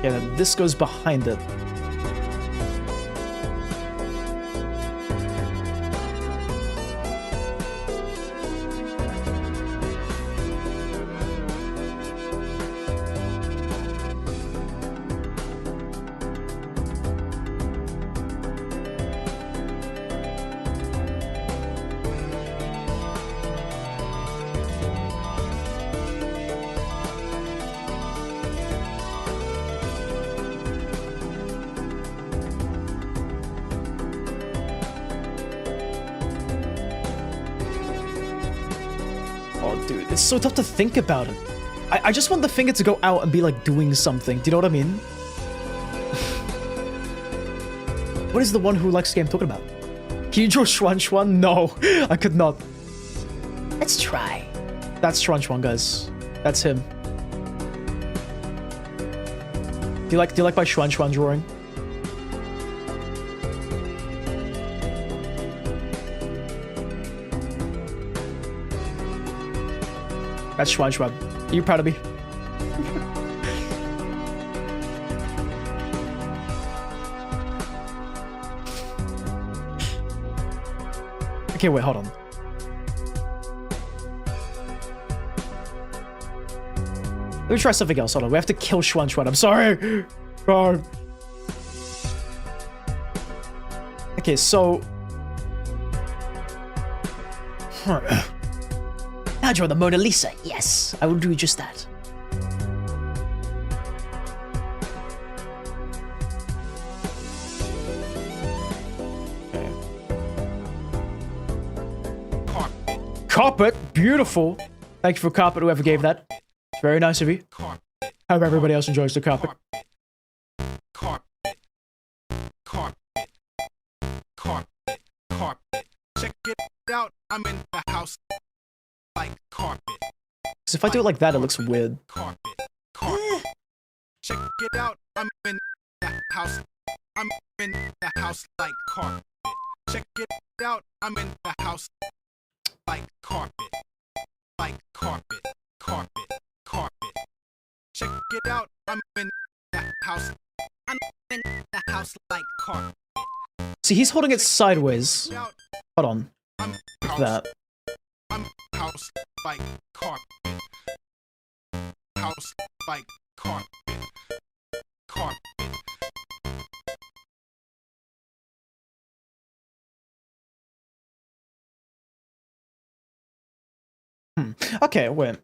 Yeah, then this goes behind it. Dude, it's so tough to think about it. I just want the finger to go out and be like doing something. Do you know what I mean? What is the one who likes the game talking about? Can you draw Schwan Schwan? No, I could not. Let's try. That's Schwan Schwan, guys. That's him. Do you like my Schwan Schwan drawing? That's Schwan Schwan. Are you proud of me? Okay, wait, hold on. Let me try something else. Hold on. We have to kill Schwan Schwan. I'm sorry. God. Okay, so... Now draw the Mona Lisa. Yes, I will do just that. Carpet. Beautiful. Thank you for carpet, whoever gave that. It's very nice of you. Hope everybody else enjoys the carpet. Check it out. I'm in the house. Like carpet. Because if I do it like that, it looks weird. Carpet. Check it out. I'm in the house. I'm in the house like carpet. Check it out. I'm in the house like carpet. Like carpet. Carpet. Check it out. I'm in the house. I'm in the house like carpet. See, he's holding it sideways. Hold on. Like that. House like carpet. House like carpet. Carpet. Okay, wait.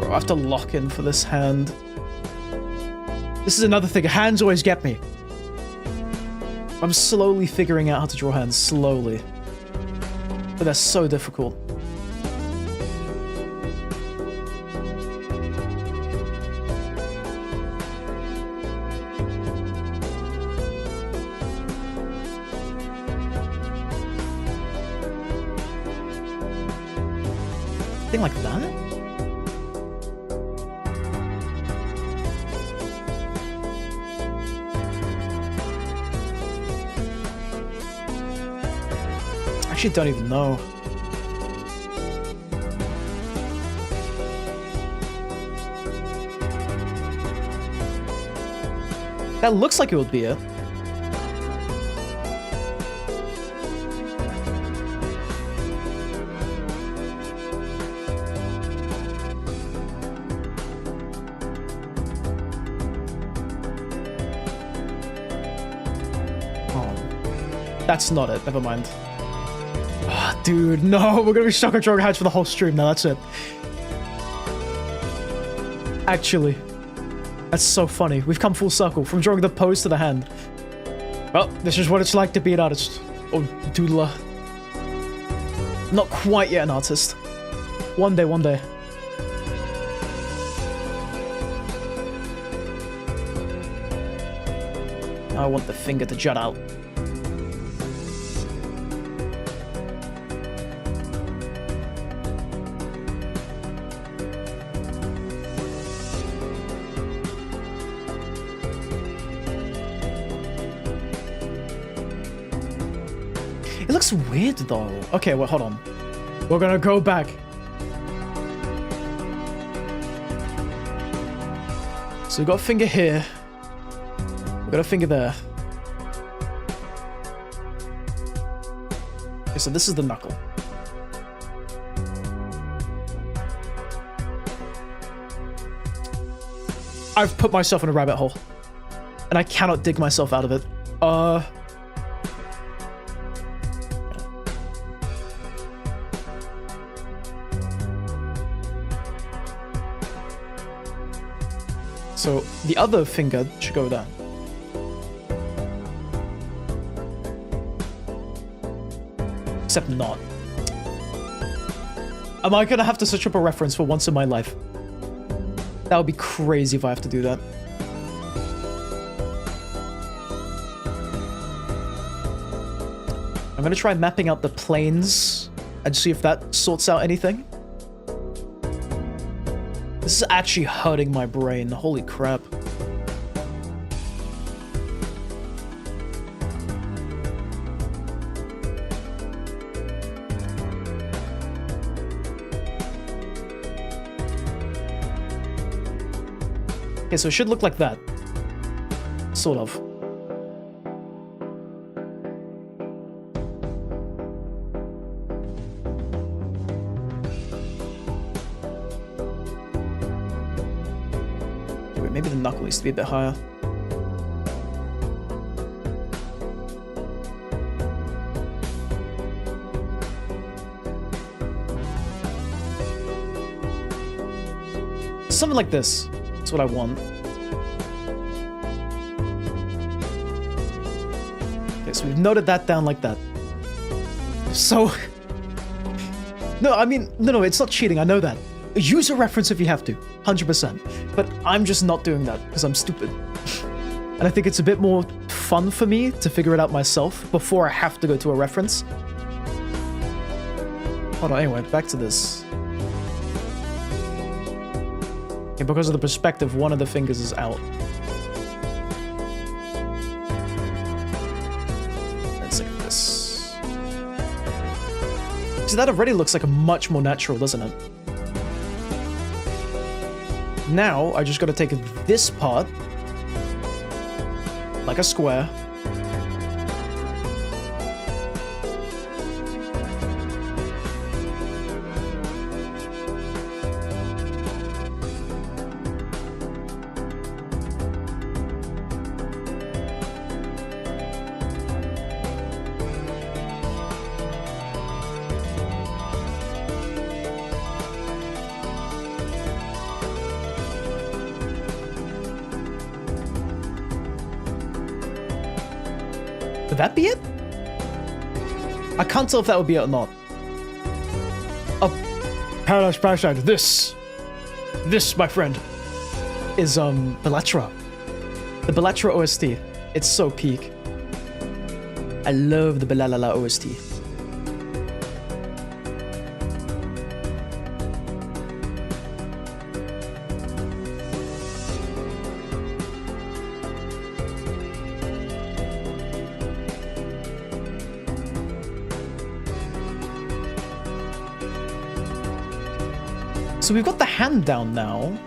I have to lock in for this hand. This is another thing. Hands always get me. I'm slowly figuring out how to draw hands. Slowly. But they're so difficult. Thing like that? actually don't even know. That looks like it would be it. That's not it. Never mind. Oh, dude, no. We're gonna be stuck on drawing heights for the whole stream. No, that's it. Actually, that's so funny. We've come full circle from drawing the pose to the hand. Well, this is what it's like to be an artist. Or doodler. Not quite yet an artist. One day, one day. I want the finger to jut out. It looks weird though. Okay, well, hold on. We're gonna go back. So we got a finger here. We got a finger there. Okay, so this is the knuckle. I've put myself in a rabbit hole. And I cannot dig myself out of it. So the other finger should go there. Except not. Am I gonna have to search up a reference for once in my life? That would be crazy if I have to do that. I'm gonna try mapping out the planes and see if that sorts out anything. This is actually hurting my brain. Holy crap. Okay, so it should look like that. Sort of. Maybe the knuckle needs to be a bit higher. Something like this. That's what I want. Okay, so we've noted that down like that. So... No, I mean, no, it's not cheating, I know that. Use a reference if you have to, 100%. But I'm just not doing that, because I'm stupid. And I think it's a bit more fun for me to figure it out myself before I have to go to a reference. Hold on, anyway, back to this. Okay, because of the perspective, one of the fingers is out. Let's look at this. So that already looks like a much more natural, doesn't it? Now, I just gotta take this part, like a square, Would that be it? I can't tell if that would be it or not. Oh, Paradise Parasite. This, my friend, is Bellatra. The Bellatra OST. It's so peak. I love the Belalala OST. So we've got the hand down now,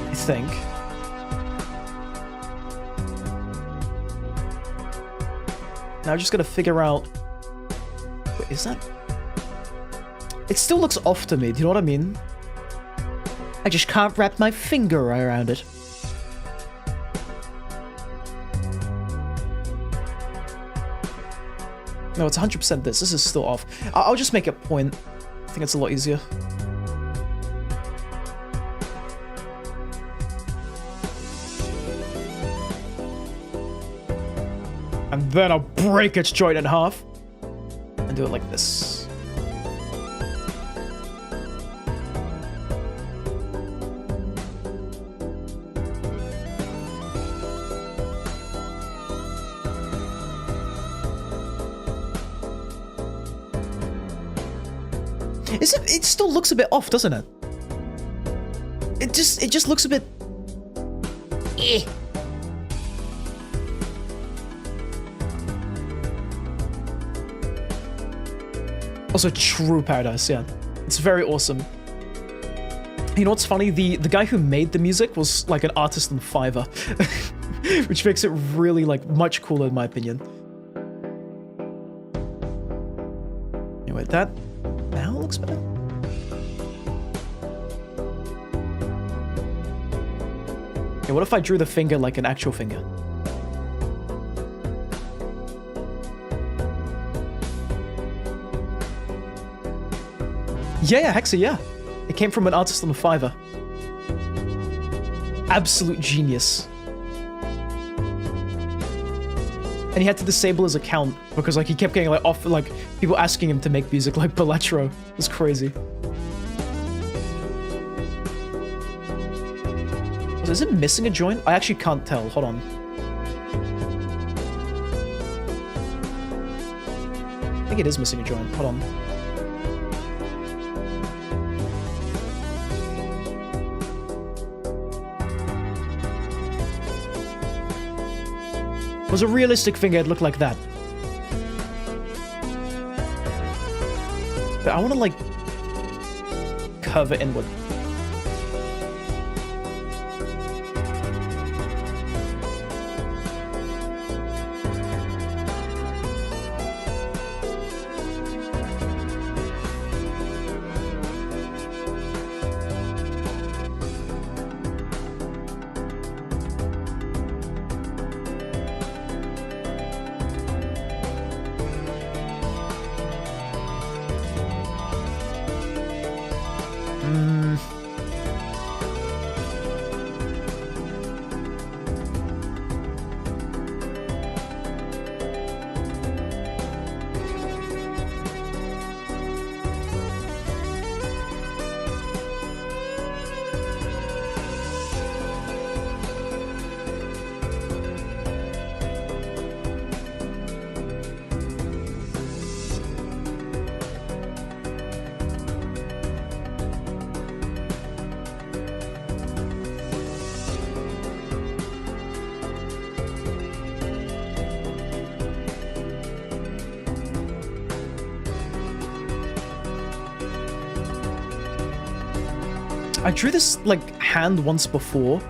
I think. Now I just gotta figure out... Wait, is that... It still looks off to me, do you know what I mean? I just can't wrap my finger around it. No, it's 100% this. This is still off. I'll just make a point. I think it's a lot easier. And then I'll break its joint in half. And do it like this. It still looks a bit off, doesn't it? It just looks a bit... Eh. Also, true paradise, yeah. It's very awesome. You know what's funny? The guy who made the music was like an artist on Fiverr. Which makes it really, like, much cooler in my opinion. Anyway, that now looks better. Okay, what if I drew the finger like an actual finger? Yeah, Hexa, yeah. It came from an artist on the Fiverr. Absolute genius. And he had to disable his account because, like, he kept getting, like, off, like, people asking him to make music like Belletro. It was crazy. Is it missing a joint? I actually can't tell. Hold on. I think it is missing a joint. Hold on. Was a realistic finger, it'd look like that. But I want to, like, curve it inward. I drew this, like, hand once before.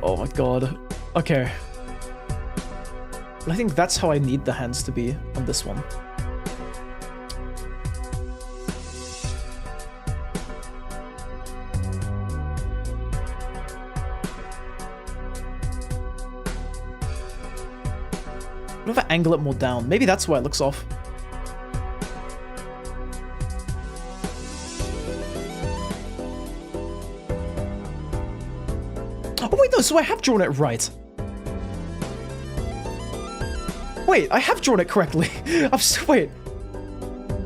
Oh my god. Okay. I think that's how I need the hands to be on this one. What if I angle it more down? Maybe that's why it looks off. Oh wait, no, so I have drawn it right. Wait, I have drawn it correctly. I'm still, wait.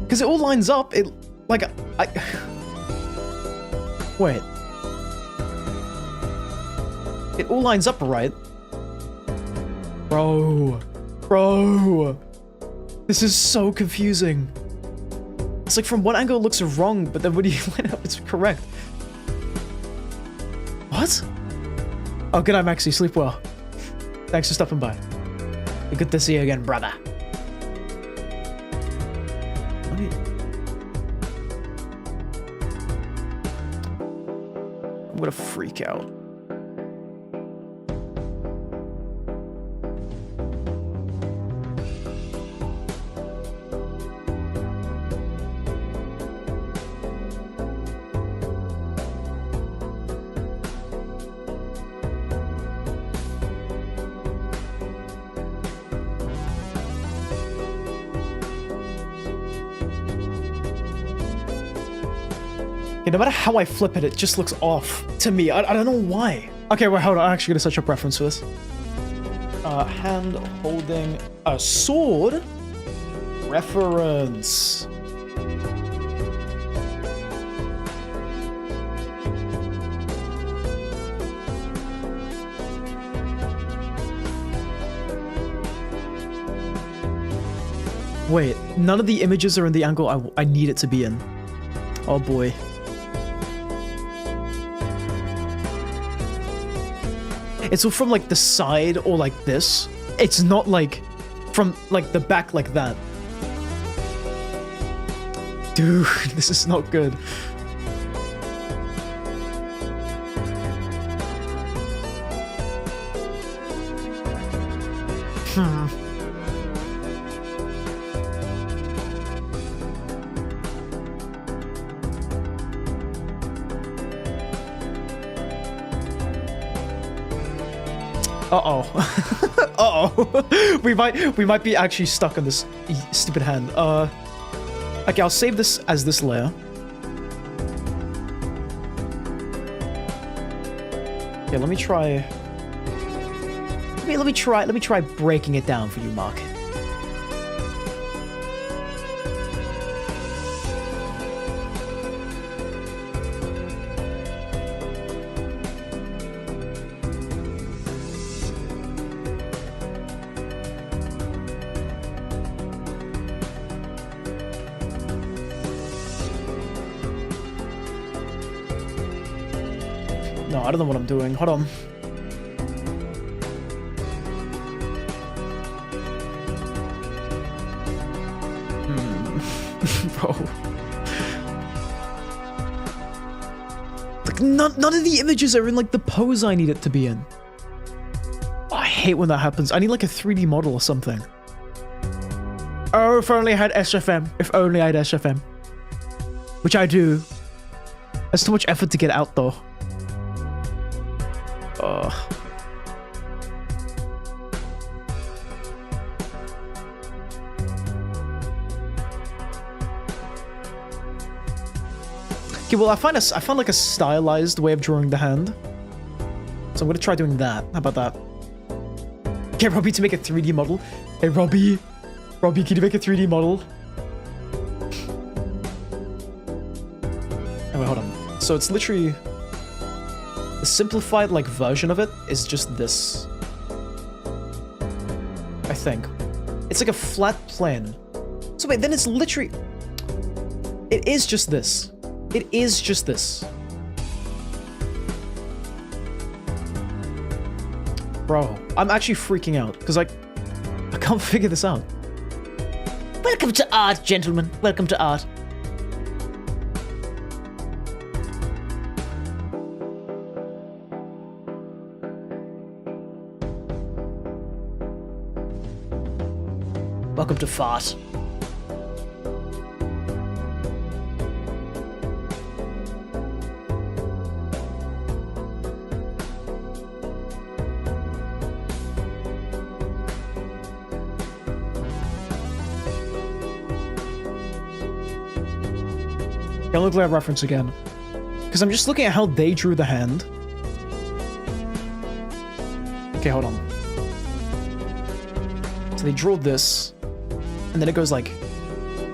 Because it all lines up, it, like, wait. It all lines up right. Bro. Bro. This is so confusing. It's like from one angle it looks wrong, but then when you line up, it's correct. What? Oh, good night, Maxie. Sleep well. Thanks for stopping by. Good to see you again, brother. Let me... I'm gonna freak out. Yeah, no matter how I flip it, it just looks off to me. I don't know why. Okay, wait, hold on. I'm actually gonna search up reference for this. Hand holding a sword. Reference. Wait, none of the images are in the angle I need it to be in. Oh boy. It's all from like the side or like this. It's not like from like the back like that. Dude, this is not good. Uh-oh. Uh-oh. we might be actually stuck on this stupid hand. Okay, I'll save this as this layer. Okay, let me try breaking it down for you, Mark. No, I don't know what I'm doing. Hold on. Bro. Like, none of the images are in, like, the pose I need it to be in. Oh, I hate when that happens. I need, like, a 3D model or something. Oh, if only I had SFM. If only I had SFM. Which I do. That's too much effort to get out, though. Okay, well, I found like a stylized way of drawing the hand. So I'm gonna try doing that. How about that? Okay, Robbie, to make a 3D model. Hey, Robbie, can you make a 3D model? Oh, wait, hold on. So it's literally the simplified like version of it is just this. I think it's like a flat plane. So wait, then it's literally. It is just this. It is just this. Bro, I'm actually freaking out because I can't figure this out. Welcome to art, gentlemen. Welcome to art. Welcome to fart. I'll look at reference again. Because I'm just looking at how they drew the hand. Okay, hold on. So they drew this. And then it goes like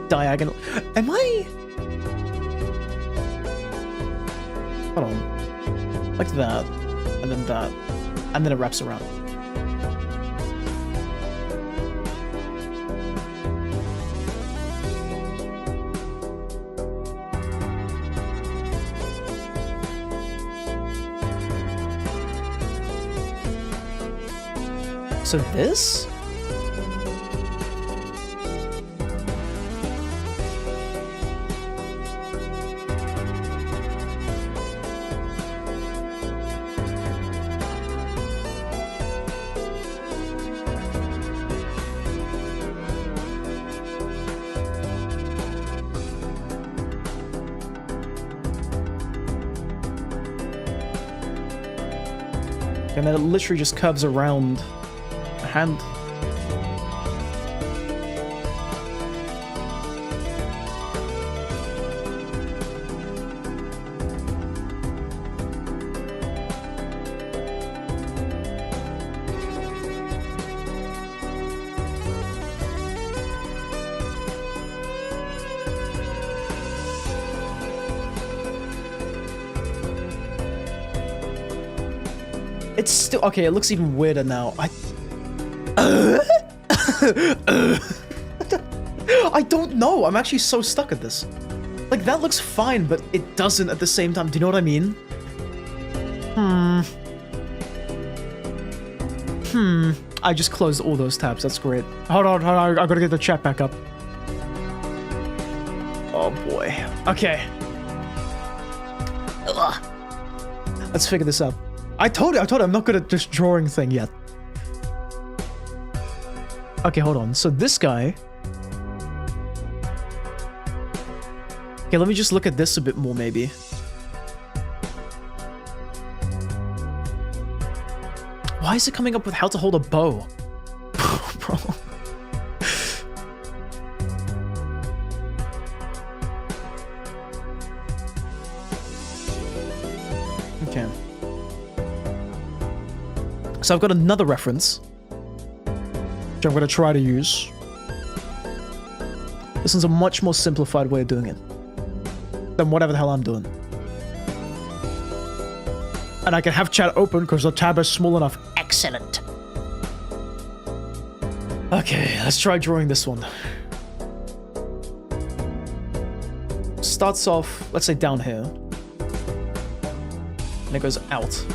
diagonal. Am I? Hold on. Like that. And then that. And then it wraps around. So this? And then it literally just curves around a hand. It's still okay. It looks even weirder now. I don't know. I'm actually so stuck at this. Like that looks fine, but it doesn't at the same time. Do you know what I mean? I just closed all those tabs. That's great. Hold on. I gotta get the chat back up. Oh boy. Okay. Ugh. Let's figure this out. I told you I'm not good at this drawing thing yet. Okay, hold on. So this guy... Okay, let me just look at this a bit more, maybe. Why is it coming up with how to hold a bow? Bro. Okay. So I've got another reference, which I'm going to try to use. This is a much more simplified way of doing it than whatever the hell I'm doing. And I can have chat open because the tab is small enough. Excellent. Okay, let's try drawing this one. Starts off, let's say down here. And it goes out.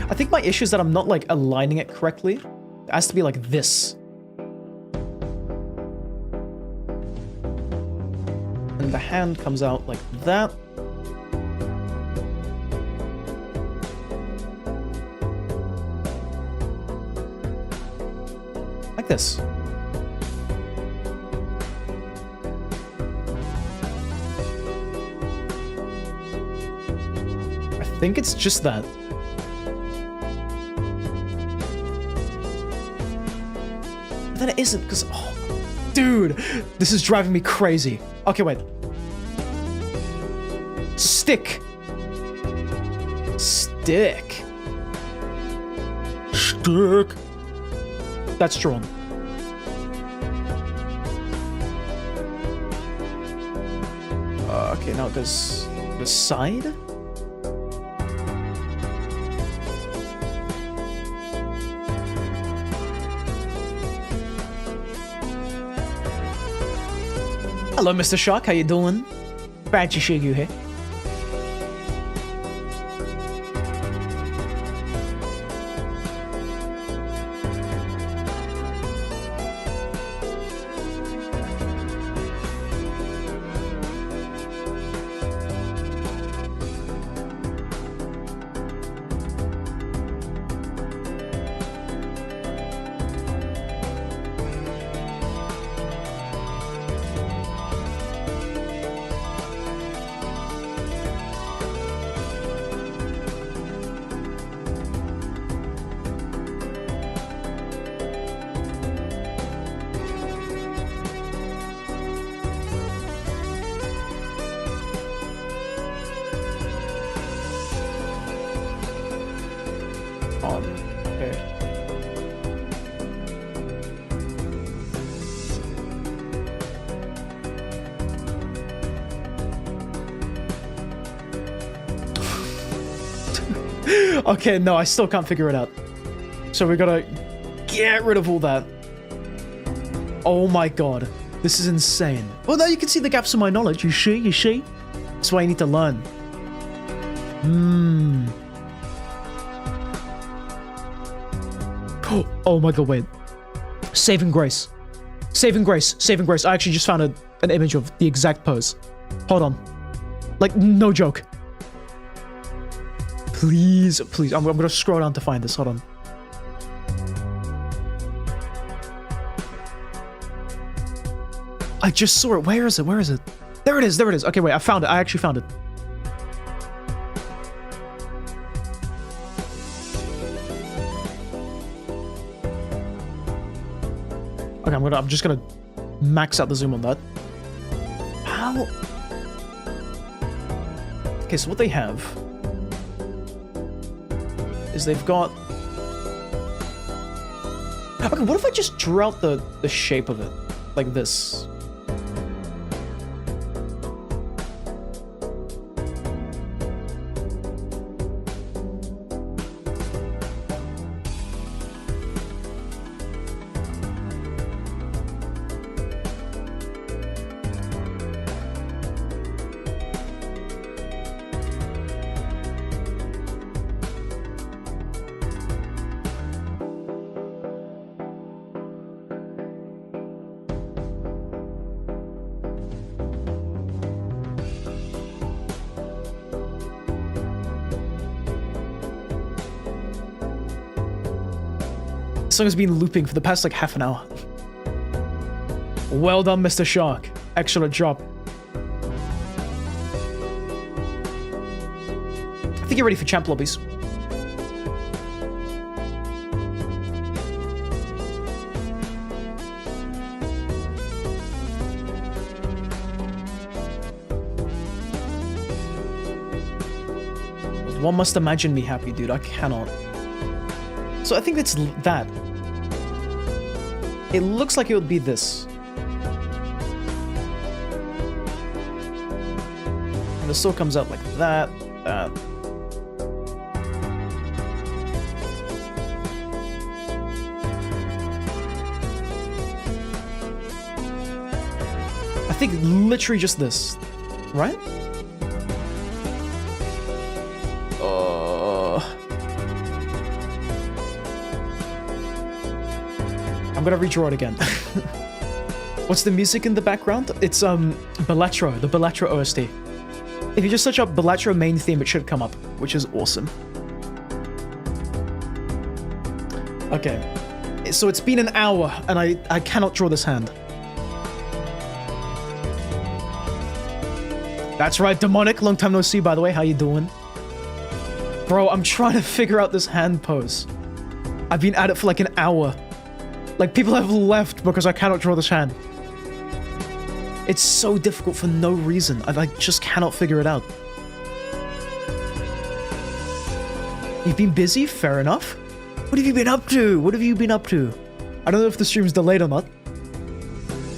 I think my issue is that I'm not like aligning it correctly. It has to be like this. And the hand comes out like that. Like this. I think it's just that. Then it isn't, because... Oh, dude! This is driving me crazy. Okay, wait. Stick. Stick. Stick. That's drawn. Okay, now it goes... the side? Hello, Mr. Shark. How you doing? Glad to see you here. Okay, no, I still can't figure it out. So we gotta get rid of all that. Oh my god. This is insane. Well, now you can see the gaps in my knowledge. You see? You see? That's why you need to learn. Oh my god, wait. Saving grace. Saving grace. Saving grace. I actually just found an image of the exact pose. Hold on. Like, no joke. Please, please. I'm gonna scroll down to find this. Hold on. I just saw it. Where is it? Where is it? There it is. There it is. Okay, wait. I found it. I actually found it. Okay, I'm just gonna max out the zoom on that. How? Okay, so what they have is they've got... Okay, what if I just drew out the shape of it? Like this. This song has been looping for the past like half an hour. Well done, Mr. Shark. Excellent job. I think you're ready for champ lobbies. One must imagine me happy, dude. I cannot. So I think it's that. It looks like it would be this. And the sword comes out like that. I think literally just this, right? I'm gonna redraw it again. What's the music in the background? It's Bellatro, the Bellatro OST. If you just search up Bellatro main theme, it should come up, which is awesome. Okay, so it's been an hour, and I cannot draw this hand. That's right, Demonic. Long time no see, by the way. How you doing? Bro, I'm trying to figure out this hand pose. I've been at it for like an hour. Like, people have left because I cannot draw this hand. It's so difficult for no reason. I just cannot figure it out. You've been busy? Fair enough. What have you been up to? What have you been up to? I don't know if the stream's delayed or not.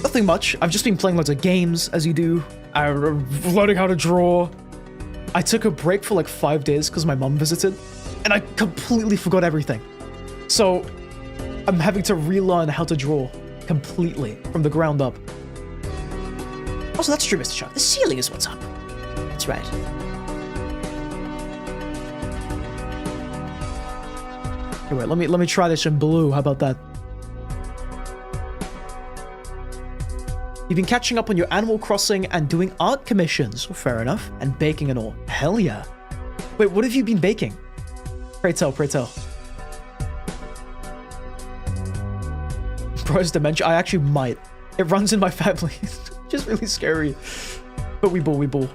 Nothing much. I've just been playing loads of games, as you do. I'm learning how to draw. I took a break for like 5 days because my mom visited, and I completely forgot everything. So I'm having to relearn how to draw completely from the ground up. Also, that's true, Mr. Shark. The ceiling is what's up. That's right. Okay, wait, let me try this in blue. How about that? You've been catching up on your Animal Crossing and doing art commissions. Well, fair enough. And baking and all. Hell yeah. Wait, what have you been baking? Pray tell, pray tell. Bro's dementia. I actually might. It runs in my family. It's just really scary. But we ball, we ball.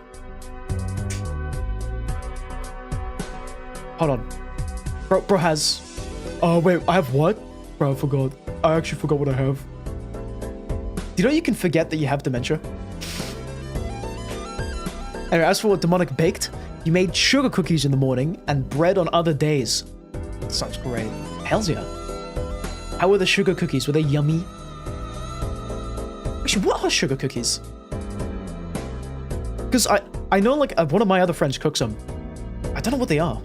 Hold on. Bro has... Oh, wait. I have what? Bro, I forgot. I actually forgot what I have. You know you can forget that you have dementia? Anyway, as for what Demonic baked, you made sugar cookies in the morning and bread on other days. That sounds great. Hells yeah. How were the sugar cookies? Were they yummy? Actually, what are sugar cookies? Because I know like one of my other friends cooks them. I don't know what they are.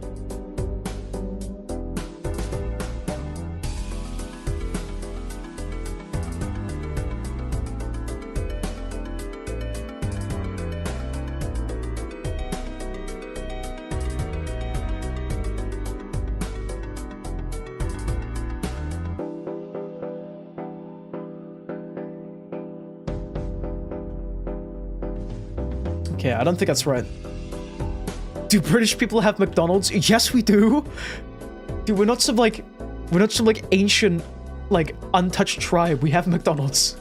Okay, I don't think that's right. Do British people have McDonald's? Yes, we do. Dude, we're not some like ancient, like untouched tribe. We have McDonald's.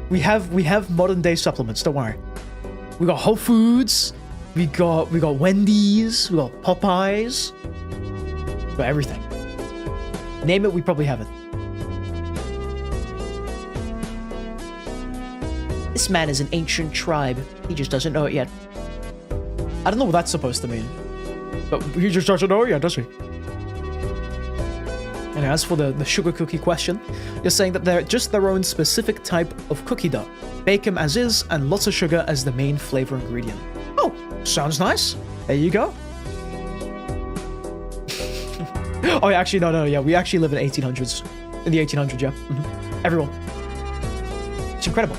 We have modern day supplements, don't worry. We got Whole Foods, we got Wendy's, we got Popeyes. We got everything. Name it, we probably have it. This man is an ancient tribe. He just doesn't know it yet. I don't know what that's supposed to mean. But he just doesn't know it yet, does he? And as for the sugar cookie question, you're saying that they're just their own specific type of cookie dough. Bake them as is, and lots of sugar as the main flavor ingredient. Oh, sounds nice. There you go. Oh, yeah, actually, no, yeah, we actually live in 1800s. In the 1800s, yeah. Everyone. It's incredible.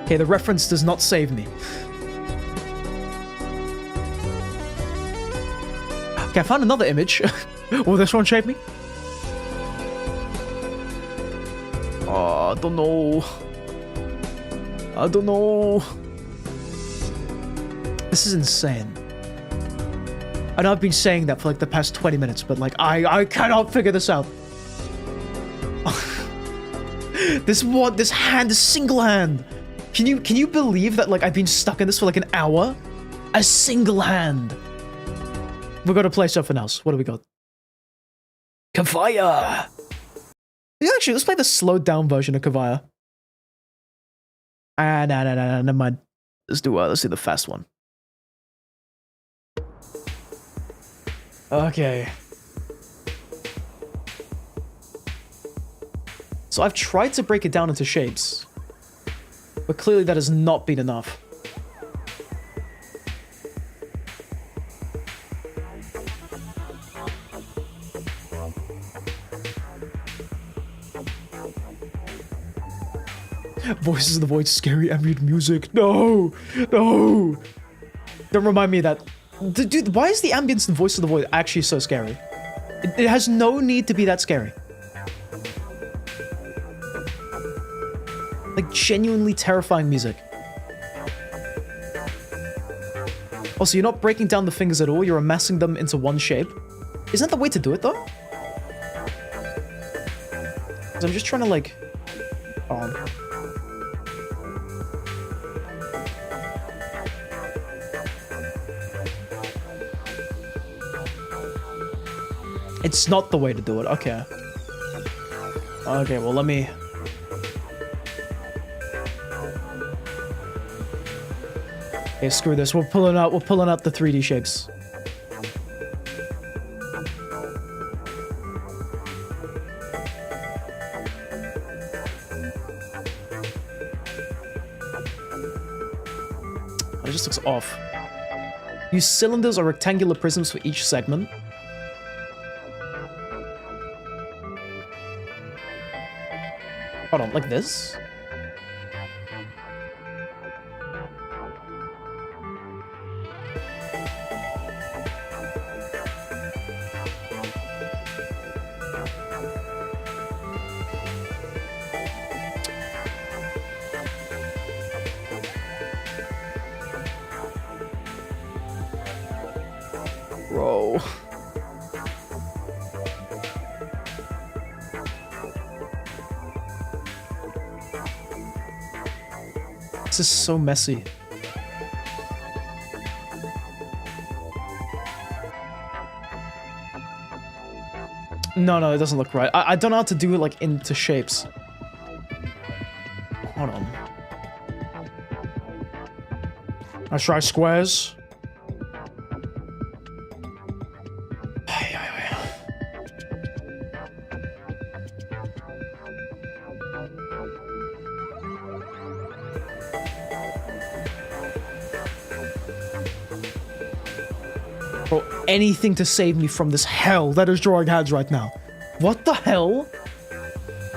Okay, the reference does not save me. Okay, I found another image. Will this one shape me? Oh, I don't know. I don't know. This is insane. I know I've been saying that for like the past 20 minutes, but like I cannot figure this out. This hand, this single hand. Can you believe that like I've been stuck in this for like an hour? A single hand. We're gonna play something else. What do we got? Kavaya. Yeah, actually, let's play the slowed down version of Kavaya. Nah, never mind. Let's do the fast one. Okay. So I've tried to break it down into shapes, but clearly that has not been enough. Voices of the Void, scary ambient music. No! No! Don't remind me of that. Dude, why is the ambience in Voice of the Void actually so scary? It has no need to be that scary. Like, genuinely terrifying music. Also, you're not breaking down the fingers at all, you're amassing them into one shape. Isn't that the way to do it, though? Because I'm just trying to, like... It's not the way to do it. Okay. Okay, well, let me... Okay, screw this. We're pulling out the 3D shapes. It just looks off. Use cylinders or rectangular prisms for each segment. Hold on, like this? Bro. This is so messy. No, it doesn't look right. I don't know how to do it, like, into shapes. Hold on. Let's try squares. Bro, anything to save me from this hell that is drawing hands right now. What the hell?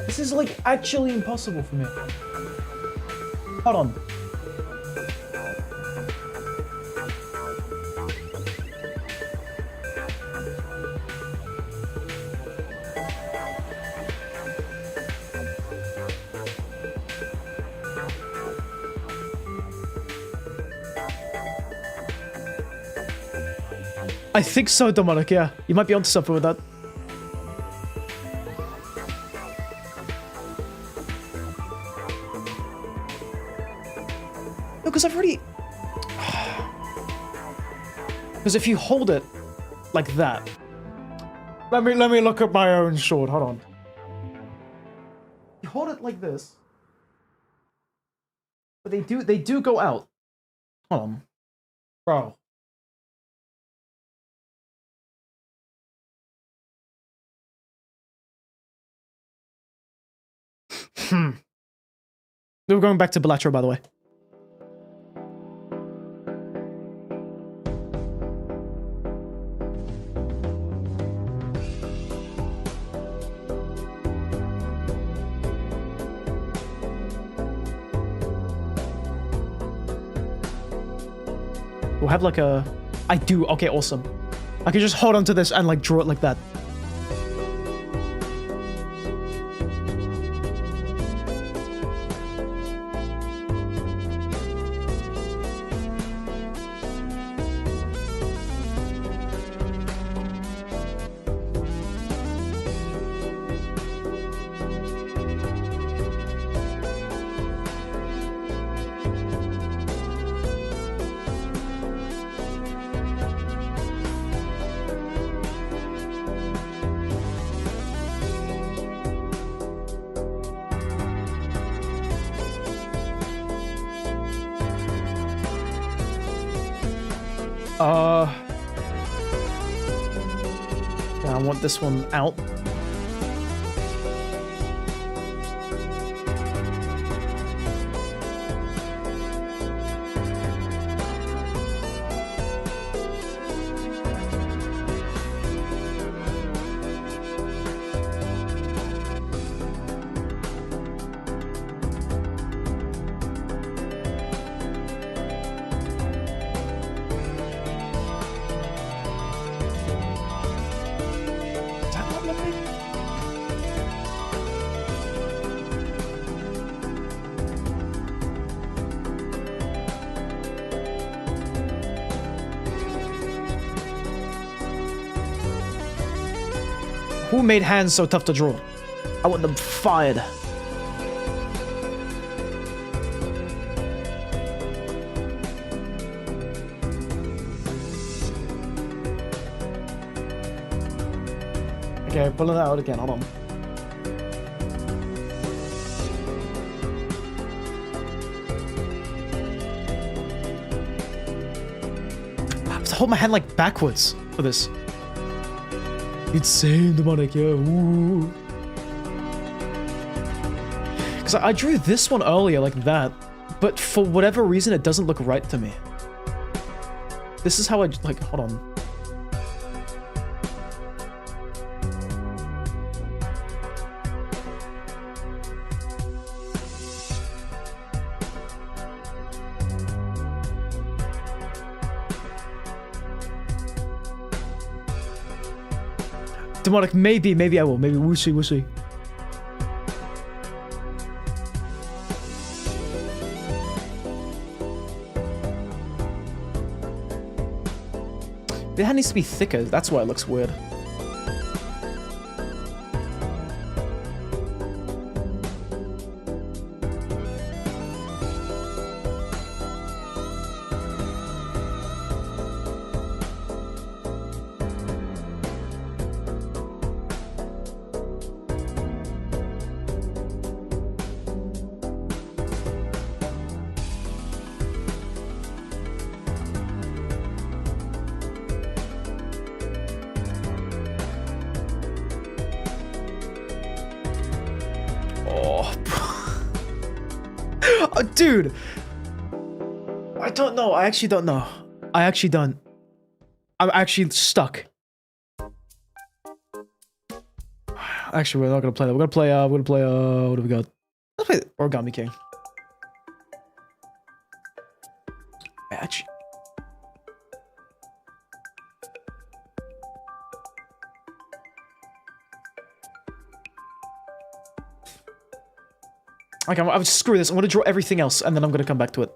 This is like actually impossible for me. Hold on. I think so, Demonic, yeah. You might be onto something with that. No, because I've already... Because if you hold it like that... Let me look at my own sword, hold on. You hold it like this. But they do go out. Hold on. Bro. We're going back to Bellatrix, by the way. We'll have like a... I do. Okay, awesome. I can just hold on to this and like draw it like that. Yeah, I want this one out. Who made hands so tough to draw? I want them fired. Okay, pulling it out again, hold on. I have to hold my hand like backwards for this. Insane, Demonic, yeah. Ooh. Because I drew this one earlier like that, but for whatever reason, it doesn't look right to me. This is how I, like, hold on. Demonic, maybe I will. Maybe we'll see, we'll see. The hand needs to be thicker. That's why it looks weird. Oh, dude, I don't know. I actually don't know. I actually don't. I'm actually stuck. Actually, we're not gonna play that. We're gonna play, what do we got? Let's play Origami King. Actually... Okay, I'm screw this. I'm gonna draw everything else, and then I'm gonna come back to it.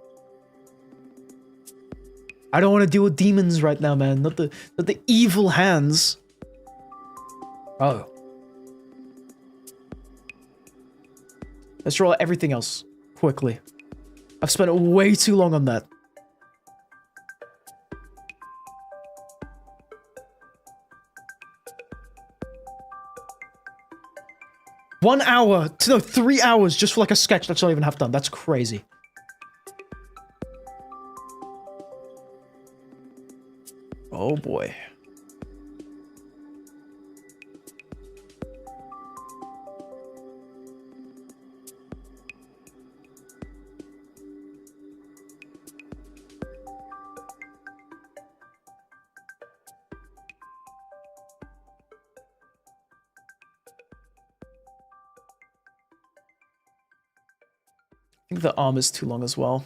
I don't want to deal with demons right now, man. Not the evil hands. Oh. Let's draw everything else quickly. I've spent way too long on that. One hour, no, 3 hours just for like a sketch that's not even half done. That's crazy. Oh boy. I think the arm is too long as well.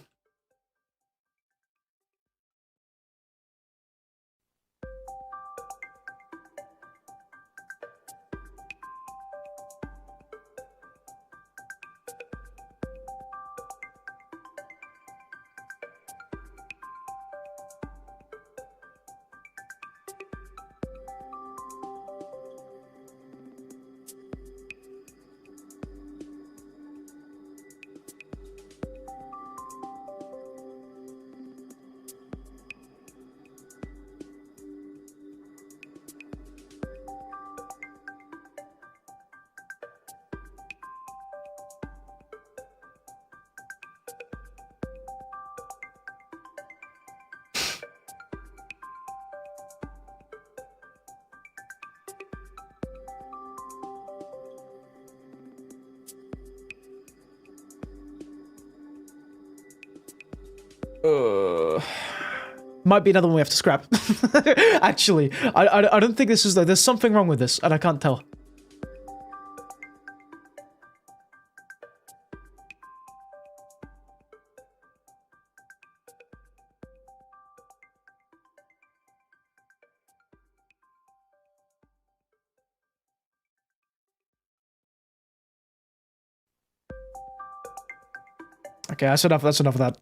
Might be another one we have to scrap. Actually, I don't think this is there's something wrong with this, and I can't tell. Okay, that's enough of that.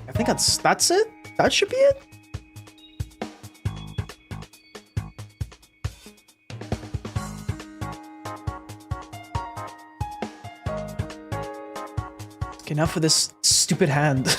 I think that's it? That should be it? Okay, now for this stupid hand.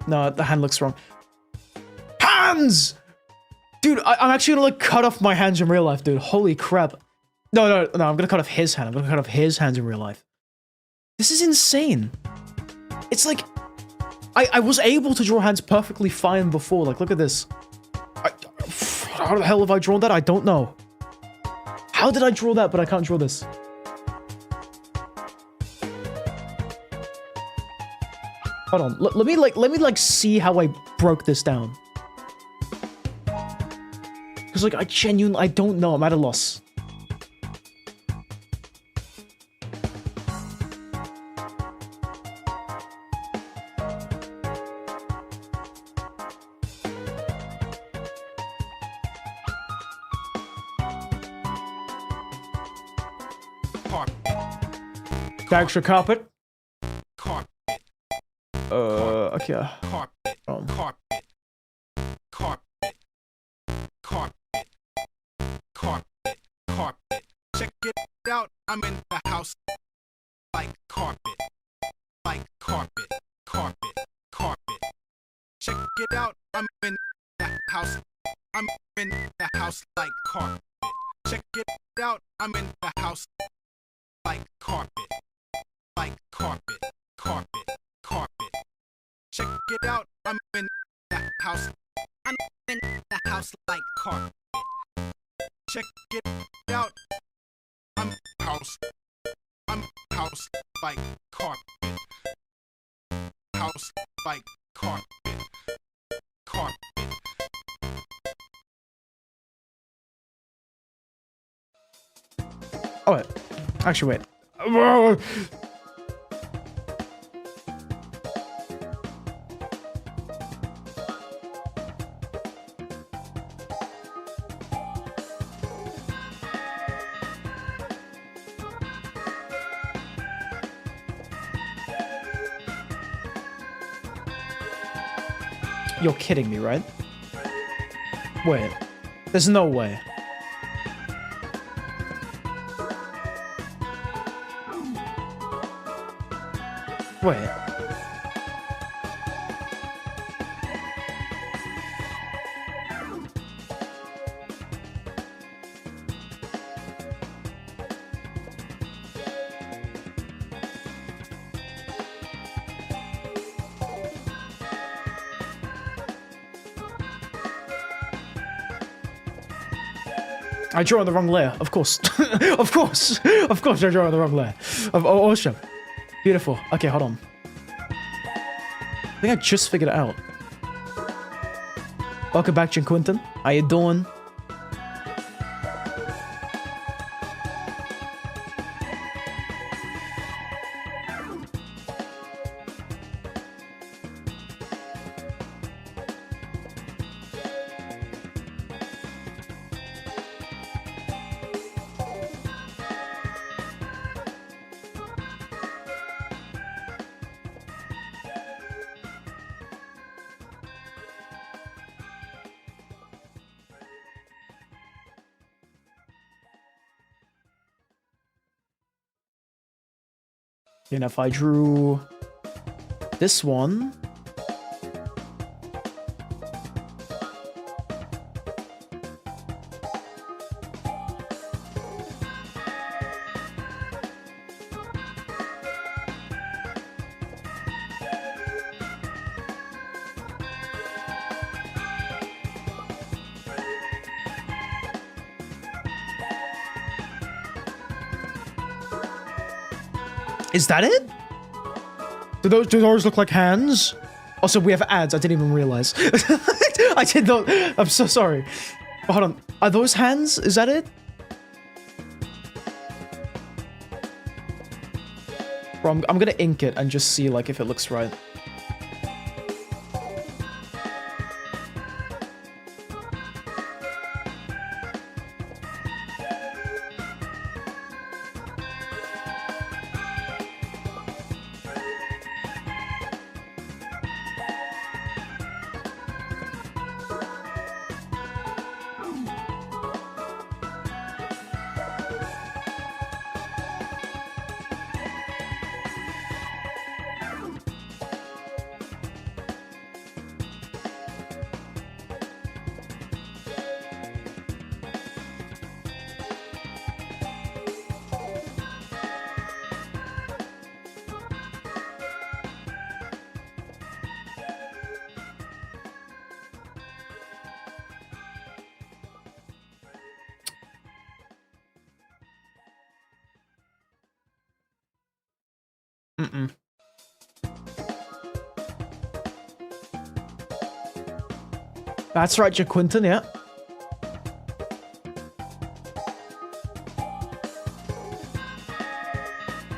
No, the hand looks wrong. Hands! Dude, I'm actually gonna like cut off my hands in real life, dude. Holy crap. No, I'm gonna cut off his hand. I'm gonna cut off his hands in real life. This is insane. It's like, I was able to draw hands perfectly fine before. Like, look at this. How the hell have I drawn that? I don't know. How did I draw that, but I can't draw this? Hold on, let me see how I broke this down. Because like, I don't know, I'm at a loss. Carpet. Extra carpet. Carpet. Okay. Carpet. Carpet. Carpet. Carpet. Carpet. Carpet. I'm in the house like carpet. Like carpet. Carpet. Carpet. Check it out. I'm in the house. I'm in the house like carpet. Check it out. I'm in the house like carpet. Like carpet. Carpet. Carpet. Check it out. I'm in the house. I'm in the house like carpet. Check it out. I'm house. I'm house like carpet. House like carpet. Carpet. Oh, wait. Actually, wait. You're kidding me, right? Wait. There's no way. Wait. I drew on the wrong layer, of course. Of course. Of course I drew on the wrong layer. Oh, awesome. Beautiful. Okay, hold on. I think I just figured it out. Welcome back, Jim Quinton. How you doing? And if I drew this one, is that it? Do those look like hands? Also, we have ads. I didn't even realize. I did not. I'm so sorry. But hold on. Are those hands? Is that it? Bro, I'm gonna ink it and just see like if it looks right. Mm-mm. That's right, Jaquinton, yeah.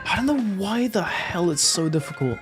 I don't know why the hell it's so difficult.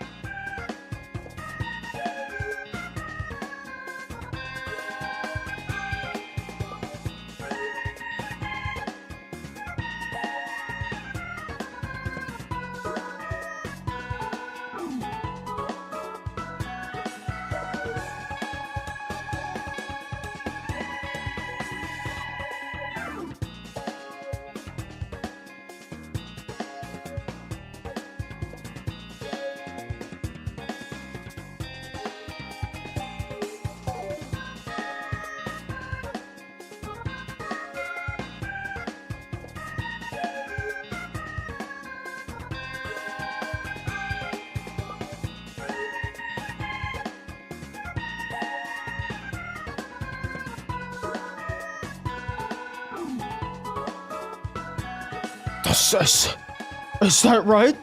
Is that right?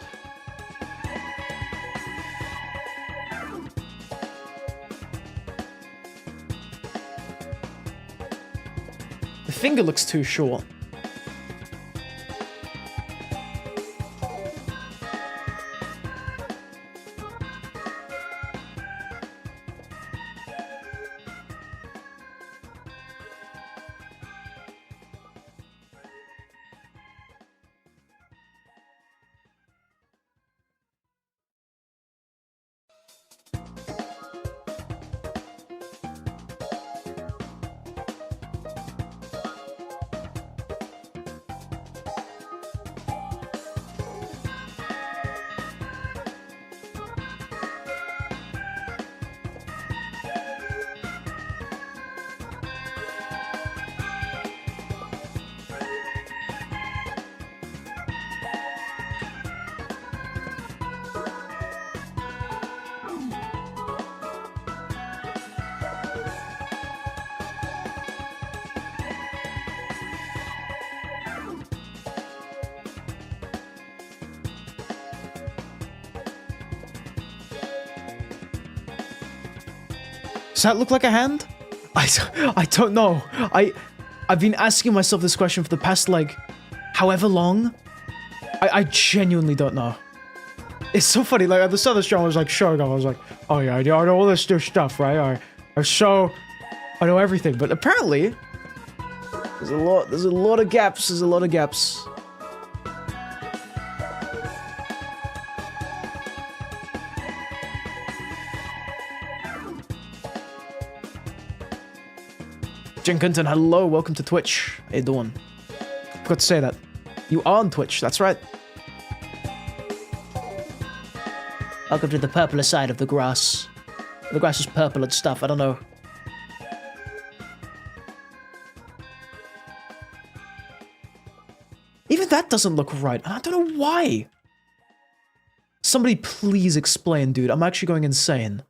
The finger looks too short. Does that look like a hand? I don't know. I've been asking myself this question for the past, like, however long. I genuinely don't know. It's so funny, like, at the start of the show, I was like, showing up, I was like, oh yeah, I know all this new stuff, right? I know everything, but apparently, there's a lot of gaps, Jen Cunton, hello, welcome to Twitch. How you doing? Forgot to say that. You are on Twitch, that's right. Welcome to the purpler side of the grass. The grass is purple and stuff, I don't know. Even that doesn't look right, and I don't know why. Somebody please explain, dude. I'm actually going insane.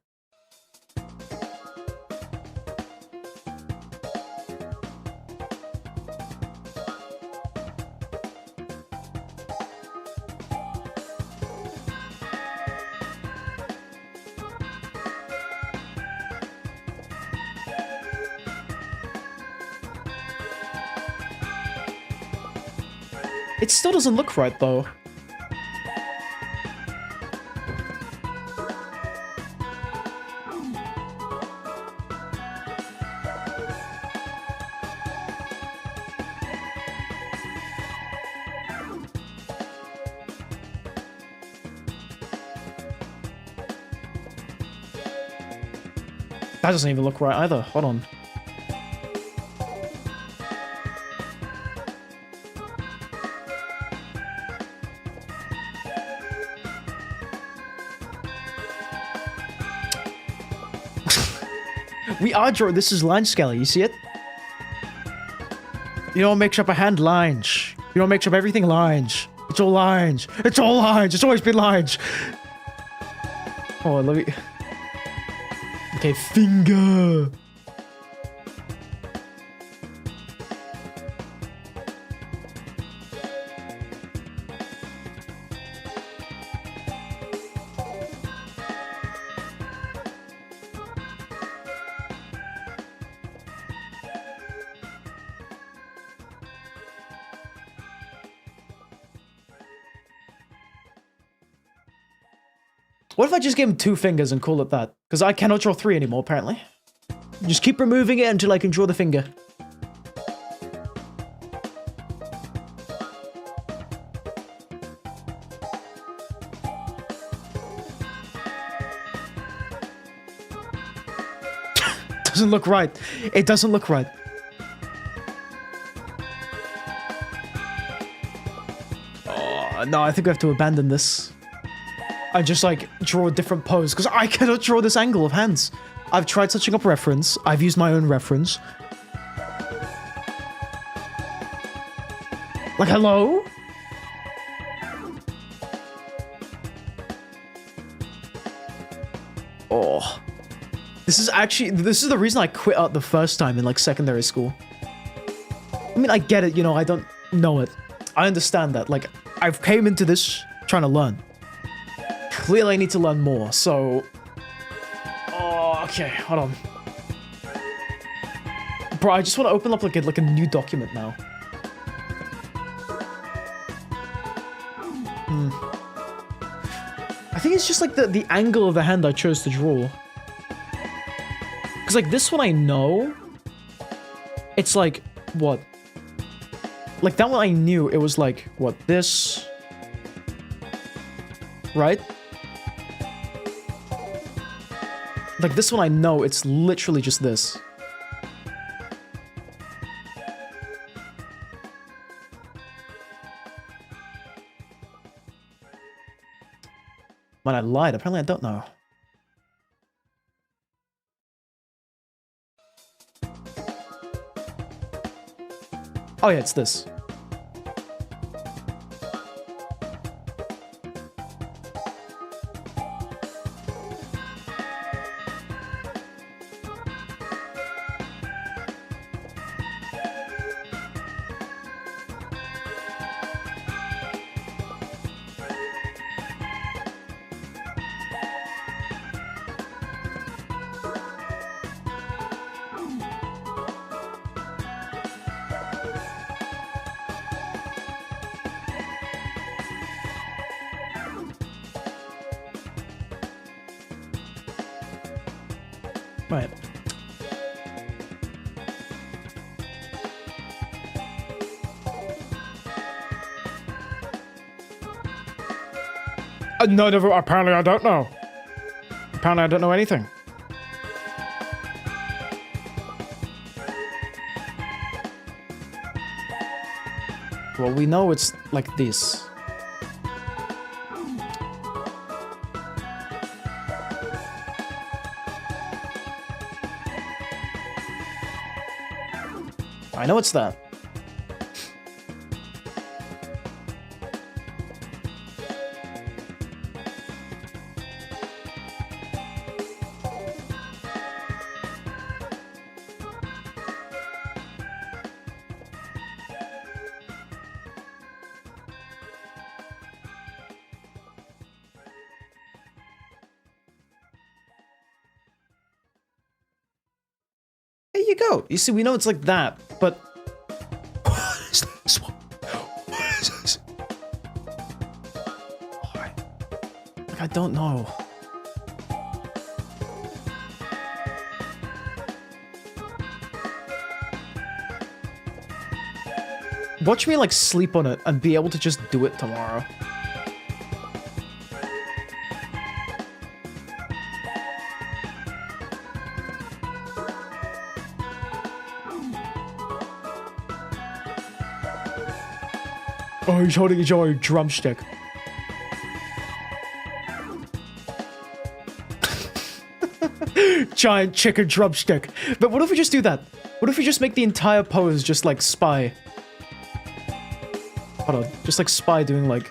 It still doesn't look right, though. That doesn't even look right either. Hold on. We are drawing. This is line scaling. You see it? You don't mix up a hand, lines. You don't mix up everything, lines. It's all lines. It's all lines. It's always been lines. Oh, let me. Okay, finger. What if I just gave him 2 fingers and call it that? Because I cannot draw 3 anymore, apparently. Just keep removing it until I can draw the finger. Doesn't look right. It doesn't look right. Oh, no, I think we have to abandon this. I just, like, draw a different pose, because I cannot draw this angle of hands. I've tried searching up reference. I've used my own reference. Like, hello? Oh. This is the reason I quit art the first time in, like, secondary school. I mean, I get it, you know, I don't know it. I understand that. Like, I've came into this trying to learn. Clearly, I need to learn more, so... Oh, okay, hold on. Bro, I just want to open up like a new document now. I think it's just like the angle of the hand I chose to draw. Because like this one I know, it's like, what? Like that one I knew, it was like, what, this? Right? Like this one I know, it's literally just this. Man, I lied. Apparently I don't know. Oh yeah, it's this. Right. No, never. Apparently, I don't know. Apparently, I don't know anything. Well, we know it's like this. I know it's that. There you go. You see, we know it's like that, but... What is this? What is this? Oh, like, I don't know. Watch me, like, sleep on it and be able to just do it tomorrow. Oh, he's holding a giant drumstick. Giant chicken drumstick. But what if we just do that? What if we just make the entire pose just like Spy? Hold on. Just like Spy doing like...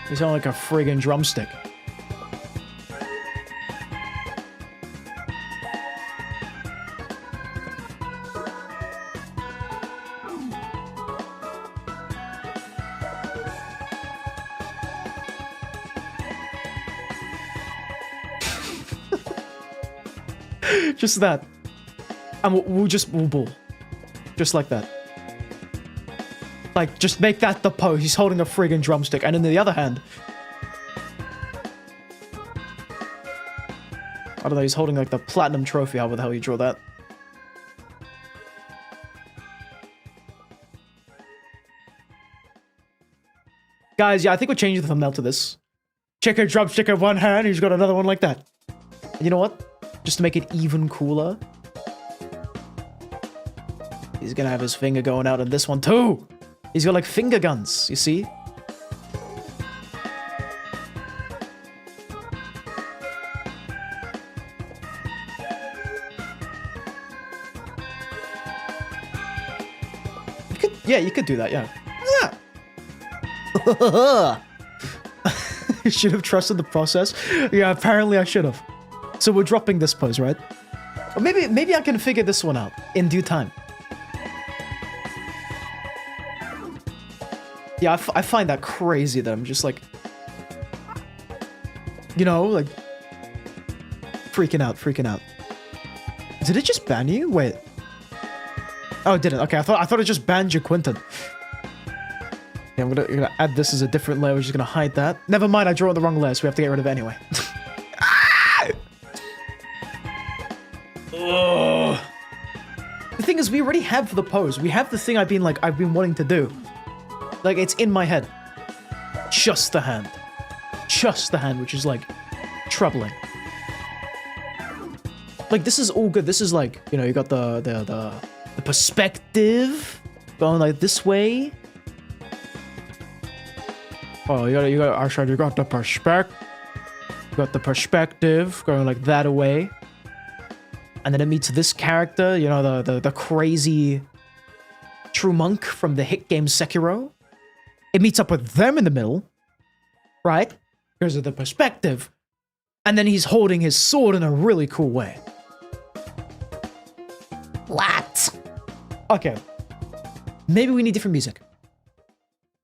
He's on like a friggin' drumstick. Just that. And we'll ball. Just like that. Like, just make that the pose. He's holding a friggin' drumstick. And in the other hand... I don't know, he's holding like the platinum trophy, however the hell you draw that. Guys, yeah, I think we're changing the thumbnail to this. Chicken drumstick in one hand, he's got another one like that. And you know what? Just to make it even cooler. He's gonna have his finger going out in this one too. He's got like finger guns, you see? You could, yeah, you could do that, yeah. You should have trusted the process. Yeah, apparently I should have. So we're dropping this pose, right? Or maybe I can figure this one out in due time. Yeah, I find that crazy that I'm just like, you know, like freaking out. Did it just ban you? Wait. Oh, it didn't. Okay, I thought it just banned you, Quinton. Yeah, I'm gonna add this as a different layer. We're just gonna hide that. Never mind, I drew the wrong layer, so we have to get rid of it anyway. Ugh. The thing is, we already have the pose. We have the thing I've been wanting to do. Like, it's in my head. Just the hand. Just the hand, which is like troubling. Like, this is all good. This is like, you know, you got the perspective going like this way. Oh, you got actually, you got the perspective going like that away. And then it meets this character, you know, the crazy true monk from the hit game Sekiro. It meets up with them in the middle, right? Because of the perspective. And then he's holding his sword in a really cool way. What? Okay. Maybe we need different music.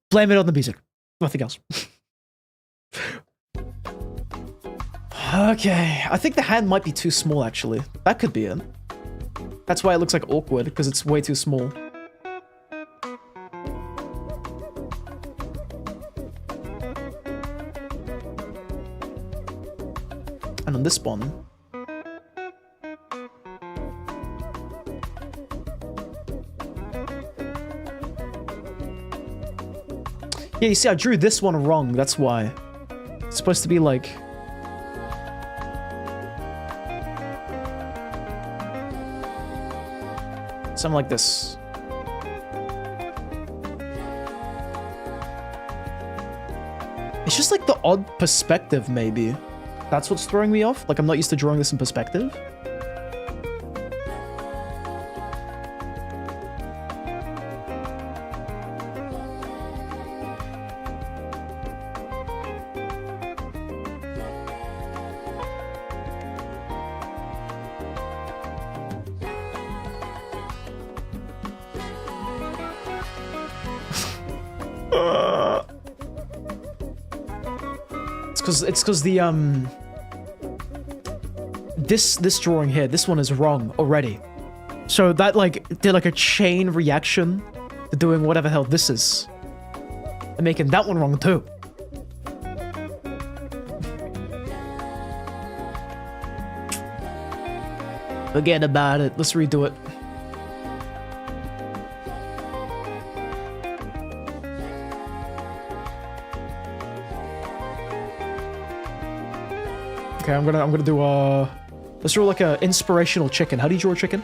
Blame it on the music. Nothing else. Okay. I think the hand might be too small, actually. That could be it. That's why it looks like awkward, because it's way too small. And on this one... Yeah, you see, I drew this one wrong, that's why. It's supposed to be like... something like this. It's just like the odd perspective, maybe. That's what's throwing me off. Like, I'm not used to drawing this in perspective. It's because the this drawing here, this one is wrong already. So that like did like a chain reaction to doing whatever the hell this is. And making that one wrong too. Forget about it. Let's redo it. Okay, I'm gonna do let's draw like a inspirational chicken. How do you draw a chicken?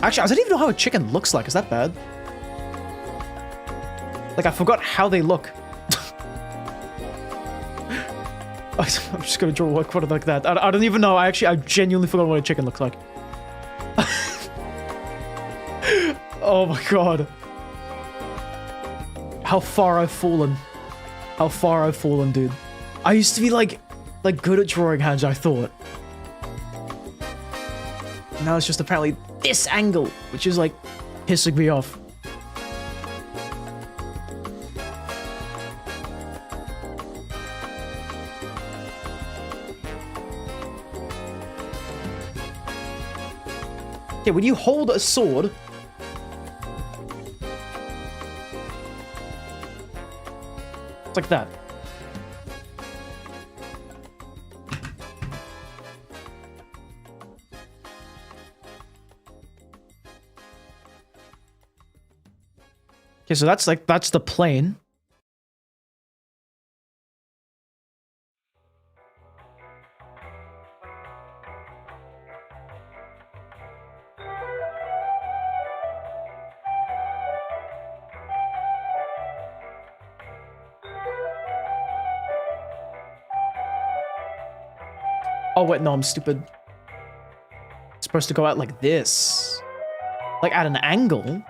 Actually, I don't even know how a chicken looks like. Is that bad? Like, I forgot how they look. I'm just gonna draw one like that. I don't even know. I genuinely forgot what a chicken looks like. Oh my god. How far I've fallen. How far I've fallen, dude. I used to be like good at drawing hands, I thought. Now it's just apparently this angle, which is like pissing me off. Okay, when you hold a sword, it's like that. Okay, so that's the plane. Oh, wait, no, I'm stupid. It's supposed to go out like this. Like at an angle.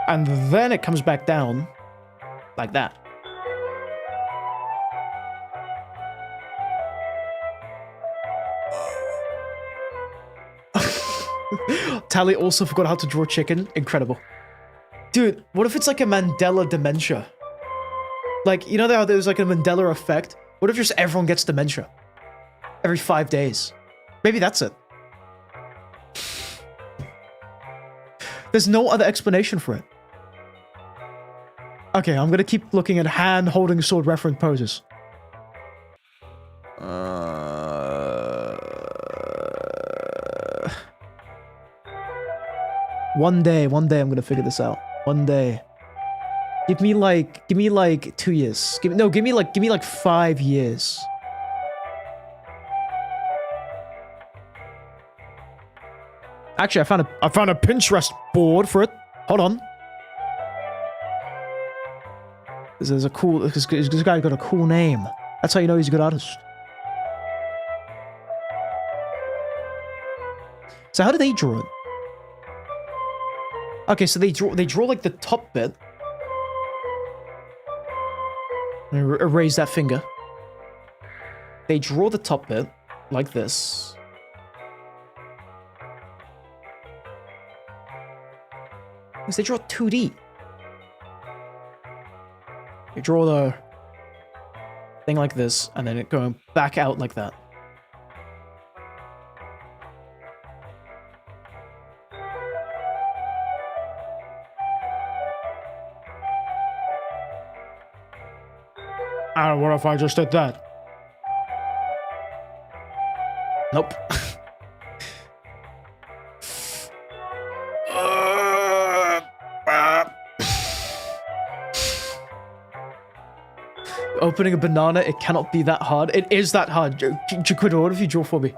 And then it comes back down. Like that. Tally also forgot how to draw chicken. Incredible. Dude, what if it's like a Mandela dementia? Like, you know how there's like a Mandela effect? What if just everyone gets dementia? Every 5 days. Maybe that's it. There's no other explanation for it. Okay, I'm gonna keep looking at hand holding sword reference poses. One day I'm gonna figure this out. One day. Give me like 2 years. Give me like 5 years. Actually, I found a Pinterest board for it. Hold on. This guy got a cool name. That's how you know he's a good artist. So how do they draw it? Okay, so they draw like the top bit. Erase that finger. They draw the top bit like this. Because they draw 2D. You draw the thing like this, and then it going back out like that. And what if I just did that? Nope. Opening a banana, it cannot be that hard. It is that hard. Jaquita, what if you draw for me?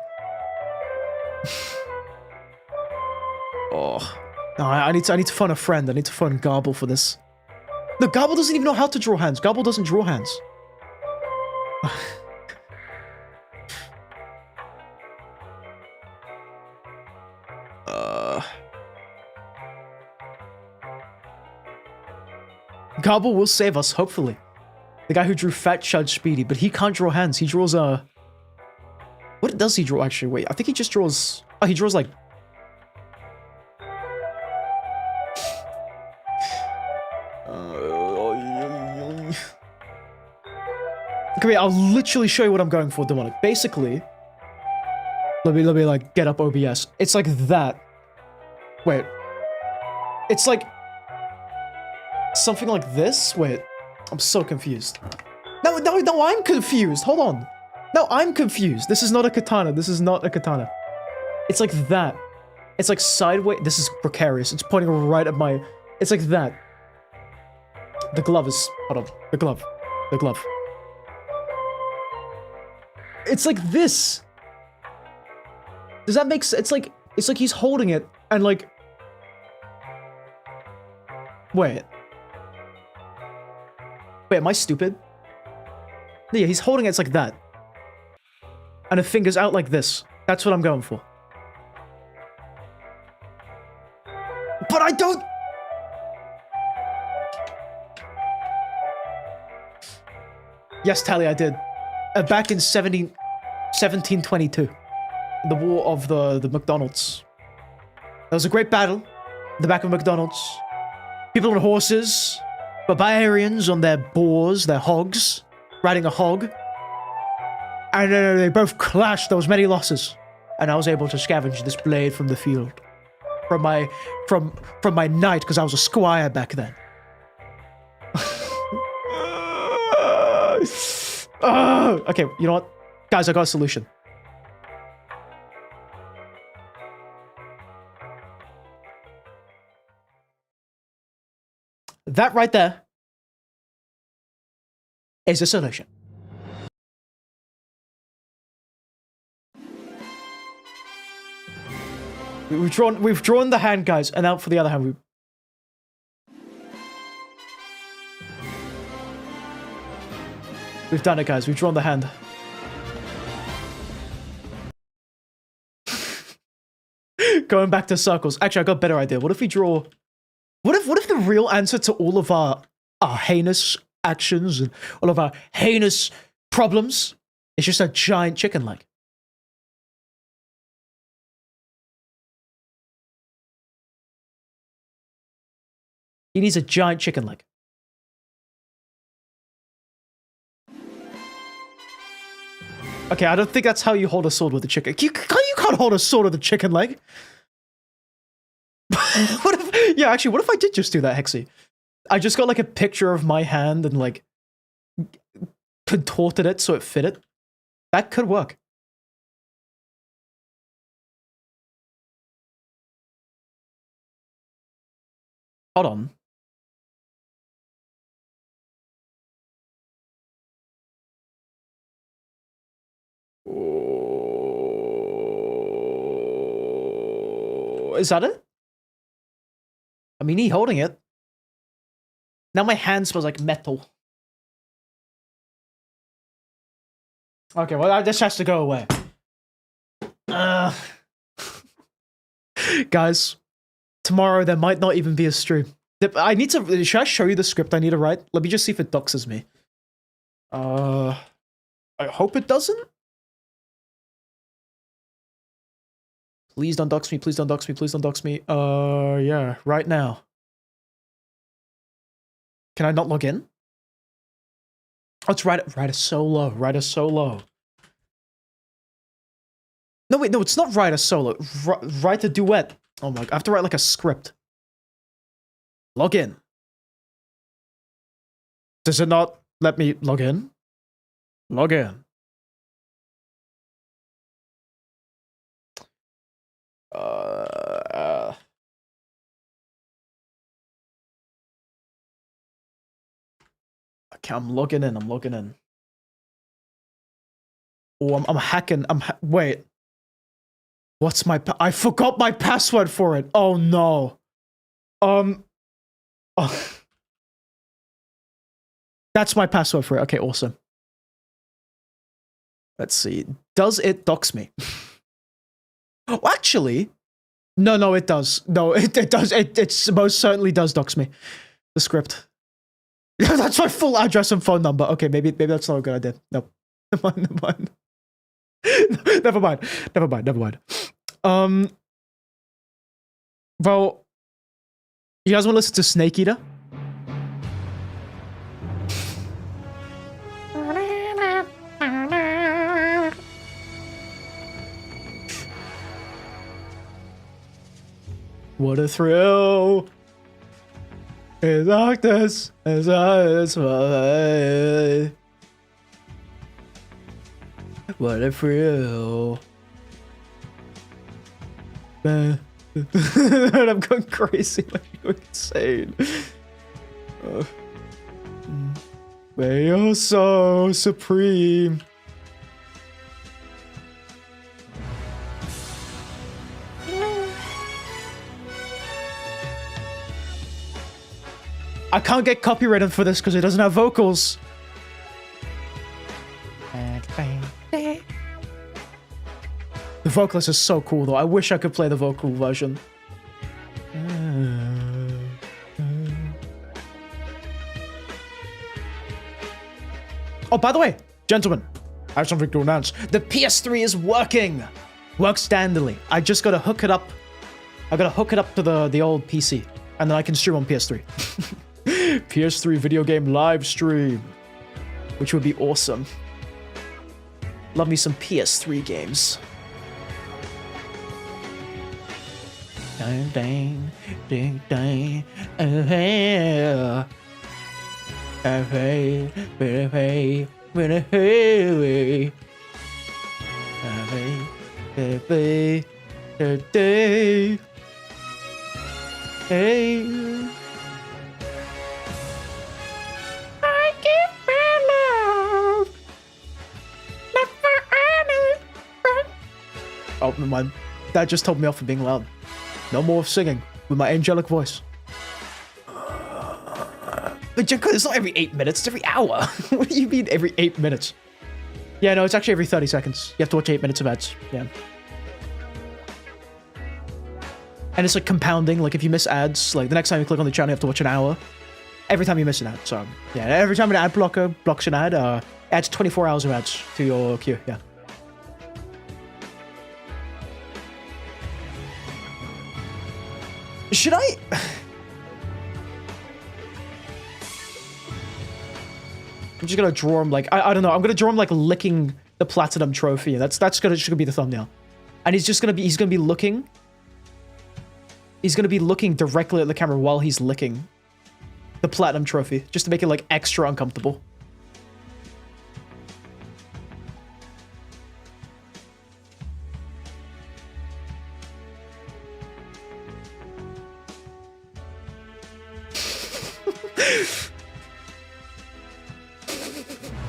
Oh. No, I need to phone a friend. I need to phone Garble for this. No, Garble doesn't even know how to draw hands. Garble doesn't draw hands. Garble will save us, hopefully. The guy who drew Fat Chud Speedy, but he can't draw hands. He draws what does he draw, actually? Wait, I think he just draws... Oh, he draws, like... Okay, wait, I'll literally show you what I'm going for, Demonic. Basically... Let me, like, get up OBS. It's like that. Wait. It's like... something like this? Wait. I'm so confused. No, I'm confused. Hold on. No, I'm confused. This is not a katana. This is not a katana. It's like that. It's like sideways. This is precarious. It's pointing right at my... It's like that. The glove is... Hold on. The glove. The glove. It's like this. Does that make sense? It's like he's holding it and like... Wait. Wait, am I stupid? Yeah, he's holding it, it's like that. And the finger's out like this. That's what I'm going for. But I don't... Yes, Tally, I did. Back in 1722. The War of the McDonald's. There was a great battle in the back of McDonald's. People on horses... Barbarians on their boars, their hogs, riding a hog. And they both clashed. There was many losses. And I was able to scavenge this blade from the field. From my knight, because I was a squire back then. Okay, you know what? Guys, I got a solution. That right there is a solution. We've drawn the hand, guys, and now for the other hand. We've done it, guys. We've drawn the hand. Going back to circles. Actually, I got a better idea. What if we draw... What if the real answer to all of our heinous actions and all of our heinous problems is just a giant chicken leg? He needs a giant chicken leg. Okay, I don't think that's how you hold a sword with a chicken. You can't hold a sword with a chicken leg. What if... Yeah, actually, what if I did just do that, Hexy? I just got, like, a picture of my hand and, like, contorted it so it fit it. That could work. Hold on. Is that it? I mean, he holding it. Now my hand smells like metal. Okay, well, this has to go away. Guys, tomorrow there might not even be a stream. I need to... Should I show you the script I need to write? Let me just see if it doxes me. I hope it doesn't. Please don't dox me, please don't dox me, please don't dox me. Yeah, right now. Can I not log in? Oh, it's write a solo, write a solo. No, wait, no, it's not write a solo. Write a duet. Oh my, I have to write like a script. Log in. Does it not let me log in? Log in. Okay, I'm logging in. I'm logging in. Oh, I'm hacking. Wait. What's my? I forgot my password for it. Oh no. Oh. That's my password for it. Okay, awesome. Let's see. Does it dox me? Oh, actually, no, it does. No, it does. It most certainly does dox me. The script. That's my full address and phone number. Okay, maybe that's not a good idea. No, never mind. Never mind. Well, you guys want to listen to Snake Eater? What a thrill! In darkness, as I sway. What a thrill! Man, I'm going crazy. I'm going insane. May you're so supreme. I can't get copyrighted for this because it doesn't have vocals. The vocalist is so cool though. I wish I could play the vocal version. Oh, by the way, gentlemen, I have something to announce. The PS3 is working. Works dandily. I just gotta hook it up. I gotta hook it up to the old PC, and then I can stream on PS3. PS3 video game live stream, which would be awesome. Love me some PS3 games. Dang, dang, ding, dang, hey, hey, hey, hey, hey. Oh, never mind. That just told me off for being loud. No more singing with my angelic voice. But Jacob, it's not every 8 minutes, it's every hour. What do you mean every 8 minutes? Yeah, no, it's actually every 30 seconds. You have to watch 8 minutes of ads. Yeah. And it's like compounding. Like if you miss ads, like the next time you click on the channel, you have to watch an hour. Every time you miss an ad. So yeah, every time an ad blocker blocks an ad, adds 24 hours of ads to your queue. Yeah. Should I? I'm just gonna draw him like I don't know. I'm gonna draw him like licking the platinum trophy. That's gonna be the thumbnail. And he's gonna be looking. He's gonna be looking directly at the camera while he's licking the platinum trophy, just to make it like extra uncomfortable.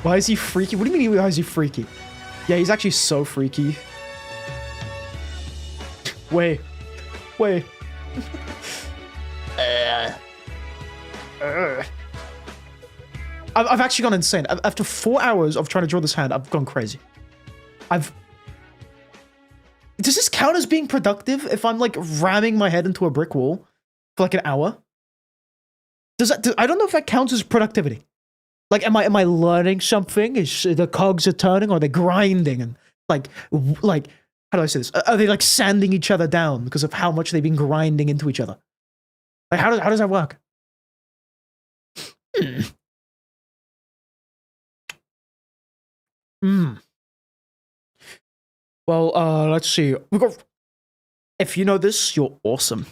Why is he freaky? What do you mean, why is he freaky? Yeah, he's actually so freaky. Wait. I've actually gone insane. After 4 hours of trying to draw this hand, I've gone crazy. Does this count as being productive if I'm like ramming my head into a brick wall for like an hour? I don't know if that counts as productivity. Like, am I learning something? Is the cogs are turning, or are they grinding? And like, how do I say this? Are they like sanding each other down because of how much they've been grinding into each other? Like, how does that work? Well, let's see. If you know this, you're awesome.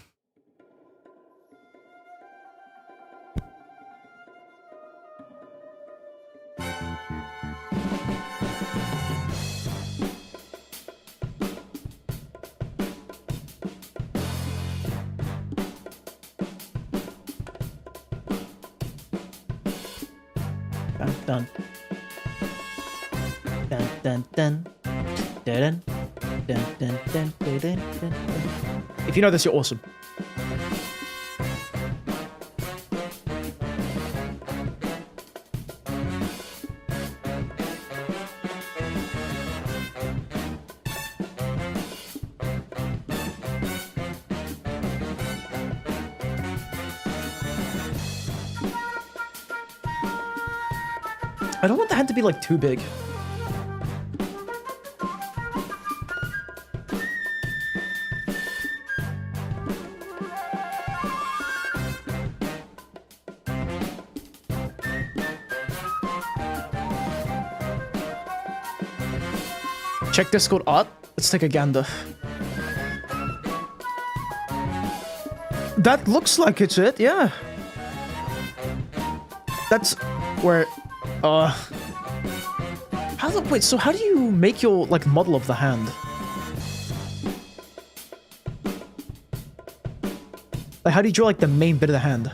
Dun dun dun dun dun dun dun dun dun dun. If you know this, you're awesome. I don't want the hand to be like too big. Check Discord art. Let's take a gander. That looks like it's it, yeah. That's where... wait, so how do you make your, like, model of the hand? Like, how do you draw, like, the main bit of the hand?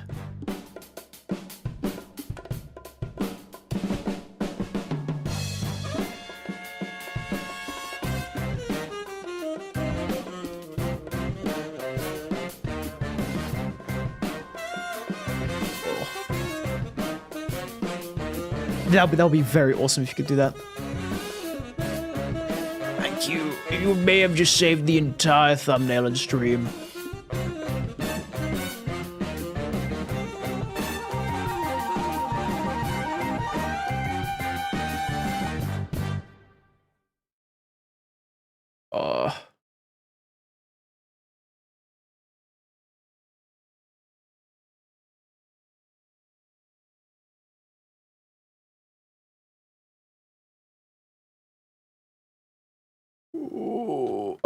That would be very awesome if you could do that. Thank you. You may have just saved the entire thumbnail and stream.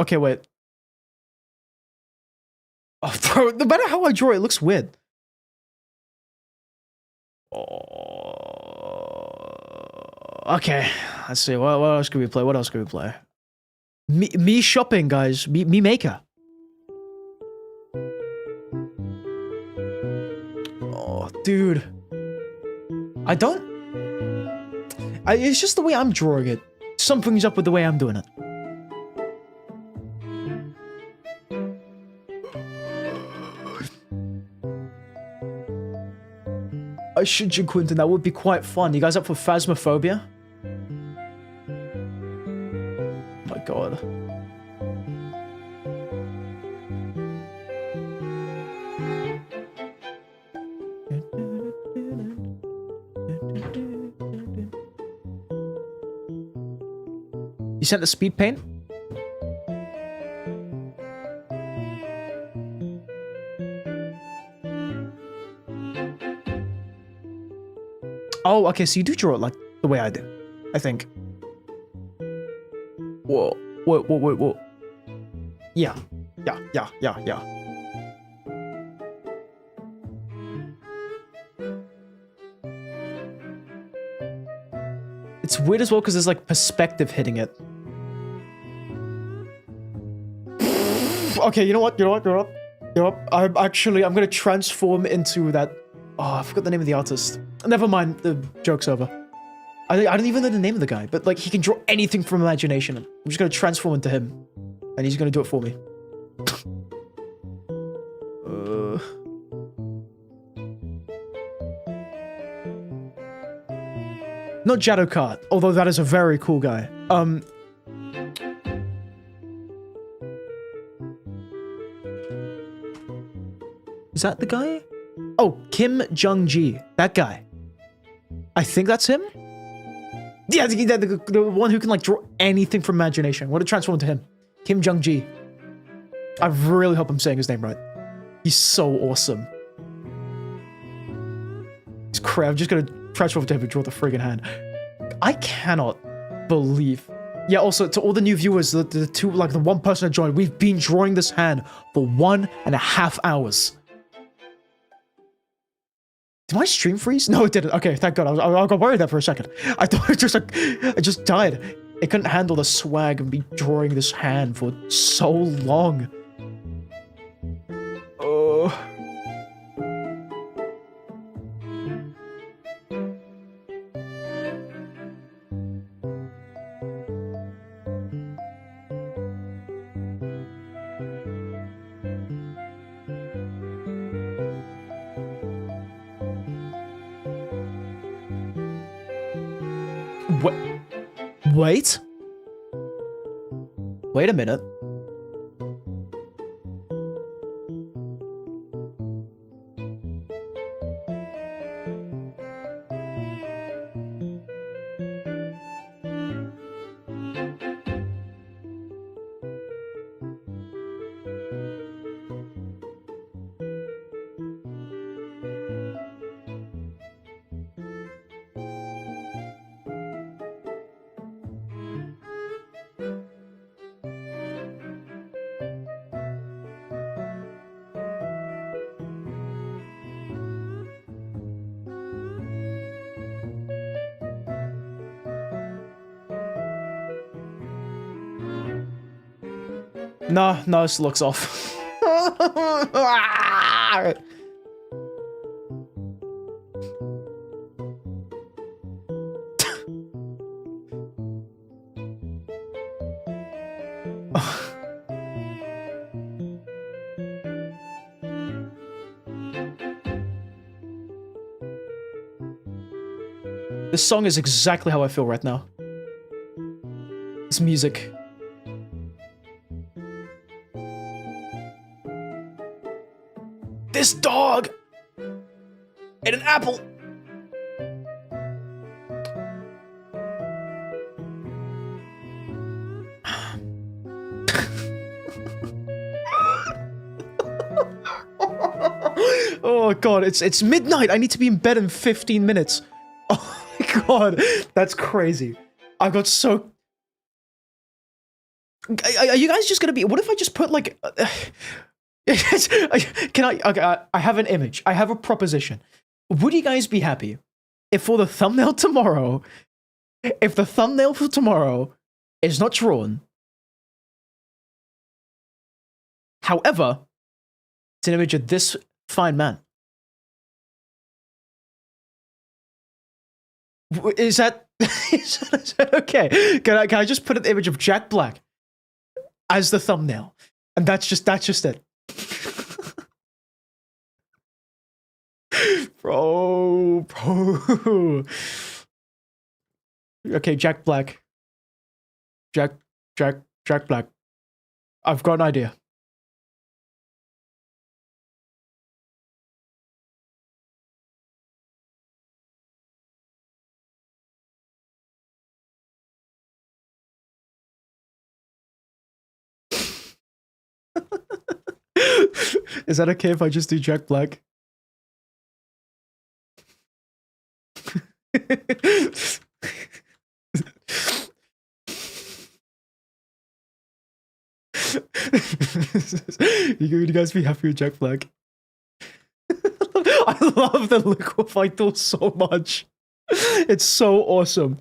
Okay, wait. Oh, bro, no matter how I draw it, it looks weird. Okay, let's see. What else can we play? What else can we play? Me shopping, guys. Me maker. Oh, dude. It's just the way I'm drawing it. Something's up with the way I'm doing it. I should you, Quentin. That would be quite fun. You guys up for Phasmophobia? Oh my god. sent the speed paint? Oh, okay, so you do draw it like the way I do, I think. Whoa, whoa. Yeah. It's weird as well because there's like perspective hitting it. Okay, you know what? I'm gonna transform into that. Oh, I forgot the name of the artist. Never mind, the joke's over. I don't even know the name of the guy, but like he can draw anything from imagination. I'm just gonna transform into him, and he's gonna do it for me. Not Jadokart, although that is a very cool guy. Is that the guy? Oh, Kim Jung-ji. That guy. I think that's him? Yeah, the one who can like draw anything from imagination. I want to transform into him. Kim Jung-ji. I really hope I'm saying his name right. He's so awesome. It's crap. I'm just gonna transform into him and draw the friggin' hand. I cannot believe. Yeah, also to all the new viewers, the one person that joined, we've been drawing this hand for 1.5 hours. Did my stream freeze? No, it didn't. Okay, thank God. I got worried there for a second. I thought it just died. It couldn't handle the swag of me drawing this hand for so long. Oh. Wait. Wait a minute. No, this looks off. This song is exactly how I feel right now. This music. This dog! Ate an apple! Oh god, it's midnight! I need to be in bed in 15 minutes. Oh my god, that's crazy. I got so... Are you guys just gonna be... What if I just put like... Can I... Okay, I have an image. I have a proposition. Would you guys be happy if for the thumbnail tomorrow... If the thumbnail for tomorrow is not drawn... However, it's an image of this fine man. Is that... is that okay? Can I just put an image of Jack Black as the thumbnail? And that's just it. Bro. Okay, Jack Black. Jack Black. I've got an idea. Is that okay if I just do Jack Black? You guys be happy with Jack Black? I love the liquefy tool so much. It's so awesome.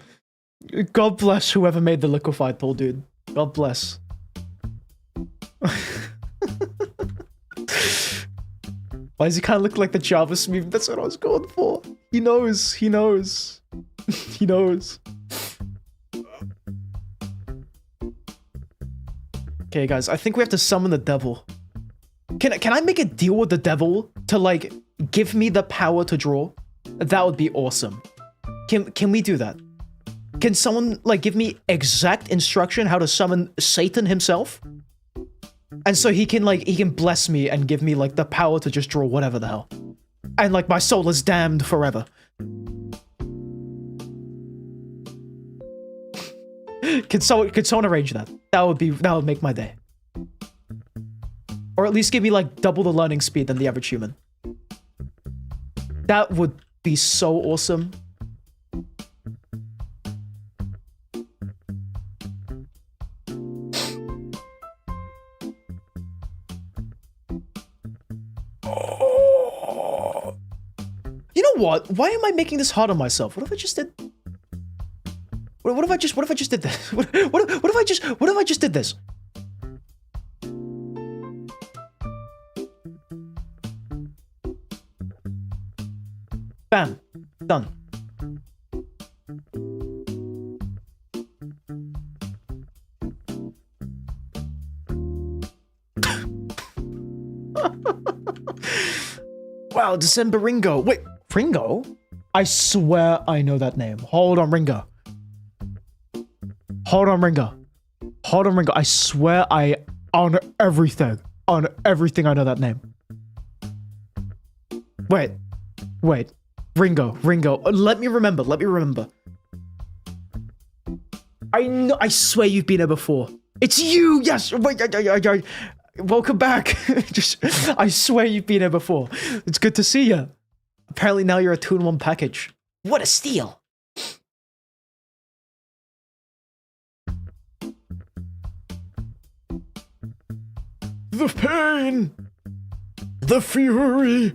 God bless whoever made the liquefy tool, dude. God bless. Why does he kind of look like the Java Smooth? That's what I was going for. He knows. He knows. He knows. Okay, guys, I think we have to summon the devil. Can I make a deal with the devil to, like, give me the power to draw? That would be awesome. Can we do that? Can someone, like, give me exact instruction how to summon Satan himself? And so he can bless me and give me, like, the power to just draw whatever the hell. And, like, my soul is damned forever. Could someone arrange that? That would make my day. Or at least give me, like, double the learning speed than the average human. That would be so awesome. You know what? Why am I making this hard on myself? What if I just did... What if I just did this? What if I just did this? Bam. Done. Wow, December Ringo. Wait, Ringo? I swear I know that name. Hold on, Ringo. Hold on, Ringo. Hold on, Ringo. I swear on everything I know that name. Wait. Ringo. Let me remember. I swear you've been here before. It's you! Yes! Wait, welcome back. I swear you've been here before. It's good to see you. Apparently now you're a 2-in-1 package. What a steal! The pain! The fury!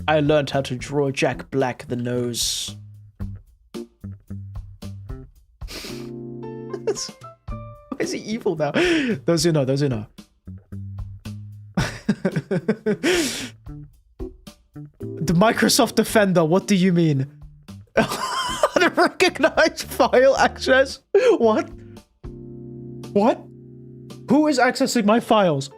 I learned how to draw Jack Black the nose. Why is he evil now? Those who know. The Microsoft Defender, what do you mean? Unrecognized file access? What? Who is accessing my files?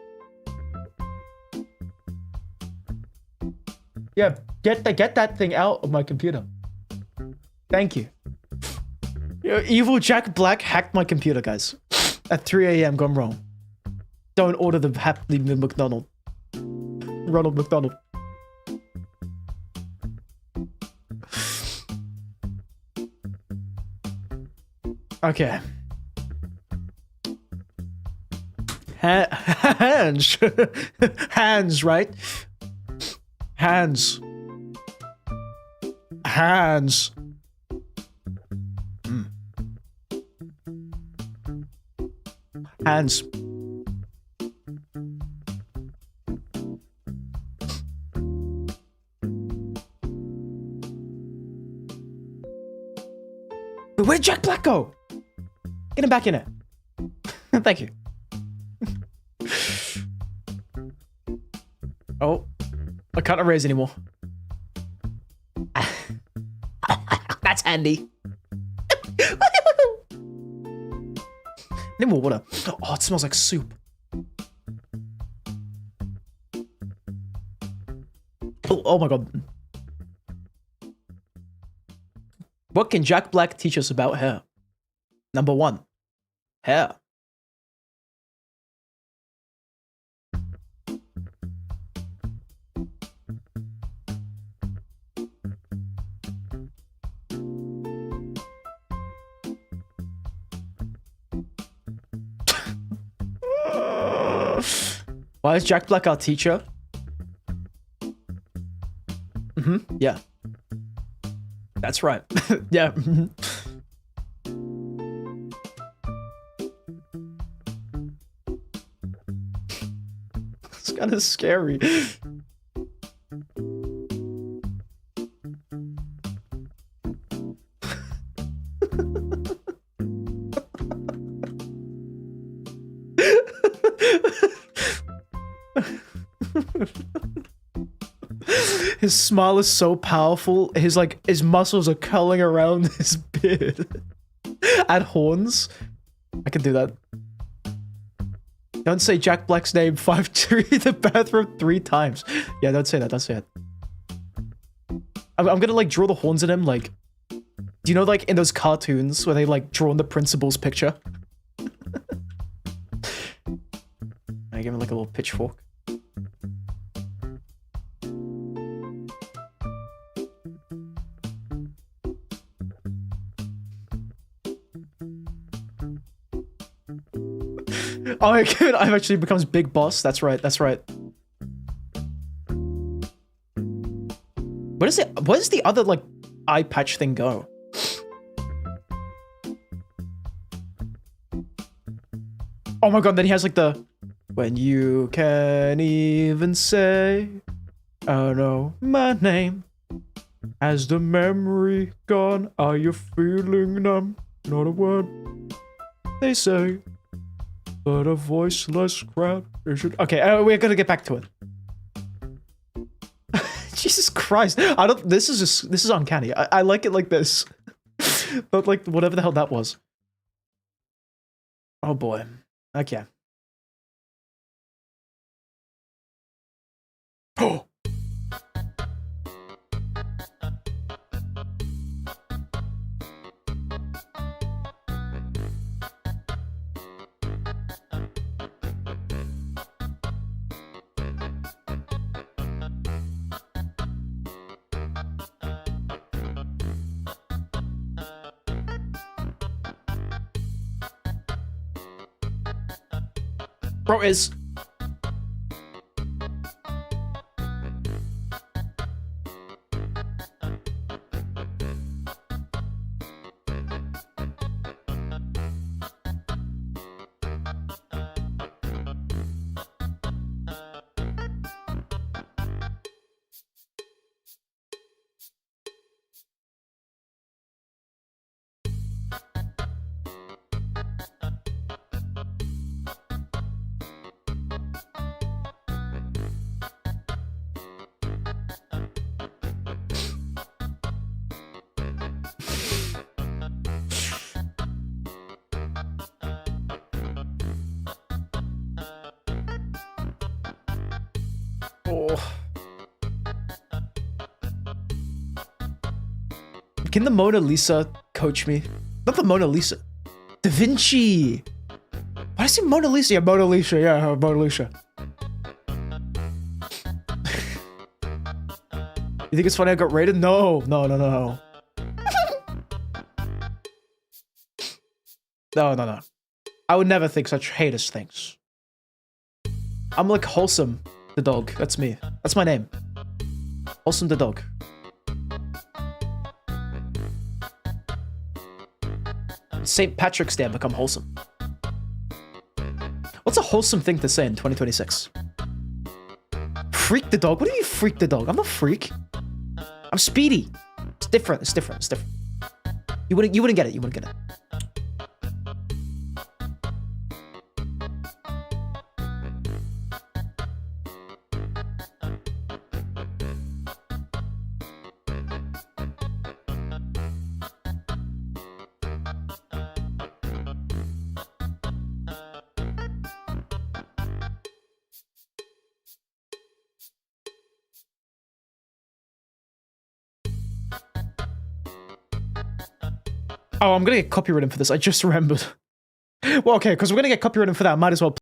Yeah, get that thing out of my computer. Thank you. Evil Jack Black hacked my computer, guys. At 3 a.m. gone wrong. Don't order the Happy McDonald. Ronald McDonald. Okay. Hands. Hands, right? Hands. Hands. Where'd Jack Black go? Get him back in it. Thank you. Oh, I can't erase anymore. That's handy. Need more water. Oh, it smells like soup. Oh my god. What can Jack Black teach us about hair? Number 1. Hair. Why is Jack Black our teacher? Yeah. That's right. Yeah. It's kind of scary. His smile is so powerful. His muscles are curling around his beard. Add horns. I can do that. Don't say Jack Black's name 5-3 in the bathroom 3 times. Yeah, don't say that. Don't say it. I'm gonna like draw the horns in him. Like, do you know like in those cartoons where they like draw on the principal's picture? I give him like a little pitchfork. Oh, I actually becomes Big Boss. That's right. That's right. Where does the other like eye patch thing go? Oh my god! Then he has like the when you can't even say, "Oh no, my name." Has the memory gone? Are you feeling numb? Not a word they say. But a voiceless crowd. Okay, we're gonna get back to it. Jesus Christ! I don't. This is uncanny. I like it like this, but like whatever the hell that was. Oh boy. Okay. Oh. Bro is. Oh. Can the Mona Lisa coach me? Not the Mona Lisa. Da Vinci. Why did I say Mona Lisa? Yeah, Mona Lisa. Yeah, Mona Lisa. You think it's funny I got rated? No. No. No. I would never think such heinous things. I'm like Wholesome the dog. That's me. That's my name. Wholesome the dog. St. Patrick's Day, become wholesome. What's a wholesome thing to say in 2026? Freak the dog? What do you mean freak the dog? I'm not freak. I'm Speedy. It's different. It's different. It's different. You wouldn't get it. You wouldn't get it. Oh, I'm gonna get copywritten for this. I just remembered. Well, okay, because we're gonna get copywritten for that. Might as well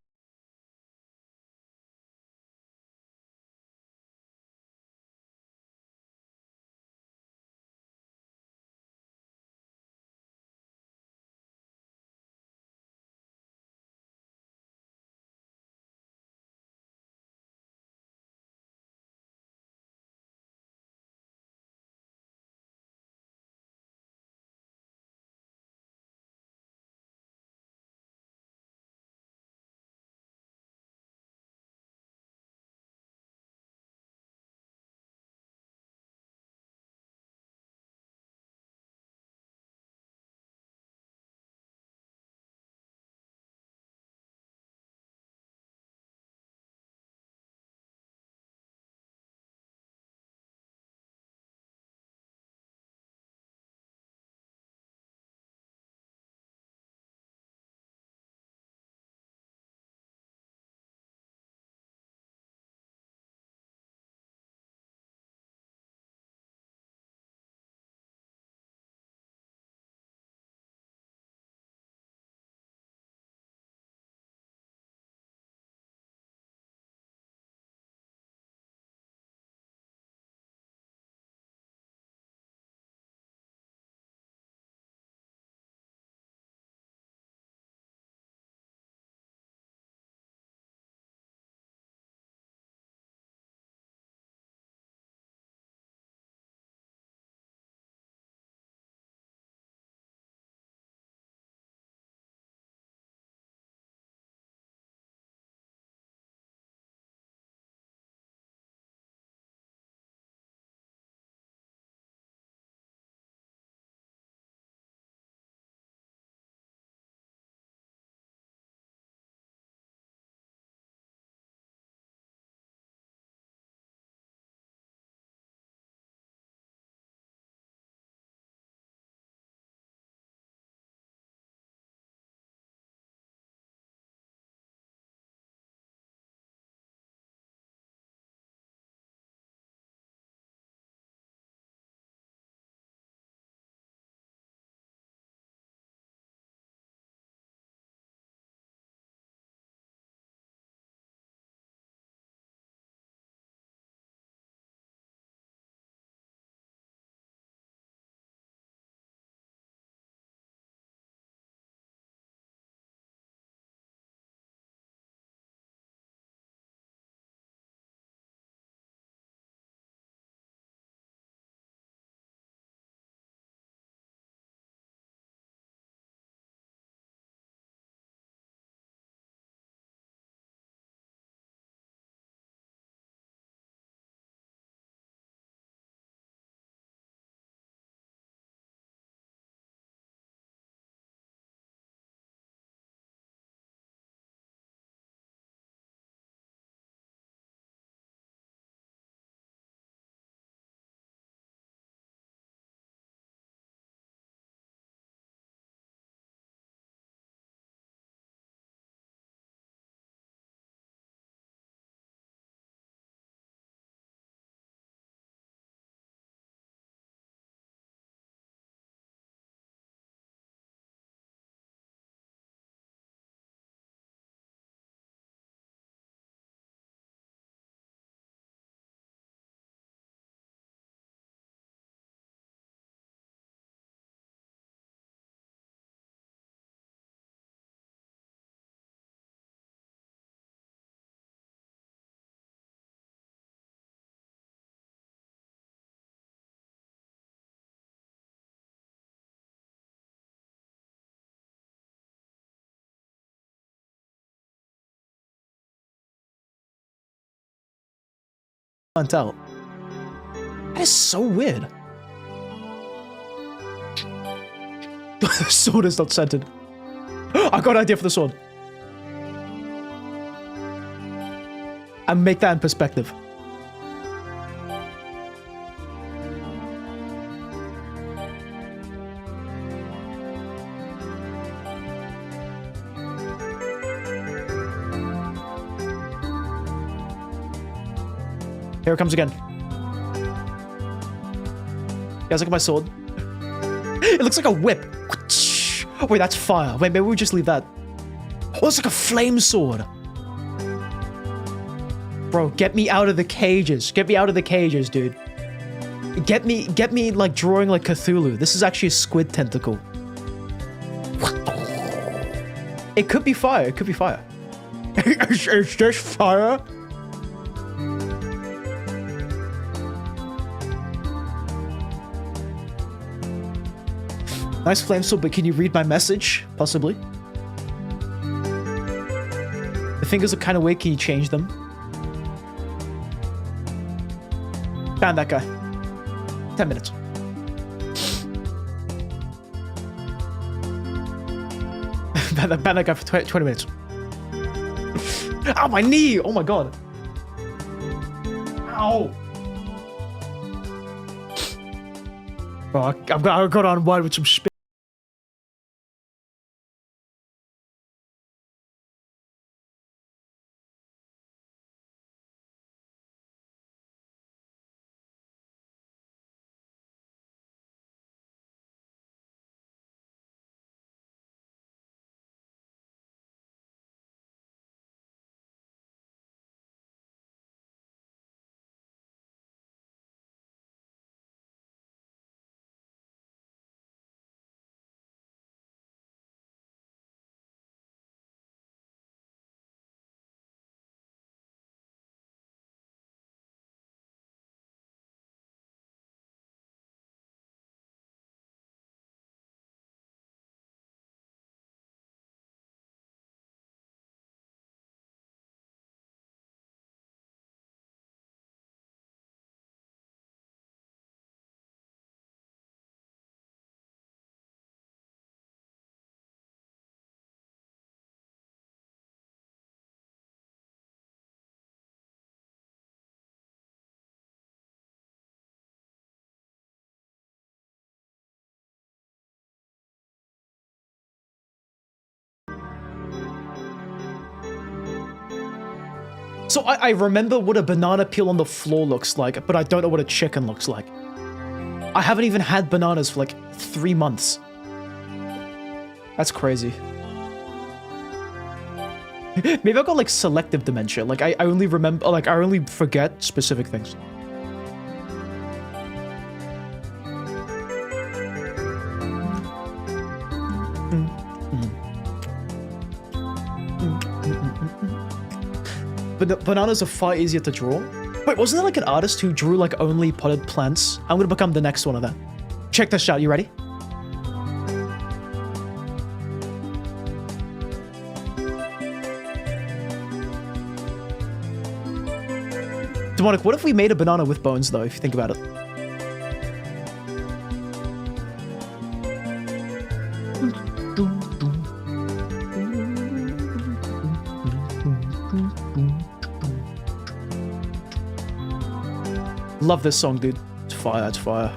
Can't tell. That is so weird. The sword is not scented. I got an idea for the sword. And make that in perspective. Here it comes again. Guys, look at my sword. It looks like a whip. Wait, that's fire. Wait, maybe we just leave that. Oh, it's like a flame sword. Bro, get me out of the cages. Get me out of the cages, dude. Get me like drawing like Cthulhu. This is actually a squid tentacle. It could be fire. It could be fire. It's just fire. Nice flame sword, but can you read my message? Possibly. The fingers are kind of weird. Can you change them? Ban that guy. 10 minutes. ban that guy for 20 minutes. Ow, my knee! Oh my god. Ow. Bro, I've got on wide with some spit. So I remember what a banana peel on the floor looks like, but I don't know what a chicken looks like. I haven't even had bananas for like 3 months. That's crazy. Maybe I got like selective dementia. Like I only remember, like I only forget specific things. But bananas are far easier to draw. Wait, wasn't there like an artist who drew like only potted plants? I'm gonna become the next one of them. Check this out. You ready? Demonic, what if we made a banana with bones though, if you think about it? Love this song, dude. It's fire, it's fire.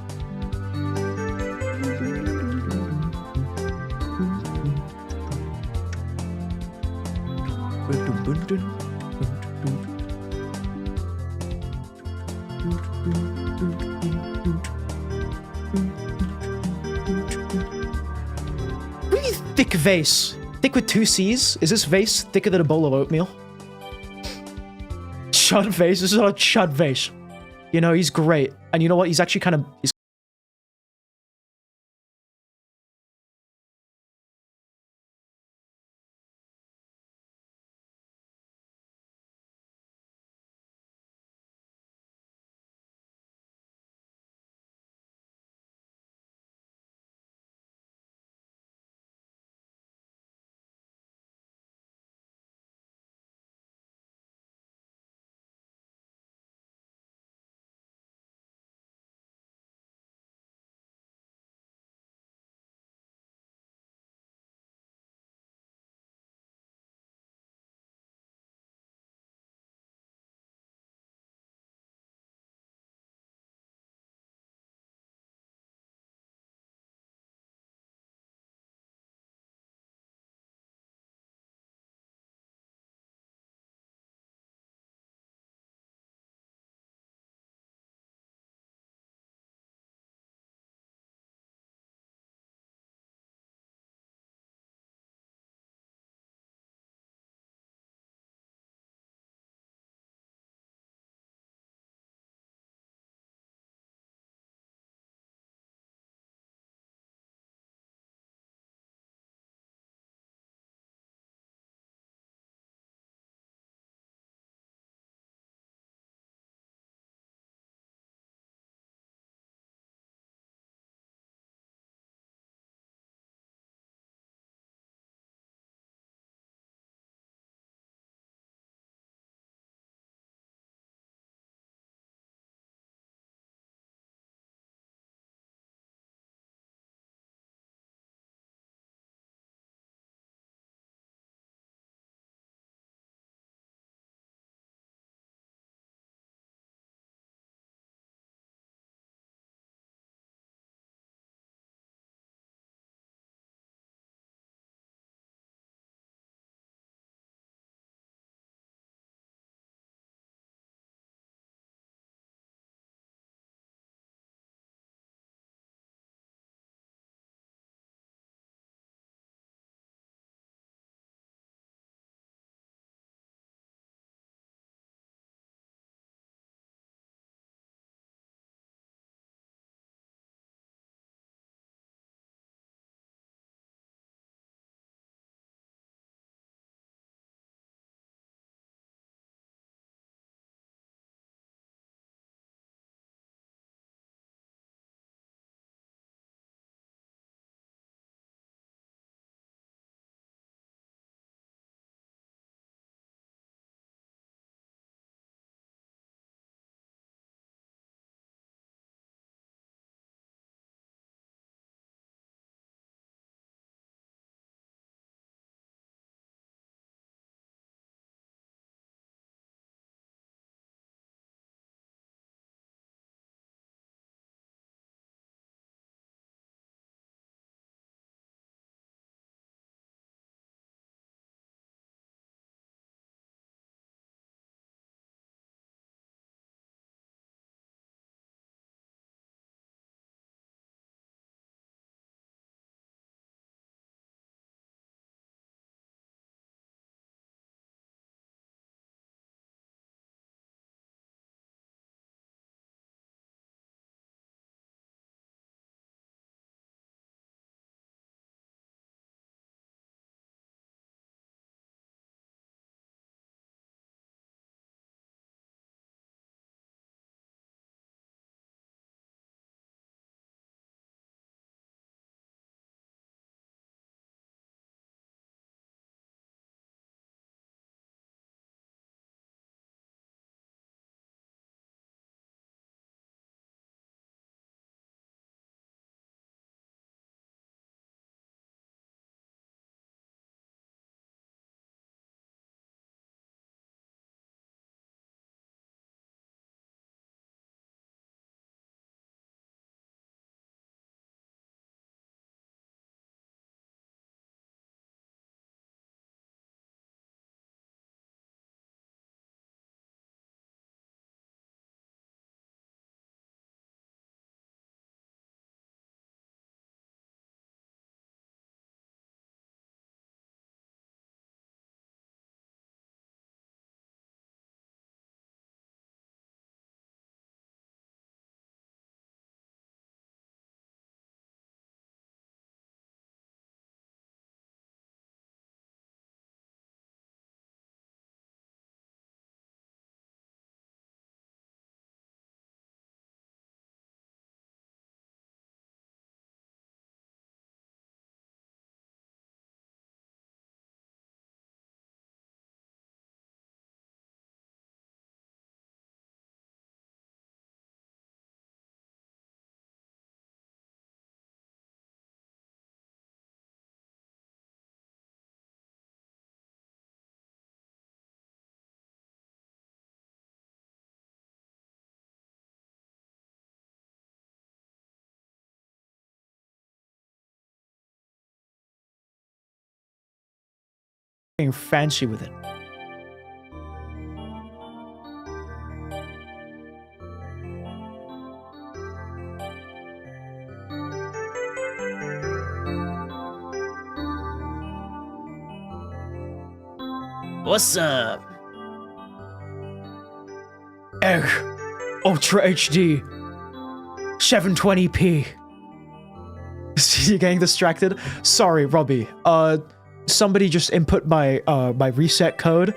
Really thick vase. Thick with 2 C's? Is this vase thicker than a bowl of oatmeal? Chud vase? This is not a chud vase. You know, he's great. And you know what? He's actually kind of... He's getting fancy with it. What's up? Egg. Ultra HD. 720p. You're getting distracted? Sorry, Robbie. Somebody just input my my reset code.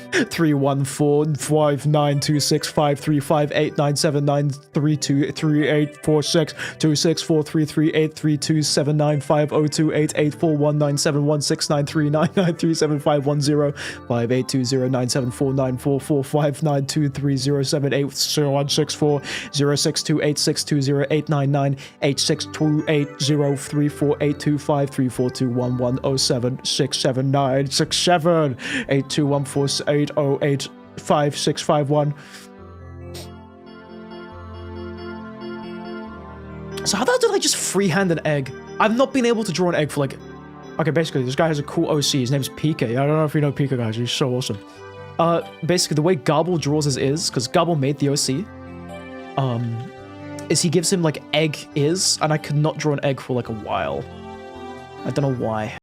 314-539-264-338-375-0288-4197-698-621-06-679-678-214-808-5651. So how the hell did I just freehand an egg? I've not been able to draw an egg for like... Okay, basically, this guy has a cool OC. His name's PK. I don't know if you know PK, guys. He's so awesome. Basically, the way Garble draws his is, because Garble made the OC, is he gives him, like, egg is, and I could not draw an egg for, like, a while. I don't know why.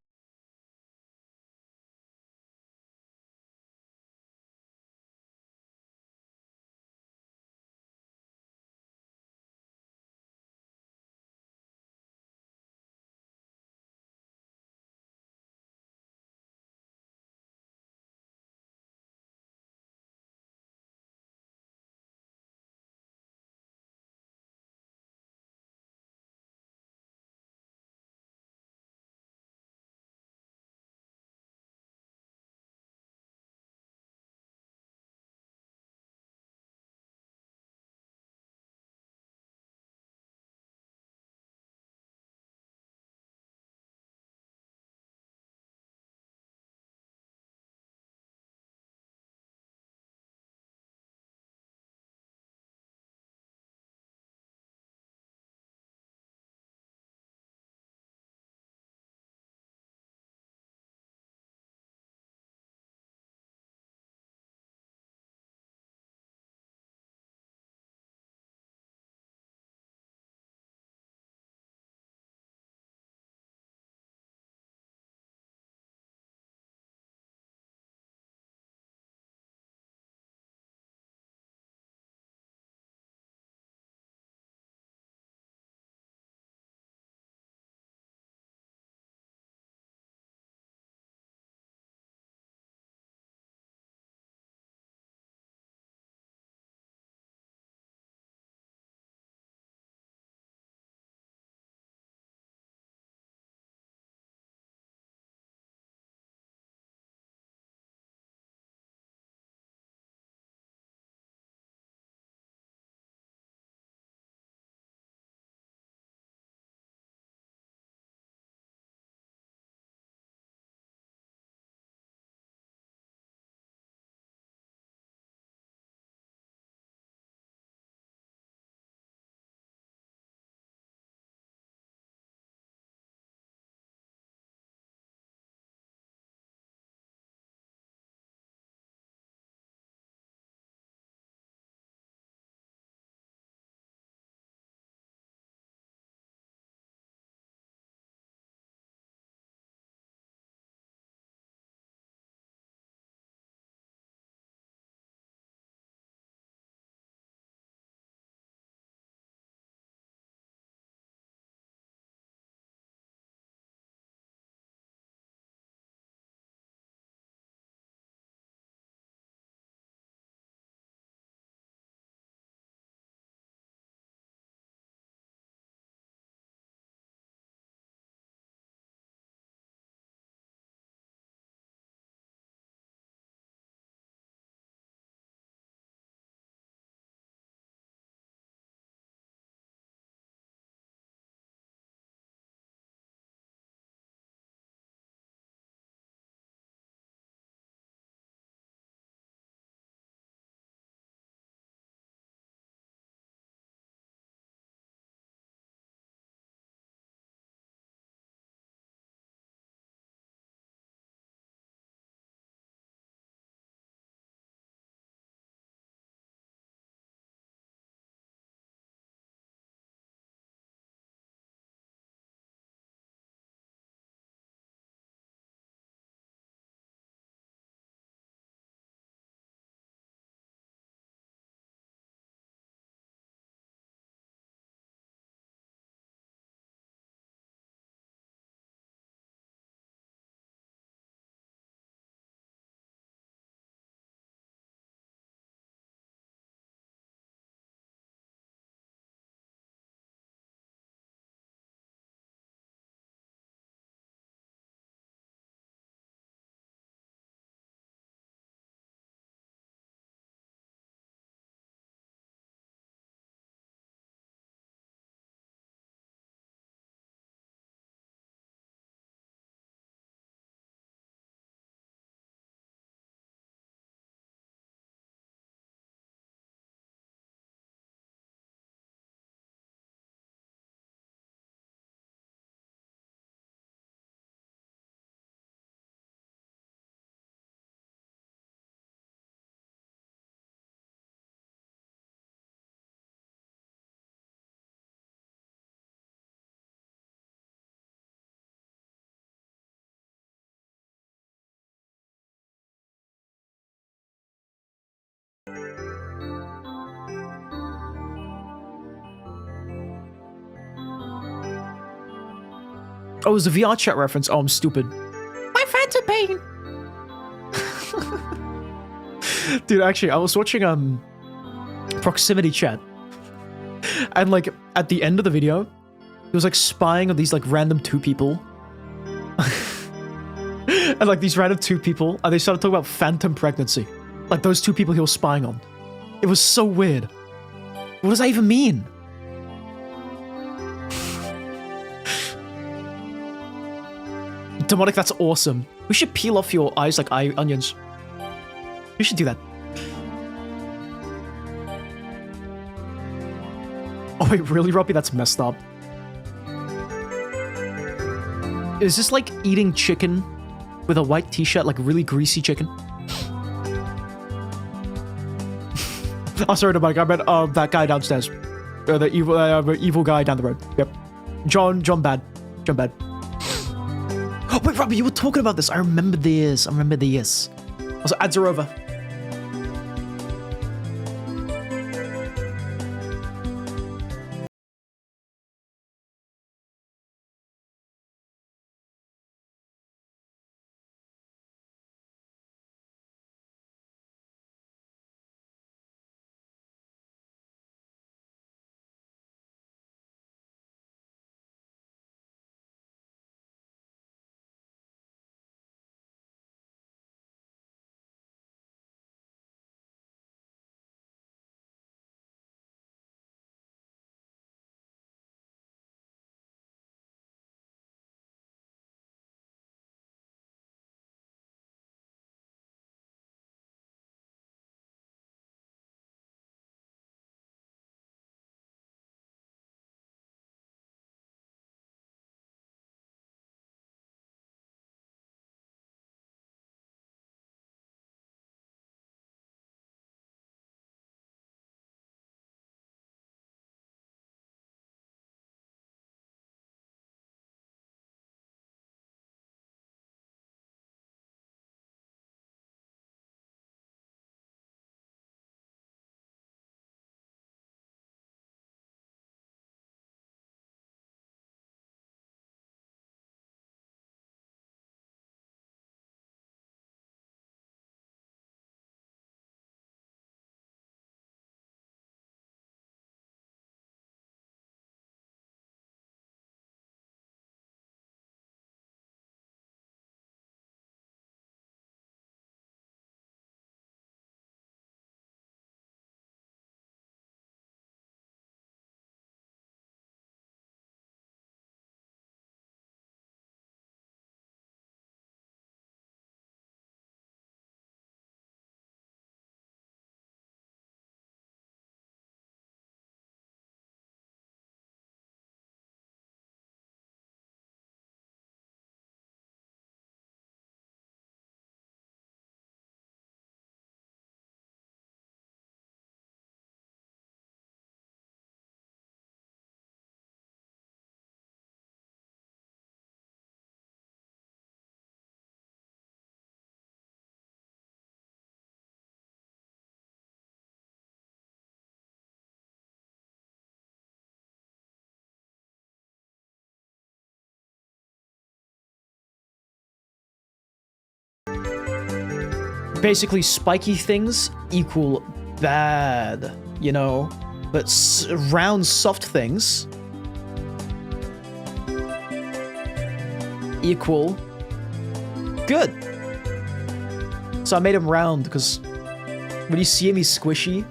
Oh, it was a VR chat reference. Oh, I'm stupid. My phantom pain. Dude, actually, I was watching proximity chat, and like at the end of the video, he was like spying on these like random 2 people, and like these random 2 people, and they started talking about phantom pregnancy, like those 2 people he was spying on. It was so weird. What does that even mean? Demonic, that's awesome. We should peel off your eyes like onions. We should do that. Oh wait, really, Robbie? That's messed up. Is this like eating chicken with a white t-shirt, like really greasy chicken? Oh, sorry, Demonic. I meant that guy downstairs. The evil guy down the road. Yep. John bad. John bad. Oh, wait, Robbie, you were talking about this. I remember this. Also, ads are over. Basically, spiky things equal bad, you know? But round, soft things equal good. So I made him round because when you see him, he's squishy.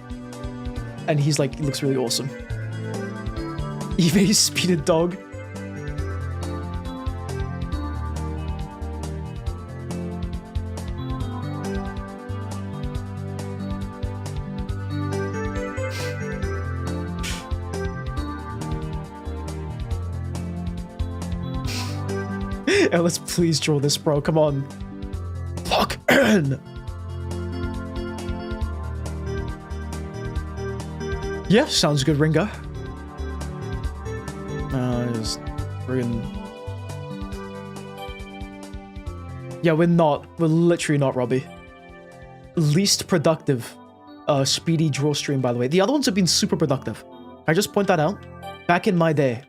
And he's like, he looks really awesome. He made a Speededdog. Oh, let's please draw this, bro. Come on. Fuck. Yeah, sounds good, Ringo. Just friggin'. Yeah, we're not. We're literally not, Robbie. Least productive speedy draw stream, by the way. The other ones have been super productive. I just point that out. Back in my day,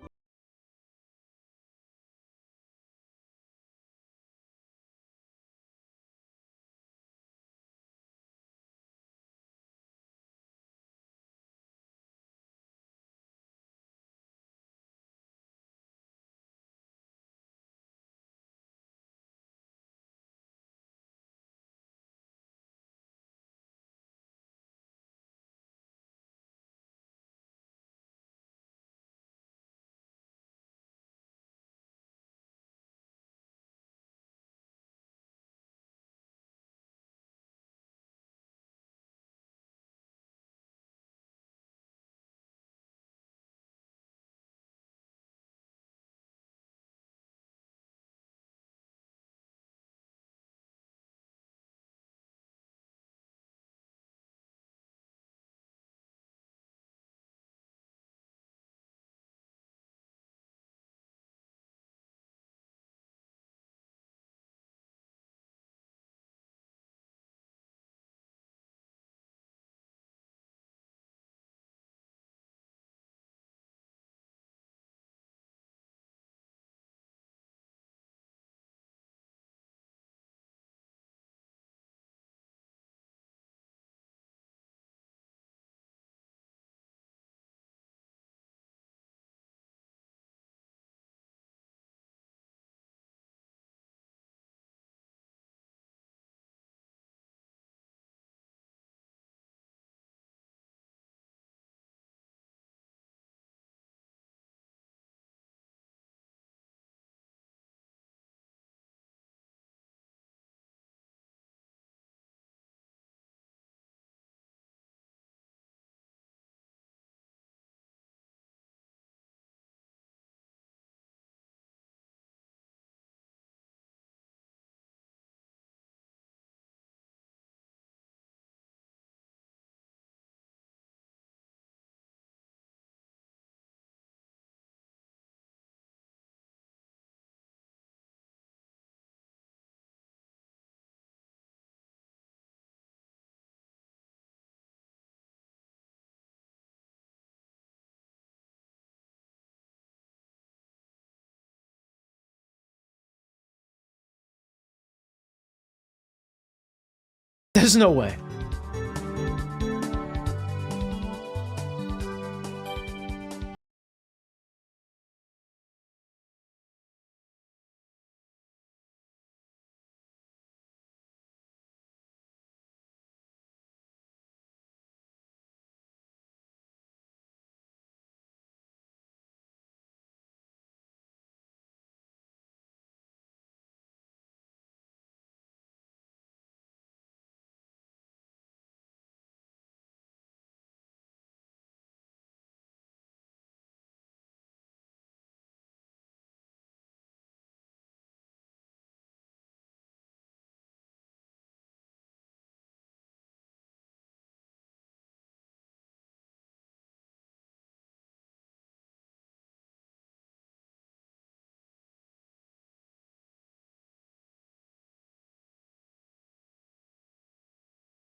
There's no way.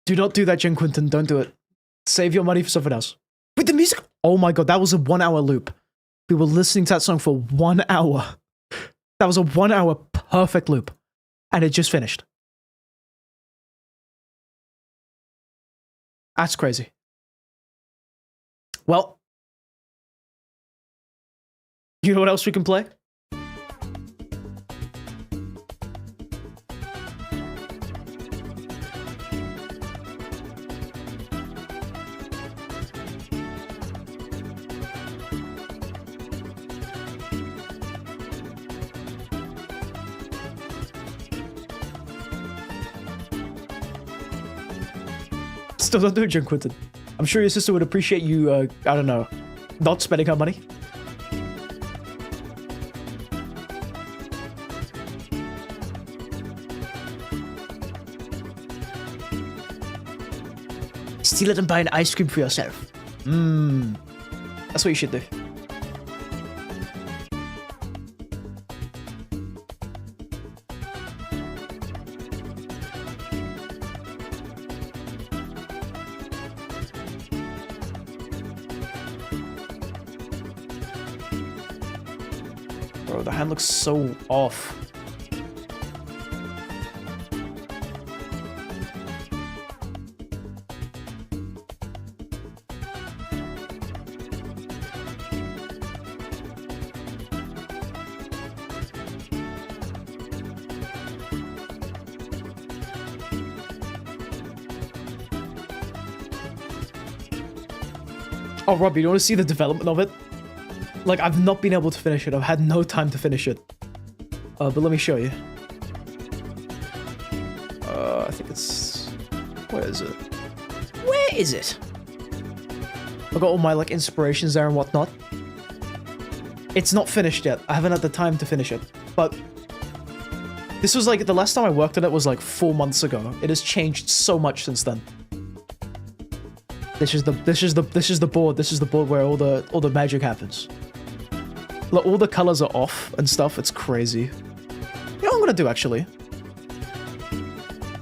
Do not do that, Jen Quinton. Don't do it. Save your money for something else. Wait, the music. Oh my god, that was a 1 hour loop. We were listening to that song for 1 hour. That was a 1 hour perfect loop. And it just finished. That's crazy. Well, you know what else we can play? Still don't do it, Jen Quinton. I'm sure your sister would appreciate you, I don't know, not spending her money. Steal it and buy an ice cream for yourself. That's what you should do. Bro, the hand looks so off. Oh, Rob, you want to see the development of it? Like, I've not been able to finish it. I've had no time to finish it. But let me show you. I think it's... Where is it? Where is it? I've got all my, like, inspirations there and whatnot. It's not finished yet. I haven't had the time to finish it. But this was, like, the last time I worked on it was, like, 4 months ago. It has changed so much since then. This is the board. This is the board where all the magic happens. Look, all the colors are off and stuff. It's crazy. You know what I'm gonna do, actually?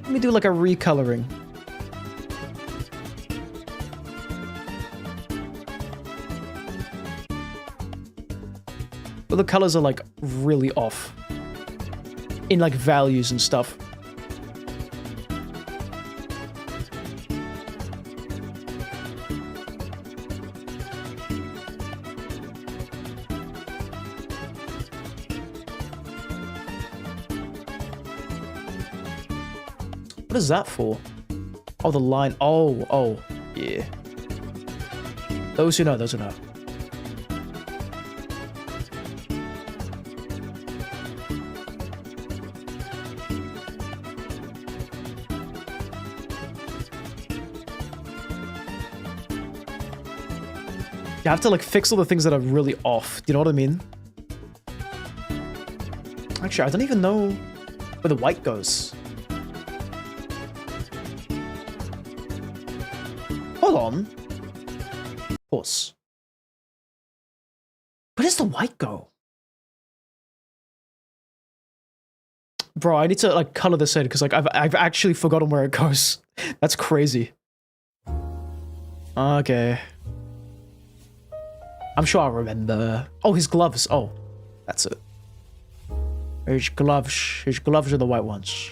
Let me do like a recoloring. But the colors are like really off in like values and stuff. What is that for? Oh, the line. Oh, yeah. Those who know, those who know. You have to like fix all the things that are really off. Do you know what I mean? Actually, I don't even know where the white goes. Hold on. Pause. Where does the white go? Bro, I need to like color this in because like I've actually forgotten where it goes. That's crazy. Okay. I'm sure I'll remember. Oh, his gloves. Oh, that's it. His gloves. His gloves are the white ones.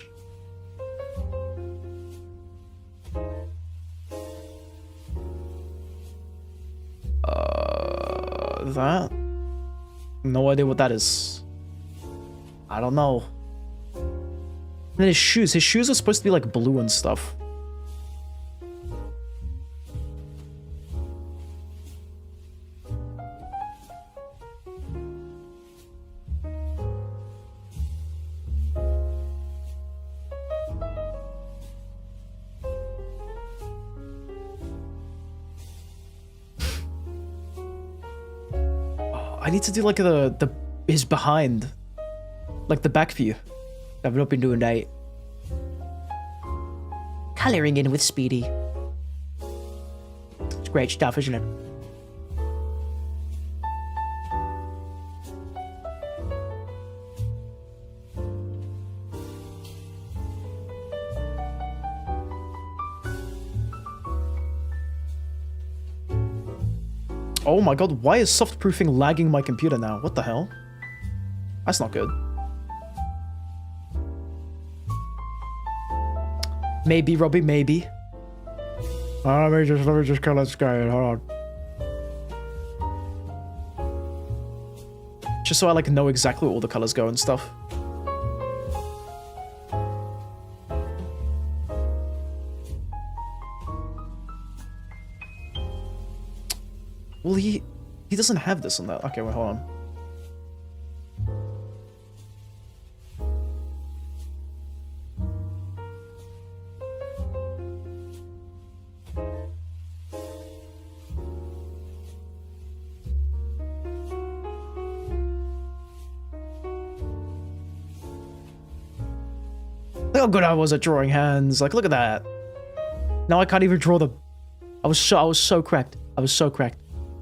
that? No idea what that is. I don't know. And then his shoes. His shoes are supposed to be like blue and stuff. I need to do like his behind, like the back view. I've not been doing that. Coloring in with Speedy. It's great stuff, isn't it? Oh my god, why is soft proofing lagging my computer now? What the hell? That's not good. Maybe, Robbie, maybe. Let me just color this guy in, hold on. Just so I like know exactly where all the colors go and stuff. Well, he doesn't have this on that. Okay, wait, hold on. Look how good I was at drawing hands. Like, look at that. Now I can't even draw them. I was so cracked. I was so cracked.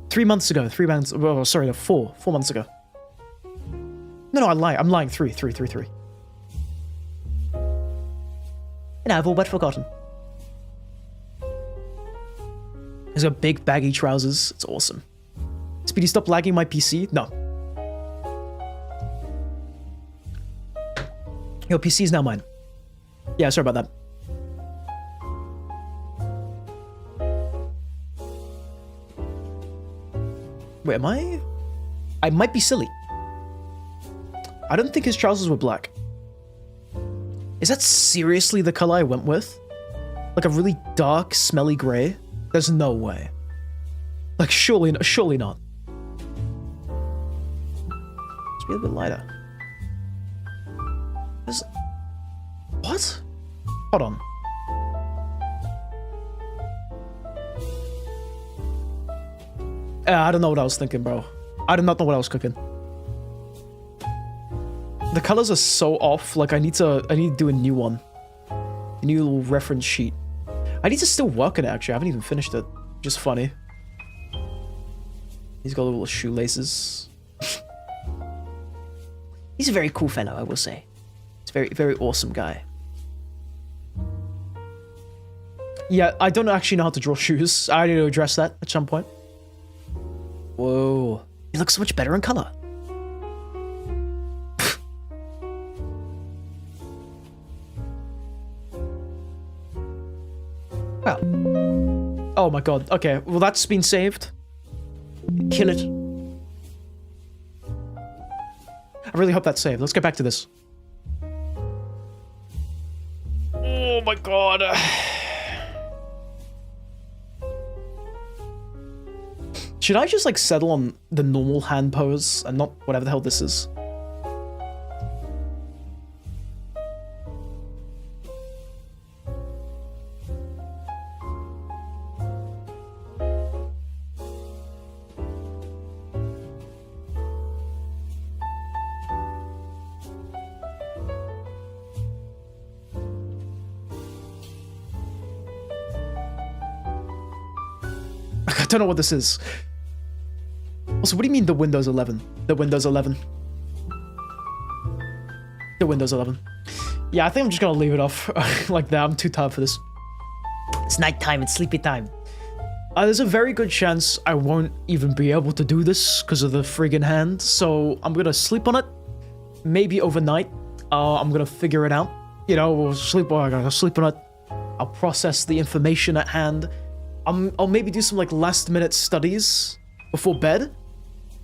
3 months ago. 3 months. Oh, sorry, 4 months ago. No, I'm lying. 3. And I've all but forgotten. He's got big baggy trousers. It's awesome. Speedy, stop lagging my PC. No. Your PC is now mine. Yeah, sorry about that. Wait, am I? I might be silly. I don't think his trousers were black. Is that seriously the color I went with? Like a really dark, smelly gray? There's no way. Like, surely not. Let's be a bit lighter. What? Hold on. I don't know what I was thinking, bro. I do not know what I was cooking. The colors are so off. Like, I need to do a new one. A new little reference sheet. I need to still work on it, actually. I haven't even finished it. Just funny. He's got little shoelaces. He's a very cool fellow, I will say. He's a very, very awesome guy. Yeah, I don't actually know how to draw shoes. I need to address that at some point. Whoa. He looks so much better in color. Wow. Oh my god. Okay, well that's been saved. Kill it. I really hope that's saved. Let's get back to this. Oh my god. Should I just like settle on the normal hand pose and not whatever the hell this is? I don't know what this is. Also, what do you mean the Windows 11? The Windows 11. The Windows 11. Yeah, I think I'm just gonna leave it off like that. I'm too tired for this. It's nighttime, it's sleepy time. There's a very good chance I won't even be able to do this because of the friggin' hand, so I'm gonna sleep on it. Maybe overnight. I'm gonna figure it out. You know, I'm gonna sleep on it. I'll process the information at hand. I'll maybe do some like last minute studies before bed.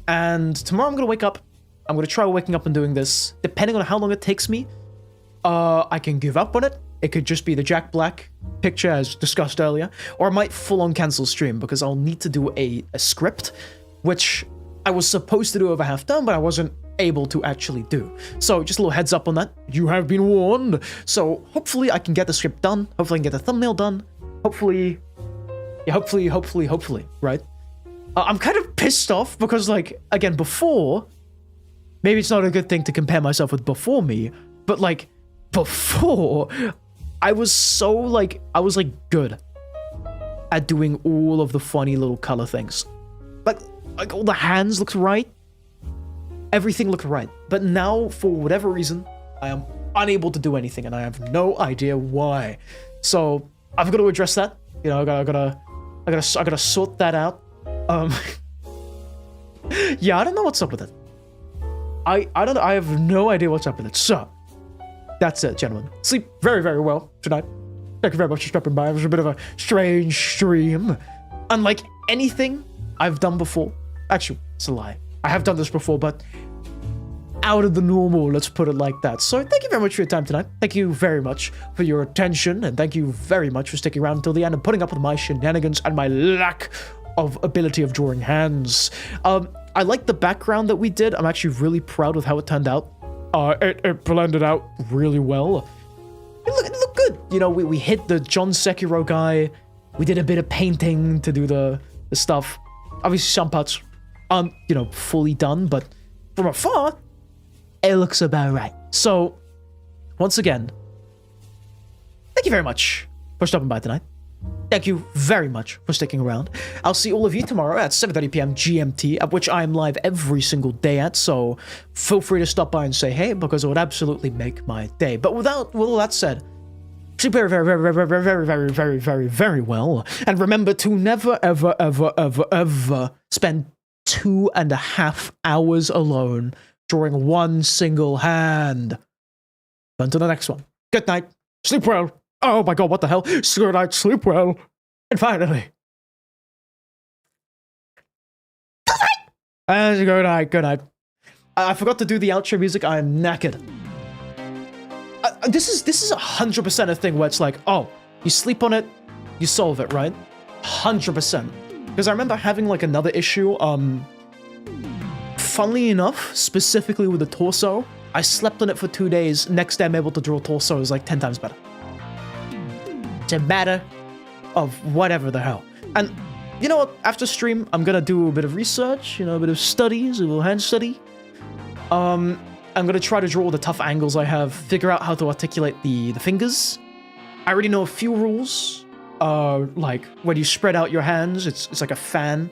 And tomorrow I'm gonna wake up. I'm gonna try waking up and doing this. Depending on how long it takes me, I can give up on it. It could just be the Jack Black picture as discussed earlier, or I might full-on cancel stream because I'll need to do a script, which I was supposed to do over half done, but I wasn't able to actually do. So just a little heads up on that. You have been warned. So hopefully I can get the script done. Hopefully I can get the thumbnail done. Hopefully, yeah, hopefully, right? I'm kind of pissed off because, like, again, before, maybe it's not a good thing to compare myself with before me, but like, before, I was so, like, good at doing all of the funny little color things. Like all the hands looked right. Everything looked right. But now, for whatever reason, I am unable to do anything, and I have no idea why. So, I've got to address that. You know, I gotta sort that out. Yeah, I don't know what's up with it. I don't know. I have no idea what's up with it. So, that's it, gentlemen. Sleep very, very well tonight. Thank you very much for stopping by. It was a bit of a strange stream. Unlike anything I've done before. Actually, it's a lie. I have done this before, but out of the normal, let's put it like that. So thank you very much for your time tonight. Thank you very much for your attention, and thank you very much for sticking around until the end and putting up with my shenanigans and my lack of ability of drawing hands. I like the background that we did. I'm actually really proud of how it turned out. It blended out really well. It looked good. You know, we hit the John Sekiro guy. We did a bit of painting to do the stuff. Obviously, some parts aren't, you know, fully done, but from afar, it looks about right. So, once again, thank you very much for stopping by tonight. Thank you very much for sticking around. I'll see all of you tomorrow at 7:30 p.m. GMT, at which I am live every single day at, so feel free to stop by and say hey, because it would absolutely make my day. But with all that said, sleep very, very, very, very, very, very, very, very, very, very well. And remember to never, ever, ever, ever, ever spend 2.5 hours alone drawing one single hand. Until the next one. Good night. Sleep well. Oh my god, what the hell? Good night, sleep well. And finally. And good night, good night. I forgot to do the outro music. I am knackered. This is 100% a thing where it's like, oh, you sleep on it, you solve it, right? 100%. Because I remember having like another issue, funnily enough, specifically with the torso, I slept on it for 2 days. Next day I'm able to draw torso is like 10 times better. It's a matter of whatever the hell. And you know what? After stream, I'm gonna do a bit of research, you know, a bit of studies, a little hand study. I'm gonna try to draw the tough angles I have, figure out how to articulate the fingers. I already know a few rules. Like when you spread out your hands, it's like a fan.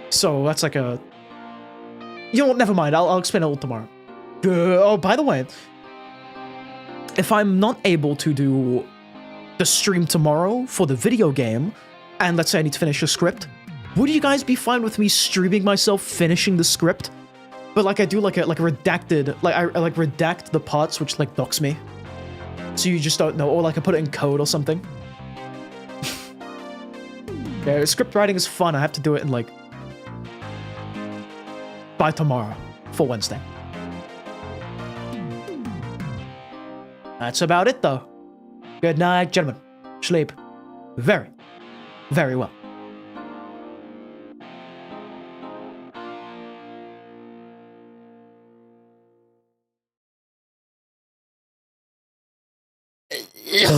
So that's like a... You know what? Never mind. I'll explain it all tomorrow. Oh, by the way, if I'm not able to do the stream tomorrow for the video game, and let's say I need to finish the script, would you guys be fine with me streaming myself finishing the script? But like I do like a redacted, like I like redact the parts which like dox me, so you just don't know, or like I put it in code or something. Yeah, script writing is fun. I have to do it in like by tomorrow for Wednesday. That's about it though. Good night, gentlemen. Sleep very, very well.